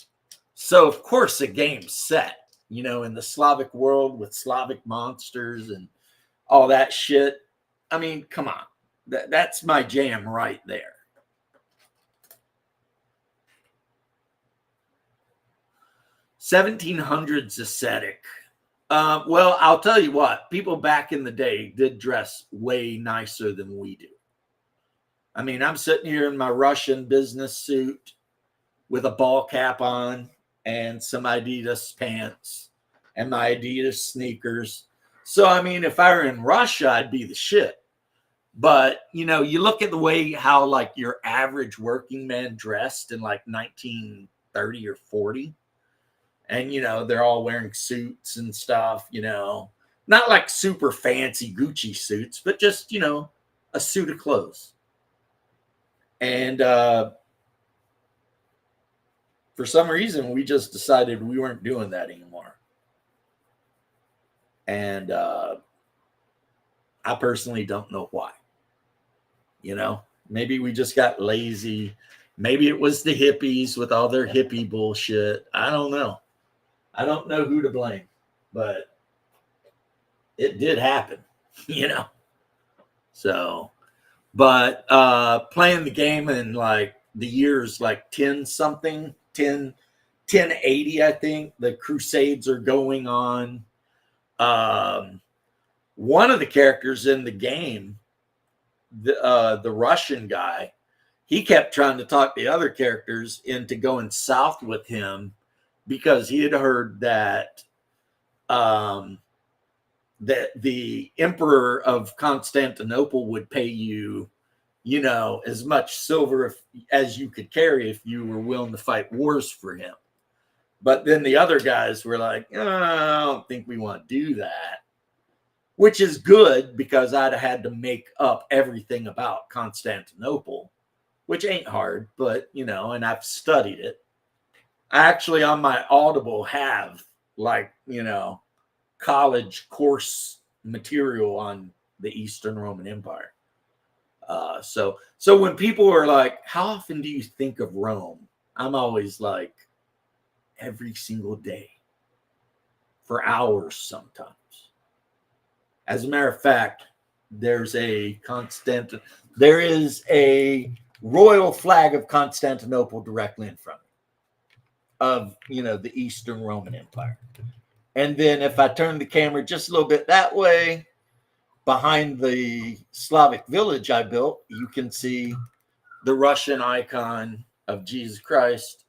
So, of course, the game's set, in the Slavic world with Slavic monsters and all that shit. I mean, come on. That's my jam right there. (1700s) aesthetic. Well, I'll tell you what, people back in the day did dress way nicer than we do. I mean, I'm sitting here in my Russian business suit with a ball cap on and some Adidas pants and my Adidas sneakers. So, I mean, if I were in Russia, I'd be the shit. But, you look at the way how like your average working man dressed in like 1930 or 40. And, they're all wearing suits and stuff, not like super fancy Gucci suits, but just, a suit of clothes. And for some reason, we just decided we weren't doing that anymore. And I personally don't know why. Maybe we just got lazy. Maybe it was the hippies with all their hippie bullshit. I don't know. I don't know who to blame, but it did happen, So, but playing the game in like the years like 1080, I think the Crusades are going on. One of the characters in the game, the Russian guy, he kept trying to talk the other characters into going south with him, because he had heard that that the Emperor of Constantinople would pay you, as much silver as you could carry if you were willing to fight wars for him. But then the other guys were like, I don't think we want to do that, which is good, because I'd have had to make up everything about Constantinople, which ain't hard, but, and I've studied it. I actually on my Audible have like, college course material on the Eastern Roman Empire. So when people are like, how often do you think of Rome? I'm always like, every single day for hours sometimes. As a matter of fact, there is a royal flag of Constantinople directly in front of the Eastern Roman Empire. And then if I turn the camera just a little bit that way, behind the Slavic village I built, you can see the Russian icon of Jesus Christ,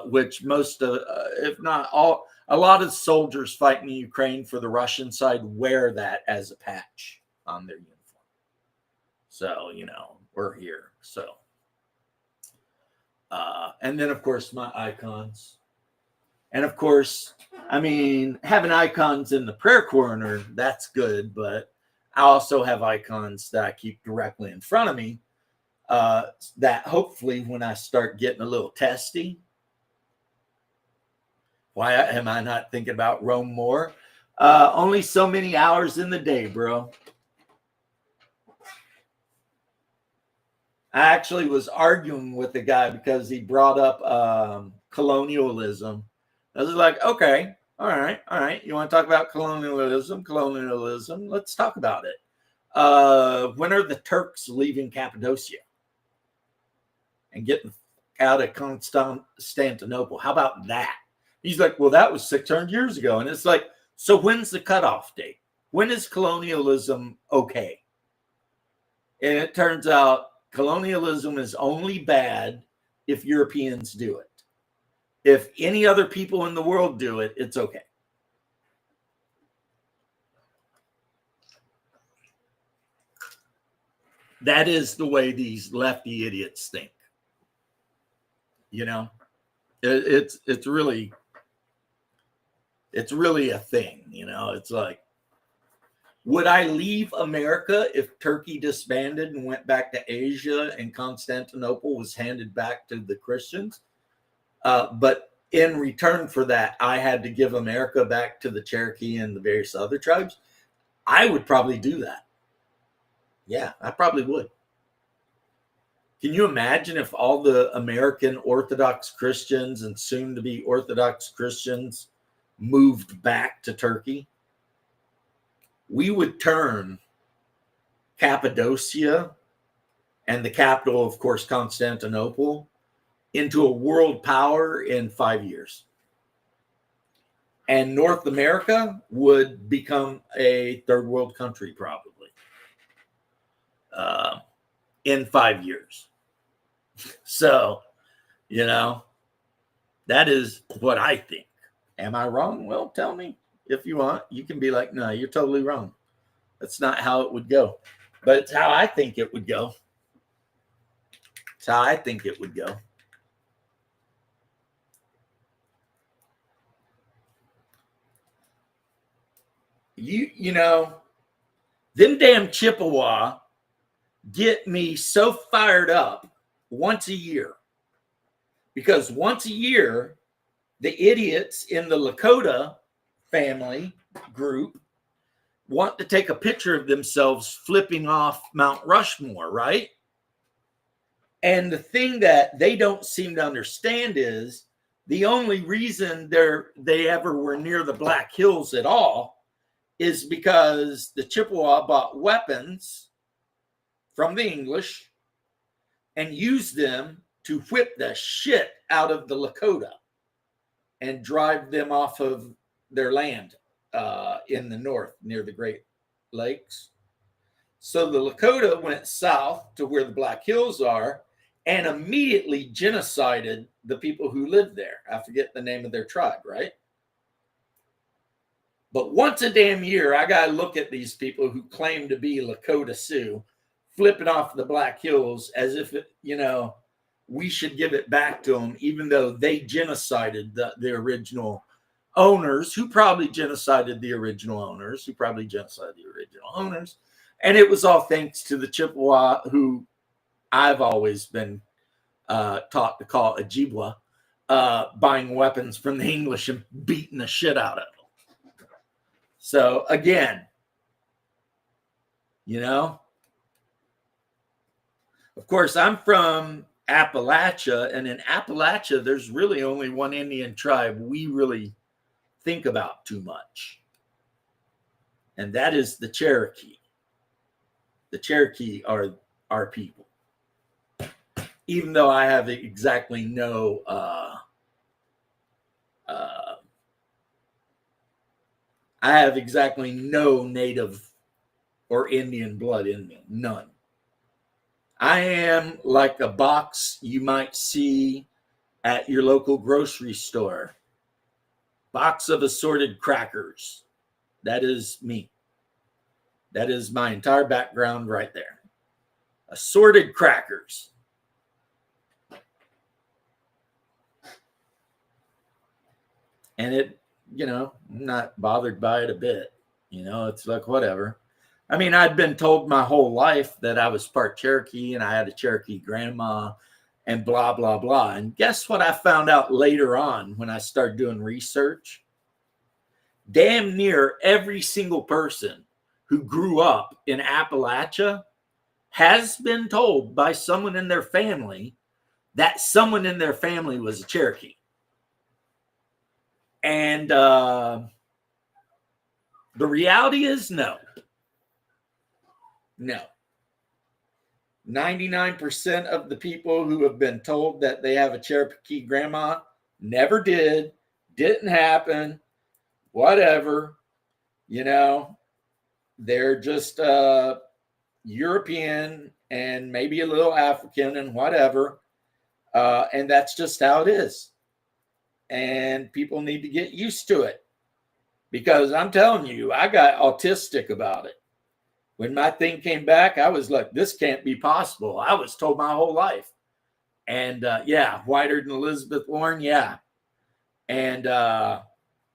which most of, if not all, A lot of soldiers fighting in Ukraine for the Russian side wear that as a patch on their uniform. So, we're here. So, and then, of course, my icons. And, of course, having icons in the prayer corner, that's good. But I also have icons that I keep directly in front of me that hopefully when I start getting a little testy, why am I not thinking about Rome more? Only so many hours in the day, bro. I actually was arguing with the guy because he brought up colonialism. I was like, okay, all right. You want to talk about colonialism? Let's talk about it. When are the Turks leaving Cappadocia and getting out of Constantinople? How about that? He's like, well, that was 600 years ago. And it's like, so when's the cutoff date? When is colonialism okay? And it turns out colonialism is only bad if Europeans do it. If any other people in the world do it, it's okay. That is the way these lefty idiots think. It's really a thing. It's like, would I leave America if Turkey disbanded and went back to Asia and Constantinople was handed back to the Christians? But in return for that, I had to give America back to the Cherokee and the various other tribes. I would probably do that. Yeah, I probably would. Can you imagine if all the American Orthodox Christians and soon to be Orthodox Christians moved back to Turkey? We would turn Cappadocia and the capital, of course, Constantinople, into a world power in 5 years. And North America would become a third world country probably in 5 years. So, that is what I think. Am I wrong? Well, tell me if you want. You can be like, no, you're totally wrong. That's not how it would go. But it's how I think it would go. It's how I think it would go. Them damn Chippewa get me so fired up once a year. Because once a year, the idiots in the Lakota family group want to take a picture of themselves flipping off Mount Rushmore, right? And the thing that they don't seem to understand is the only reason they ever were near the Black Hills at all is because the Chippewa bought weapons from the English and used them to whip the shit out of the Lakota and drive them off of their land in the north near the Great Lakes. So the Lakota went south to where the Black Hills are and immediately genocided the people who lived there. I forget the name of their tribe, right? But once a damn year, I got to look at these people who claim to be Lakota Sioux flipping off the Black Hills as if, we should give it back to them, even though they genocided the original owners, who probably genocided the original owners, And it was all thanks to the Chippewa, who I've always been taught to call Ojibwa, buying weapons from the English and beating the shit out of them. So again, of course, I'm from Appalachia, and in Appalachia, there's really only one Indian tribe we really think about too much, and that is the Cherokee. The Cherokee are our people, even though I have exactly no Native or Indian blood in me, none. I am like a box you might see at your local grocery store box of assorted crackers. That is me. That is my entire background right there. Assorted crackers. And it, I'm not bothered by it a bit. It's like, whatever. I mean, I'd been told my whole life that I was part Cherokee and I had a Cherokee grandma and blah, blah, blah. And guess what I found out later on when I started doing research? Damn near every single person who grew up in Appalachia has been told by someone in their family that someone in their family was a Cherokee. And the reality is no. 99% of the people who have been told that they have a Cherokee grandma never did, didn't happen, whatever. They're just European and maybe a little African and whatever. And that's just how it is. And people need to get used to it, because I'm telling you, I got autistic about it. When my thing came back, I was like, this can't be possible. I was told my whole life. And yeah, whiter than Elizabeth Warren. Yeah. And I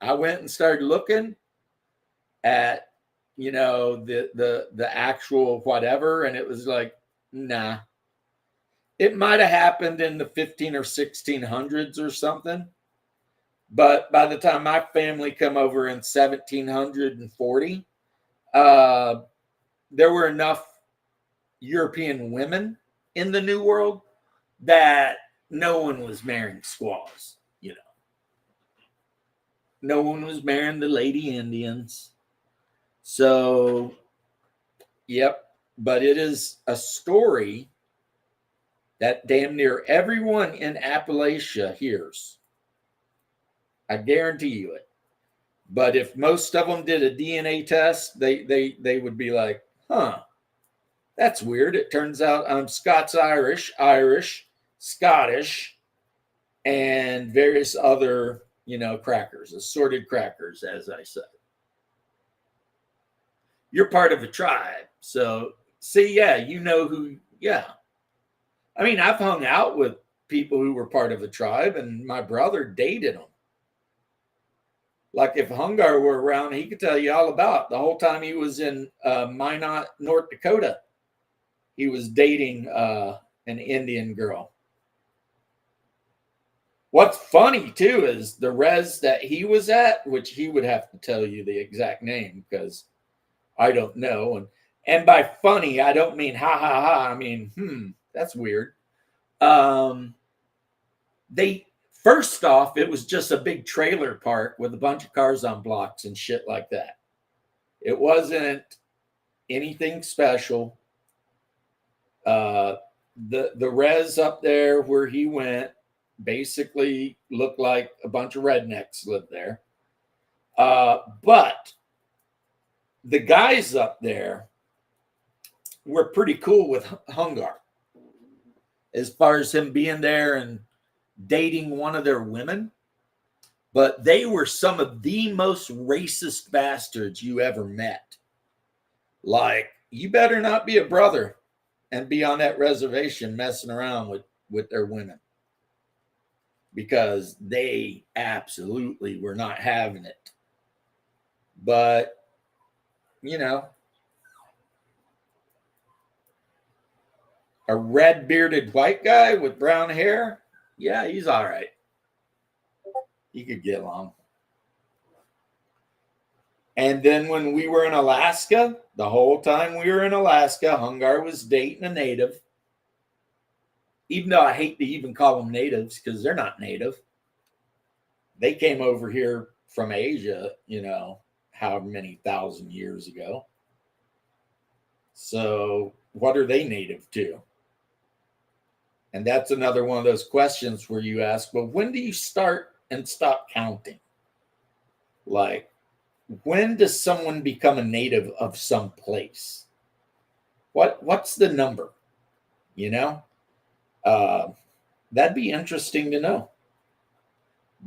went and started looking at, the actual whatever. And it was like, nah, it might've happened in the 15 or 1600s or something. But by the time my family come over in 1740, there were enough European women in the New World that no one was marrying squaws, No one was marrying the Lady Indians. So, yep. But it is a story that damn near everyone in Appalachia hears. I guarantee you it. But if most of them did a DNA test, they would be like, huh, that's weird. It turns out I'm Scots-Irish, Scottish, and various other, crackers, assorted crackers, as I said. You're part of a tribe. So, see, yeah, yeah. I mean, I've hung out with people who were part of a tribe, and my brother dated them. Like if Hungar were around, he could tell you all about the whole time he was in Minot, North Dakota. He was dating an Indian girl. What's funny too is the res that he was at, which he would have to tell you the exact name because I don't know. And by funny, I don't mean ha ha ha. I mean, that's weird. First off, it was just a big trailer park with a bunch of cars on blocks and shit like that. It wasn't anything special. The res up there where he went basically looked like a bunch of rednecks lived there. But the guys up there were pretty cool with Hungar as far as him being there and dating one of their women, but they were some of the most racist bastards you ever met. Like, you better not be a brother and be on that reservation messing around with their women, because they absolutely were not having it. But, a red-bearded white guy with brown hair, yeah, he's all right. He could get along. And then when we were in Alaska, the whole time we were in Alaska, Hungar was dating a native. Even though I hate to even call them natives because they're not native. They came over here from Asia, however many thousand years ago. So what are they native to? And that's another one of those questions where you ask, well, when do you start and stop counting? Like, when does someone become a native of some place? What's the number? That'd be interesting to know.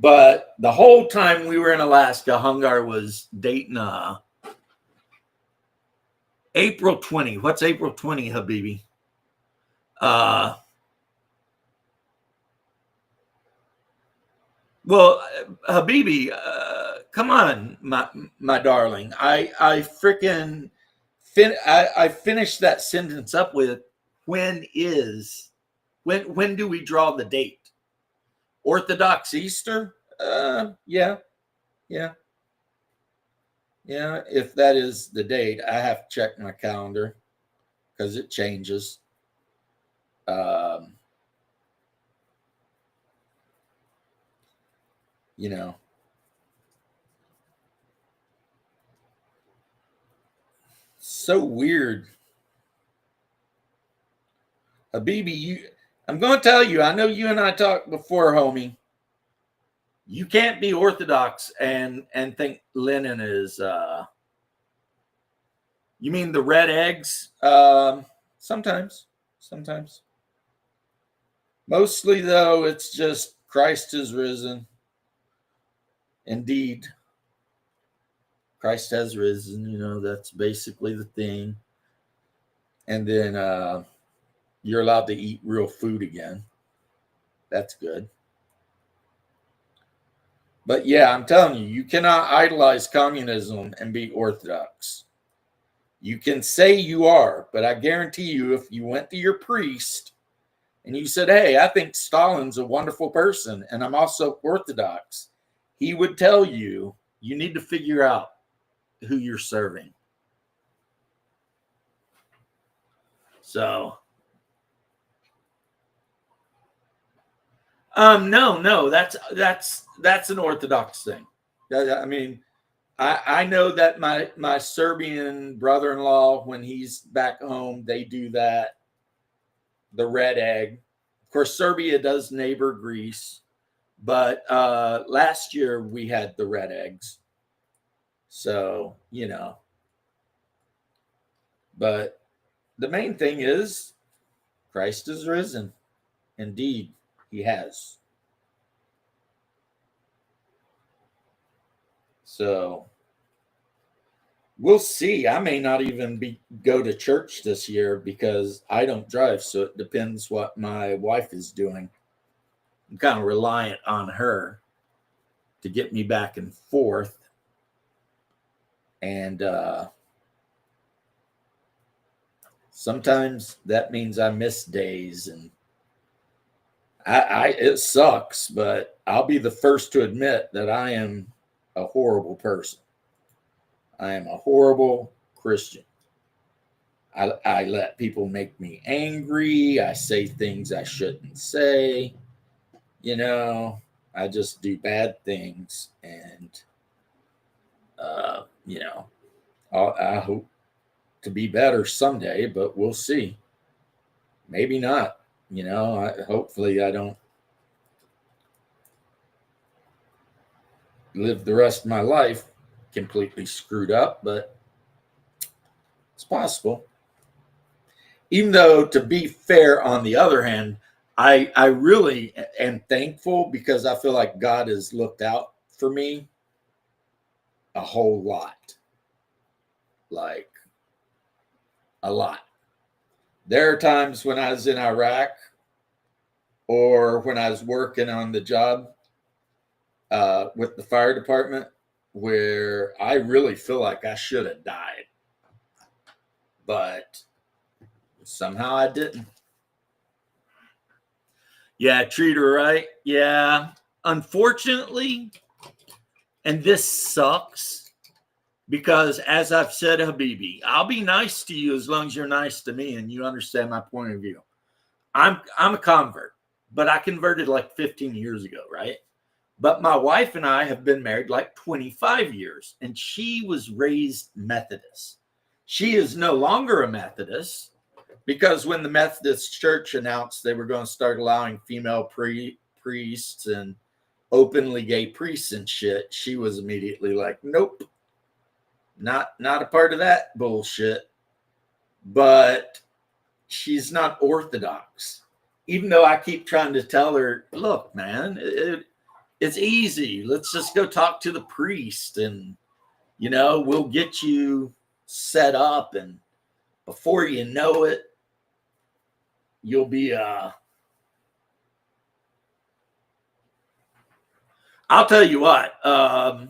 But the whole time we were in Alaska, Hungar was dating April 20. What's April 20, Habibi? Well, Habibi, come on, my darling. I freaking I finished that sentence up with when do we draw the date? Orthodox Easter? Yeah. If that is the date, I have to check my calendar because it changes. You know, so weird. Habibi, I'm going to tell you, I know you and I talked before, homie. You can't be Orthodox and think Lenin is, you mean the red eggs? Sometimes. Mostly, though, it's just Christ is risen. Indeed. Christ has risen, that's basically the thing. And then you're allowed to eat real food again. That's good. But yeah, I'm telling you, you cannot idolize communism and be Orthodox. You can say you are, but I guarantee you, if you went to your priest and you said, hey, I think Stalin's a wonderful person and I'm also Orthodox, he would tell you, you need to figure out who you're serving. So, no, that's an Orthodox thing. I mean, I know that my Serbian brother-in-law, when he's back home, they do that. The red egg. Of course, Serbia does neighbor Greece, but last year we had the red eggs. So, but the main thing is Christ is risen. Indeed, he has. So we'll see. I may not even go to church this year because I don't drive. So it depends what my wife is doing. I'm kind of reliant on her to get me back and forth. And sometimes that means I miss days, and it sucks, but I'll be the first to admit that I am a horrible person. I am a horrible Christian. I let people make me angry. I say things I shouldn't say. I just do bad things, and I hope to be better someday, but we'll see. Maybe not. Hopefully I don't live the rest of my life completely screwed up, but it's possible. Even though, to be fair, on the other hand, I really am thankful because I feel like God has looked out for me a whole lot. Like, a lot. There are times when I was in Iraq or when I was working on the job with the fire department where I really feel like I should have died. But somehow I didn't. Yeah, treat her right. Yeah. Unfortunately, and this sucks because, as I've said, Habibi, I'll be nice to you as long as you're nice to me and you understand my point of view. I'm a convert, but I converted like 15 years ago, right? But my wife and I have been married like 25 years, and she was raised Methodist. She is no longer a Methodist because when the Methodist Church announced they were going to start allowing female priests and openly gay priests and shit, she was immediately like, nope, not a part of that bullshit. But she's not Orthodox, even though I keep trying to tell her, look, man, It's easy. Let's just go talk to the priest and, you know, we'll get you set up. And before you know it, you'll be, I'll tell you what, I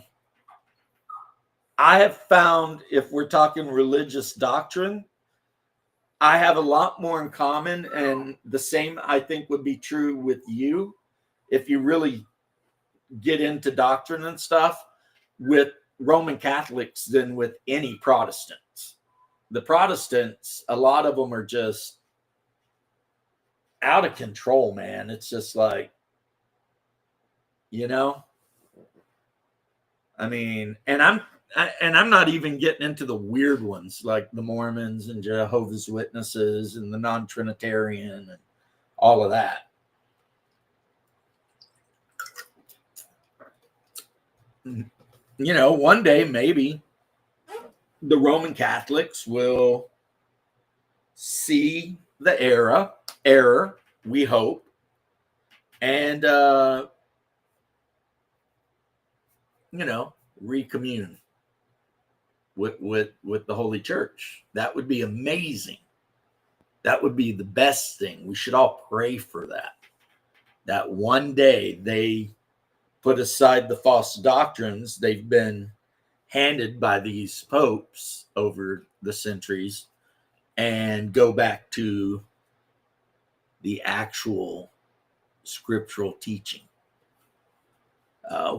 have found if we're talking religious doctrine, I have a lot more in common, and the same I think would be true with you if you really get into doctrine and stuff with Roman Catholics than with any Protestants. The Protestants, a lot of them are just out of control, man. It's just like, you know, I mean, and I'm not even getting into the weird ones like the Mormons and Jehovah's Witnesses and the non-Trinitarian and all of that. You know, one day maybe the Roman Catholics will see the error, we hope, and you know, recommune with the Holy Church. That would be amazing. That would be the best thing. We should all pray for that. That one day they put aside the false doctrines they've been handed by these popes over the centuries and go back to the actual scriptural teaching,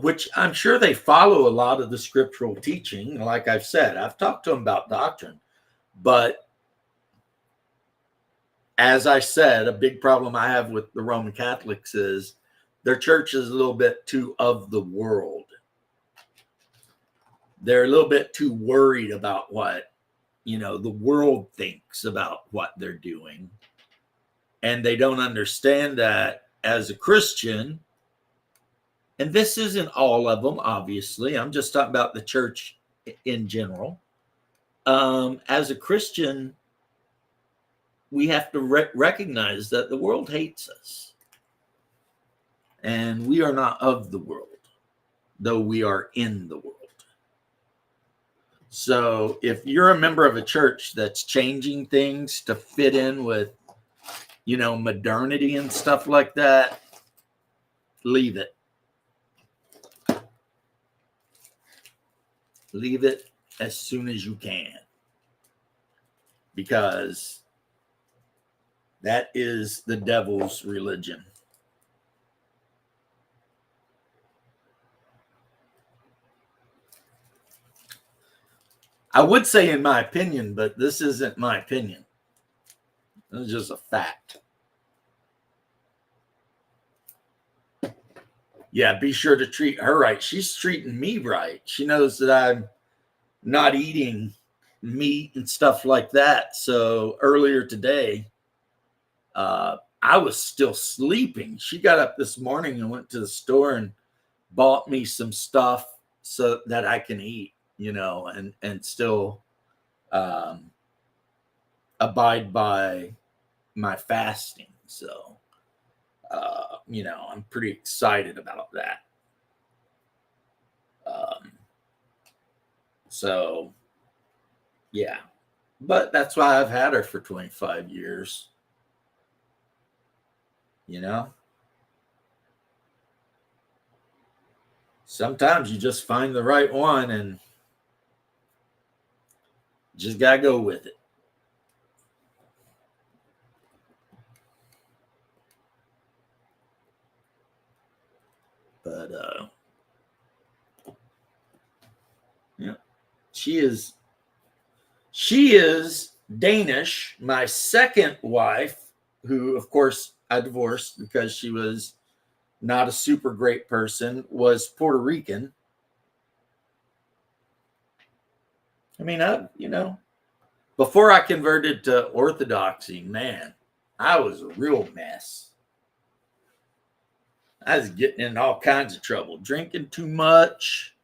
which I'm sure they follow a lot of the scriptural teaching. Like I've said, I've talked to them about doctrine, but as I said, a big problem I have with the Roman Catholics is their church is a little bit too of the world. They're a little bit too worried about what, you know, the world thinks about what they're doing. And they don't understand that as a Christian, and this isn't all of them, obviously. I'm just talking about the church in general. As a Christian, we have to recognize that the world hates us. And we are not of the world, though we are in the world. So if you're a member of a church that's changing things to fit in with, you know, modernity and stuff like that, leave it. Leave it as soon as you can. Because that is the devil's religion. I would say in my opinion, but this isn't my opinion. It's just a fact. Yeah, be sure to treat her right. She's treating me right. She knows that I'm not eating meat and stuff like that. So earlier today, I was still sleeping. She got up this morning and went to the store and bought me some stuff so that I can eat, you know, and still abide by my fasting. So, you know, I'm pretty excited about that. So, yeah. But that's why I've had her for 25 years. You know? Sometimes you just find the right one and just got to go with it. But, yeah, she is Danish. My second wife, who, of course, I divorced because she was not a super great person, was Puerto Rican. I mean, you know, before I converted to Orthodoxy, man, I was a real mess. I was getting in all kinds of trouble, drinking too much,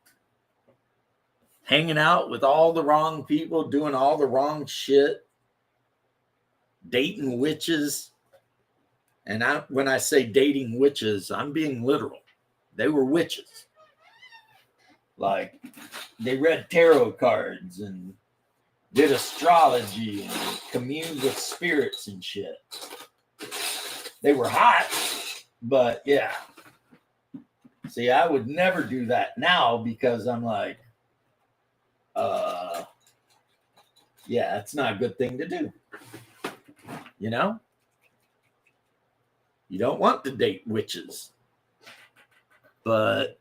hanging out with all the wrong people, doing all the wrong shit, dating witches. And when I say dating witches, I'm being literal. They were witches. Like, they read tarot cards and did astrology and communed with spirits and shit. They were hot, but yeah. See, I would never do that now because I'm like, yeah, it's not a good thing to do. You know? You don't want to date witches. But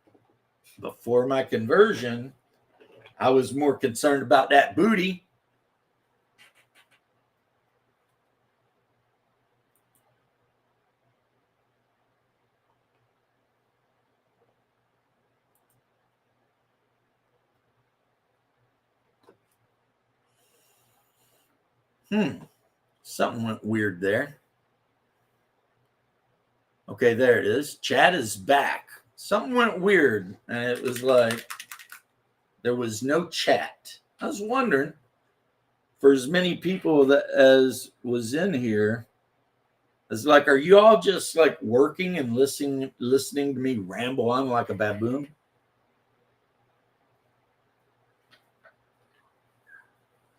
before my conversion, I was more concerned about that booty. Something went weird there. Okay, there it is. Chat is back. Something went weird, and it was like there was no chat. I was wondering, for as many people that as was in here, it's like, are you all just like working and listening to me ramble on like a baboon?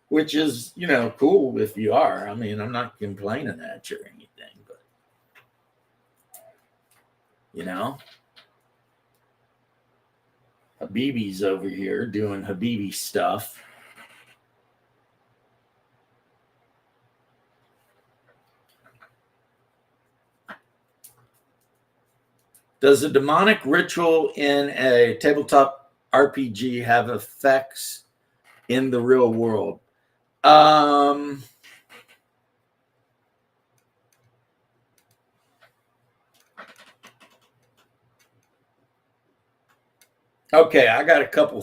Which is, you know, cool if you are. I mean, I'm not complaining at you or anything, but you know, Habibi's over here doing Habibi stuff. Does a demonic ritual in a tabletop RPG have effects in the real world? Okay, I got a couple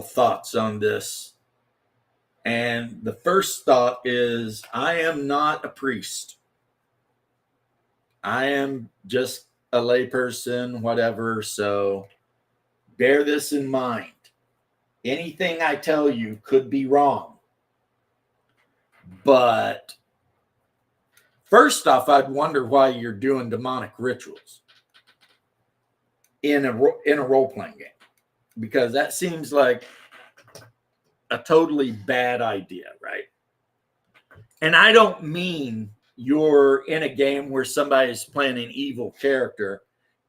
thoughts on this. And the first thought is, I am not a priest. I am just a layperson, whatever. So bear this in mind. Anything I tell you could be wrong. But first off, I'd wonder why you're doing demonic rituals in a role-playing game, because that seems like a totally bad idea, right? And I don't mean you're in a game where somebody's playing an evil character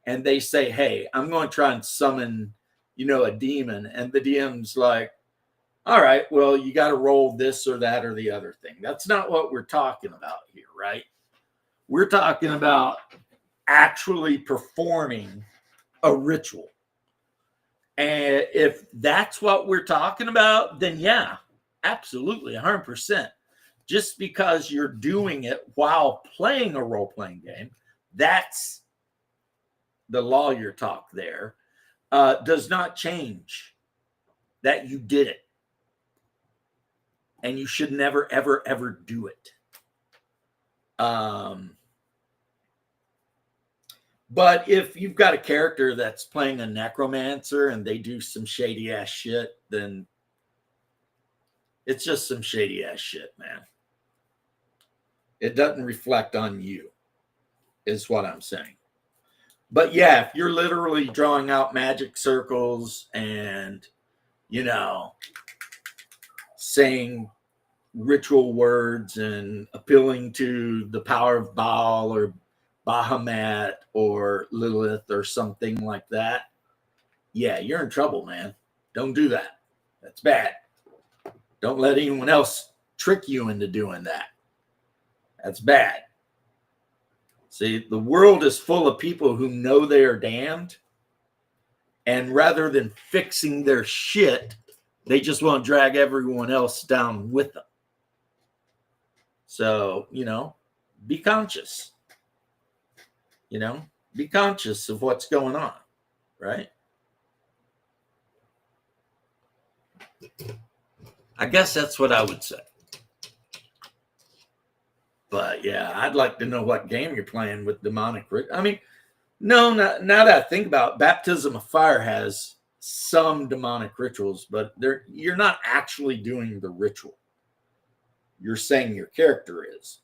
and they say, hey, I'm going to try and summon, you know, a demon. And the DM's like, all right, well, you got to roll this or that or the other thing. That's not what we're talking about here, right? We're talking about actually performing a ritual. And if that's what we're talking about, then yeah, absolutely, 100%. Just because you're doing it while playing a role-playing game, that's the lawyer talk there, does not change that you did it. And you should never, ever, ever do it. But if you've got a character that's playing a necromancer and they do some shady ass shit, then it's just some shady ass shit, man. It doesn't reflect on you, is what I'm saying. But yeah, if you're literally drawing out magic circles and, you know, saying ritual words and appealing to the power of Baal or Bahamut or Lilith or something like that, yeah, you're in trouble, man. Don't do that. That's bad. Don't let anyone else trick you into doing that. That's bad. See, the world is full of people who know they are damned, and rather than fixing their shit, they just want to drag everyone else down with them. So, you know, be conscious. You know, be conscious of what's going on, right? I guess that's what I would say. But yeah, I'd like to know what game you're playing with demonic. I mean, no, now that I think about it, Baptism of Fire has some demonic rituals, but you're not actually doing the ritual. You're saying your character is.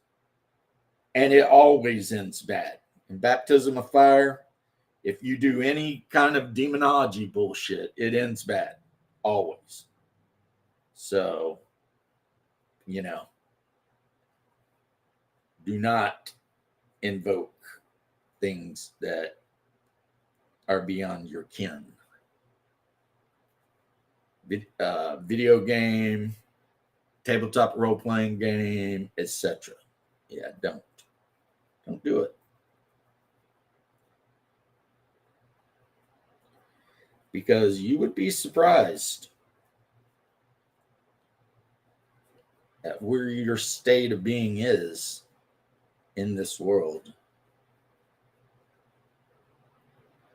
And it always ends bad. In Baptism of Fire, If you do any kind of demonology bullshit, it ends bad, always. So, you know, do not invoke things that are beyond your kin. Video game, tabletop role-playing game, etc. Yeah, don't do it. Because you would be surprised at where your state of being is in this world.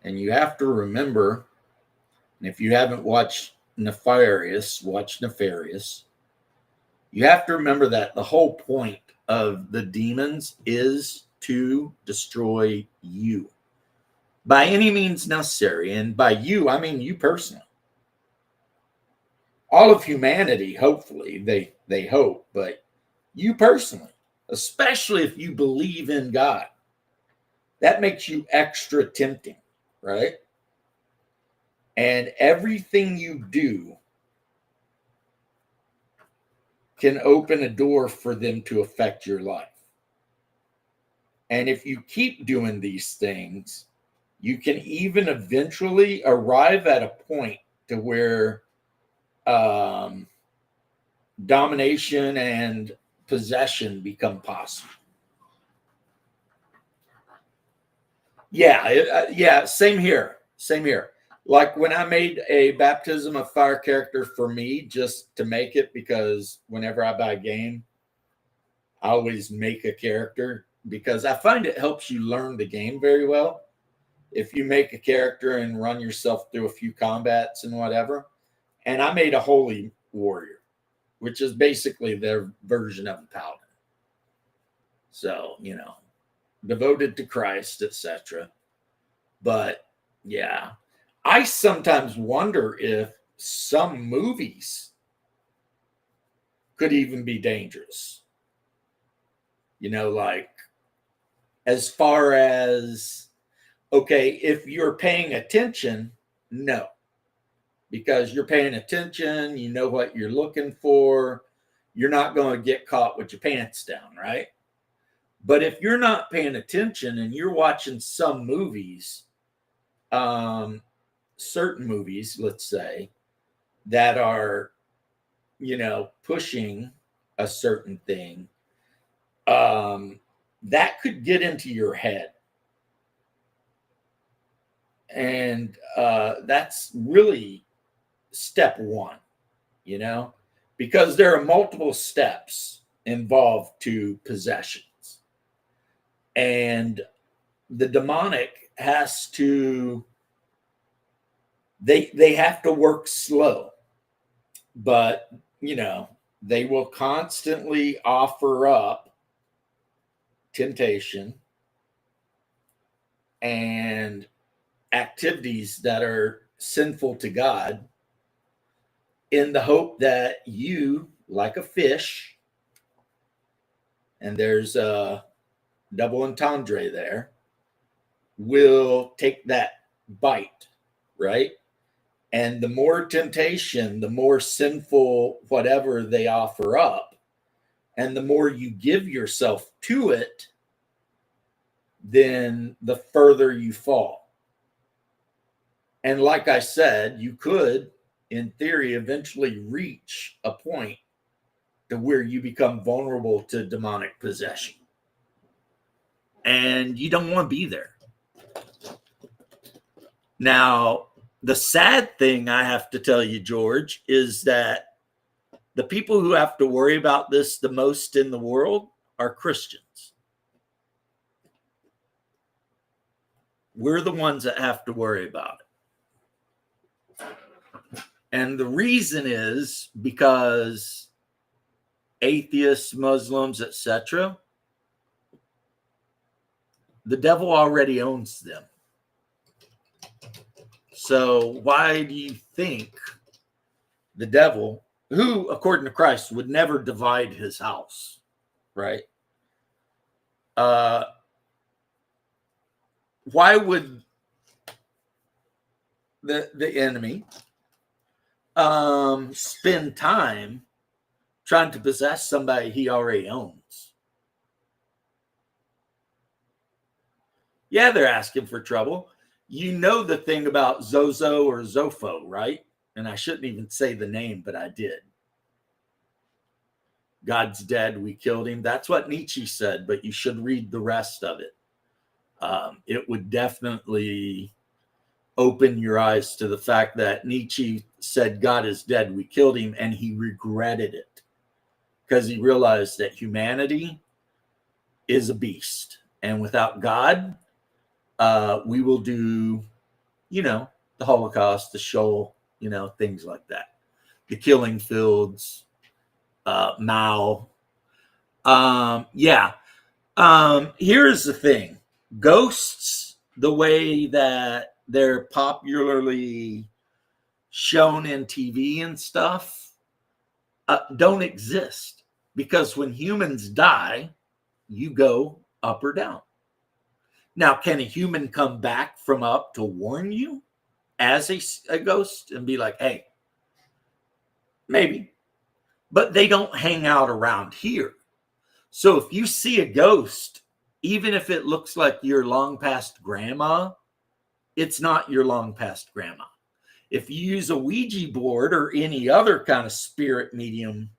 And you have to remember, and if you haven't watched Nefarious, watch Nefarious. You have to remember that the whole point of the demons is to destroy you by any means necessary. And by you, I mean you personally. All of humanity, hopefully, they hope, but you personally, especially if you believe in God, that makes you extra tempting, right? And everything you do can open a door for them to affect your life. And if you keep doing these things, you can even eventually arrive at a point to where domination and possession become possible. Yeah, same here. Like when I made a baptism of fire character for me, just to make it, because whenever I buy a game, I always make a character because I find it helps you learn the game very well. If you make a character and run yourself through a few combats and whatever. And I made a holy warrior, which is basically their version of a paladin. So, you know, devoted to Christ, etc. But yeah, I sometimes wonder if some movies could even be dangerous. You know, like as far as, okay, if you're paying attention, no. Because you're paying attention, you know what you're looking for. You're not going to get caught with your pants down, right? But if you're not paying attention and you're watching some movies, certain movies, let's say, that are, you know, pushing a certain thing, that could get into your head. And that's really step one, you know, because there are multiple steps involved to possessions. And the demonic has to, they have to work slow, but, you know, they will constantly offer up temptation and activities that are sinful to God in the hope that you, like a fish, and there's a double entendre there, will take that bite, right? And the more temptation, the more sinful whatever they offer up, and the more you give yourself to it, then the further you fall. And like I said, you could, in theory, eventually reach a point to where you become vulnerable to demonic possession. And you don't want to be there. Now, the sad thing I have to tell you, George, is that the people who have to worry about this the most in the world are Christians. We're the ones that have to worry about it. And the reason is because atheists, Muslims, etc., the devil already owns them. So why do you think the devil, who, according to Christ, would never divide his house, right? Why would the enemy spend time trying to possess somebody he already owns. Yeah, they're asking for trouble. You know the thing about Zozo or Zopho, right? And I shouldn't even say the name, but I did. God's dead, we killed him. That's what Nietzsche said, but you should read the rest of it. It would definitely open your eyes to the fact that Nietzsche said God is dead, we killed him, and he regretted it because he realized that humanity is a beast. And without God, we will do, the Holocaust, the Shoal, things like that. The killing fields, Mao. Here's the thing. Ghosts, the way that they're popularly shown in TV and stuff, don't exist. Because when humans die, you go up or down. Now, can a human come back from up to warn you as a ghost and be like, hey, maybe. But they don't hang out around here. So if you see a ghost, even if it looks like your long past grandma, it's not your long past grandma. If you use a Ouija board or any other kind of spirit medium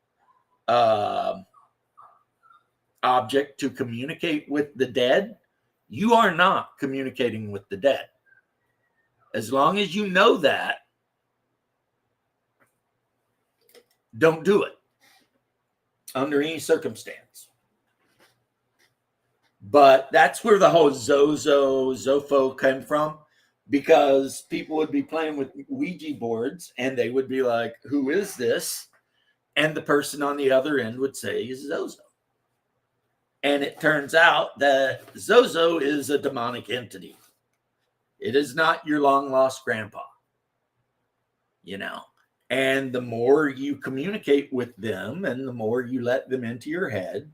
object to communicate with the dead, you are not communicating with the dead. As long as you know that, don't do it under any circumstance. But that's where the whole Zopho came from, because people would be playing with Ouija boards and they would be like, who is this? And the person on the other end would say Zozo. And it turns out that Zozo is a demonic entity. It is not your long lost grandpa. And the more you communicate with them and the more you let them into your head,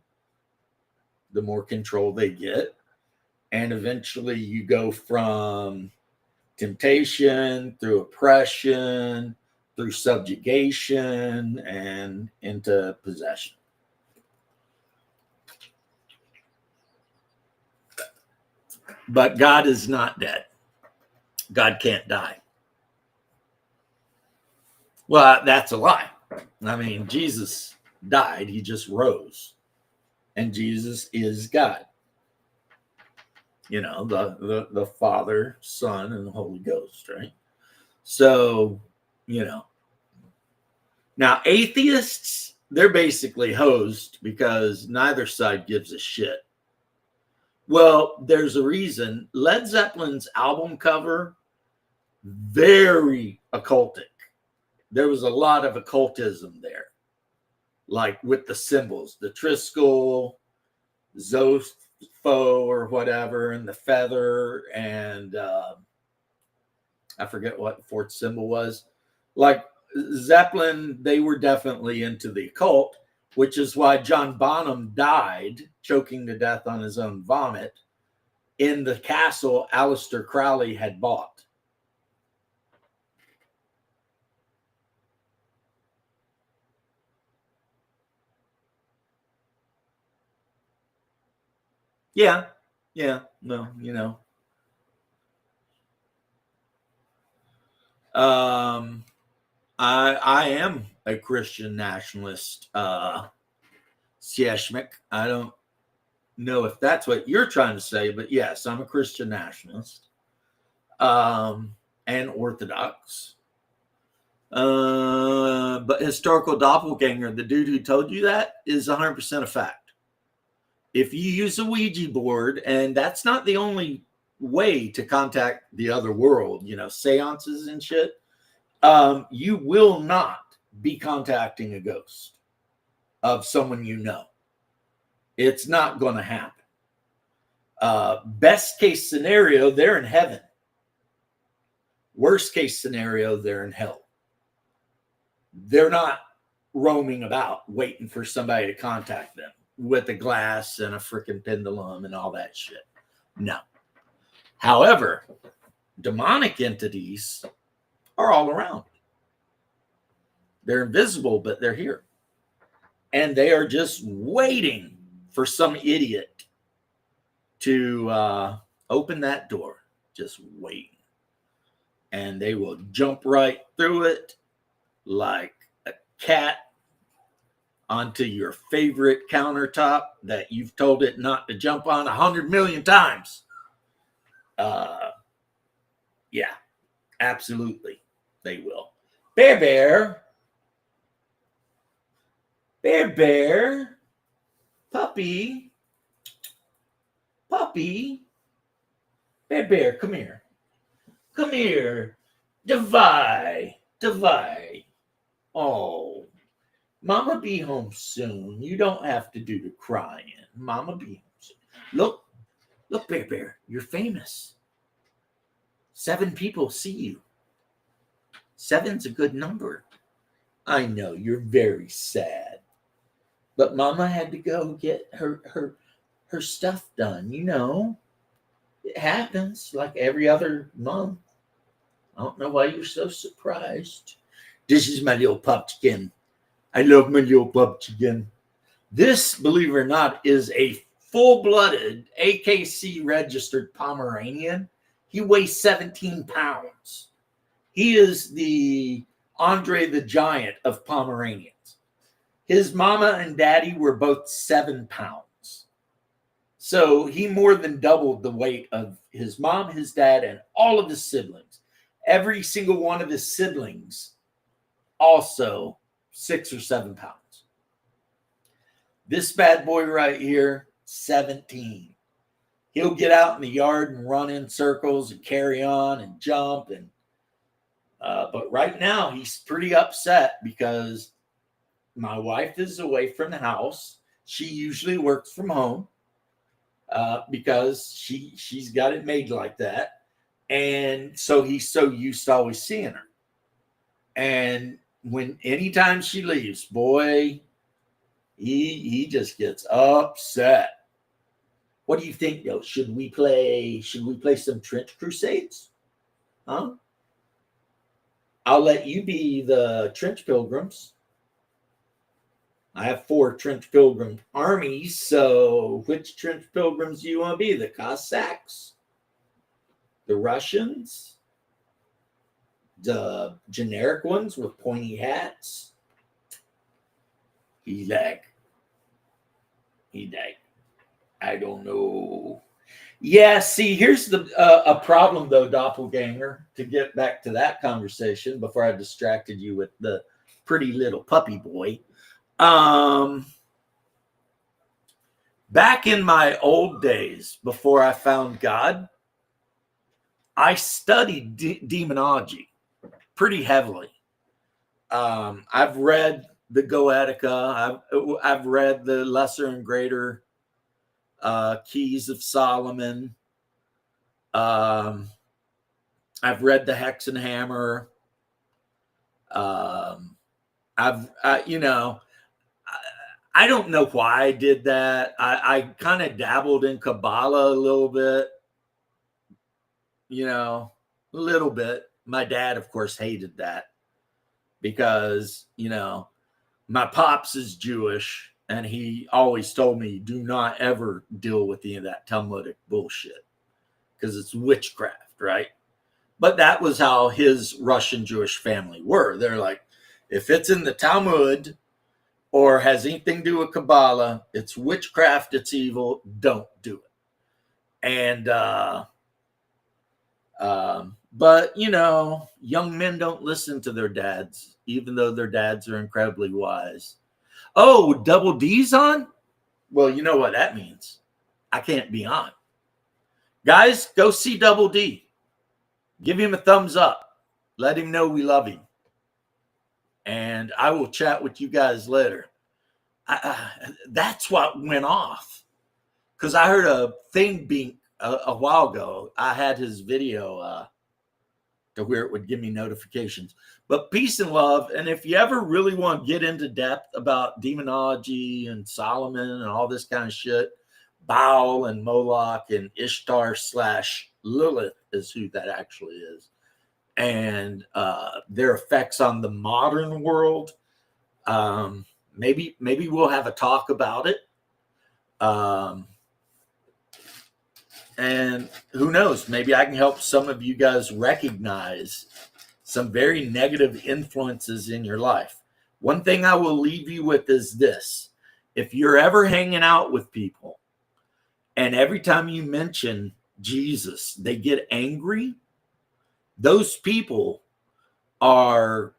the more control they get. And eventually you go from temptation through oppression, through subjugation, and into possession. But God is not dead. God can't die. Well, that's a lie. I mean, Jesus died. He just rose. And Jesus is God. The Father, Son, and the Holy Ghost, right? So, Now, atheists, they're basically hosed because neither side gives a shit. Well, there's a reason. Led Zeppelin's album cover, very occultic. There was a lot of occultism there, like with the symbols, the Triskel, Zopho or whatever, and the feather, and I forget what the fourth symbol was. Like Zeppelin, they were definitely into the occult, which is why John Bonham died choking to death on his own vomit in the castle Aleister Crowley had bought. Yeah, no, I am a Christian nationalist, Sieshmik. I don't know if that's what you're trying to say, but yes, I'm a Christian nationalist, and Orthodox. But historical doppelganger, the dude who told you that, is 100% a fact. If you use a Ouija board, and that's not the only way to contact the other world, seances and shit, you will not be contacting a ghost of someone you know. It's not going to happen. Best case scenario, they're in heaven. Worst case scenario, they're in hell. They're not roaming about waiting for somebody to contact them with a glass and a freaking pendulum and all that shit. No. However, demonic entities are all around. They're invisible, but they're here. And they are just waiting for some idiot to open that door. Just waiting. And they will jump right through it like a cat onto your favorite countertop that you've told it not to jump on 100 million times. Yeah, absolutely. They will. Bear Bear. Bear Bear. Puppy. Puppy. Bear Bear, come here. Come here. Divide. Divide. Oh. Mama be home soon. You don't have to do the crying. Mama be home soon. Look, look, Bear Bear, you're famous. 7 people see you. 7's a good number. I know you're very sad. But Mama had to go get her stuff done, you know. It happens like every other month. I don't know why you're so surprised. This is my little pumpkin. I love my little pumpkin. This, believe it or not, is a full-blooded AKC registered Pomeranian. He weighs 17 pounds. He is the Andre the Giant of Pomeranians. His mama and daddy were both 7 pounds. So he more than doubled the weight of his mom, his dad, and all of his siblings. Every single one of his siblings also 6 or 7 pounds. This bad boy right here, 17. He'll get out in the yard and run in circles and carry on and jump. But right now he's pretty upset because my wife is away from the house. She usually works from home because she's got it made like that. And so he's so used to always seeing her. And anytime she leaves, boy, he just gets upset. What do you think, though? Should we play some Trench Crusades? Huh? I'll let you be the Trench Pilgrims. I have 4 Trench Pilgrim armies, so which Trench Pilgrims do you want to be? The Cossacks? The Russians? The generic ones with pointy hats? He's like, I don't know. Yeah, see, here's a problem, though, Doppelganger, to get back to that conversation before I distracted you with the pretty little puppy boy. Back in my old days, before I found God, I studied demonology pretty heavily. I've read the Goetica. I've read the Lesser and Greater Keys of Solomon. I've read the Hex and Hammer. I don't know why I did that. I kind of dabbled in Kabbalah a little bit. A little bit. My dad, of course, hated that because, my pops is Jewish and he always told me, do not ever deal with any of that Talmudic bullshit because it's witchcraft, right? But that was how his Russian Jewish family were. They're like, if it's in the Talmud or has anything to do with Kabbalah, it's witchcraft, it's evil, don't do it. And, but, young men don't listen to their dads, even though their dads are incredibly wise. Oh, Double D's on? Well, you know what that means. I can't be on. Guys, go see Double D. Give him a thumbs up. Let him know we love him. And I will chat with you guys later. That's what went off. Because I heard a thing being a while ago. I had his video to where it would give me notifications. But peace and love. And if you ever really want to get into depth about demonology and Solomon and all this kind of shit, Baal and Moloch and Ishtar / Lilith is who that actually is. and their effects on the modern world. Maybe we'll have a talk about it. And who knows, maybe I can help some of you guys recognize some very negative influences in your life. One thing I will leave you with is this. If you're ever hanging out with people and every time you mention Jesus, they get angry, those people are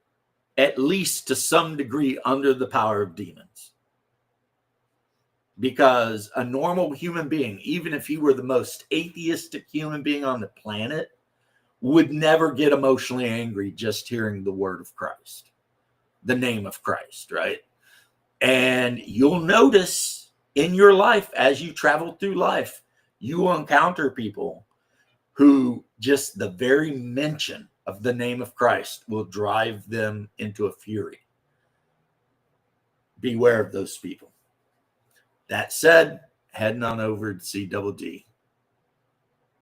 at least to some degree under the power of demons. Because a normal human being, even if he were the most atheistic human being on the planet, would never get emotionally angry just hearing the word of Christ, the name of Christ, right? And you'll notice in your life, as you travel through life, you will encounter people who just the very mention of the name of Christ will drive them into a fury. Beware of those people. That said, heading on over to C double D.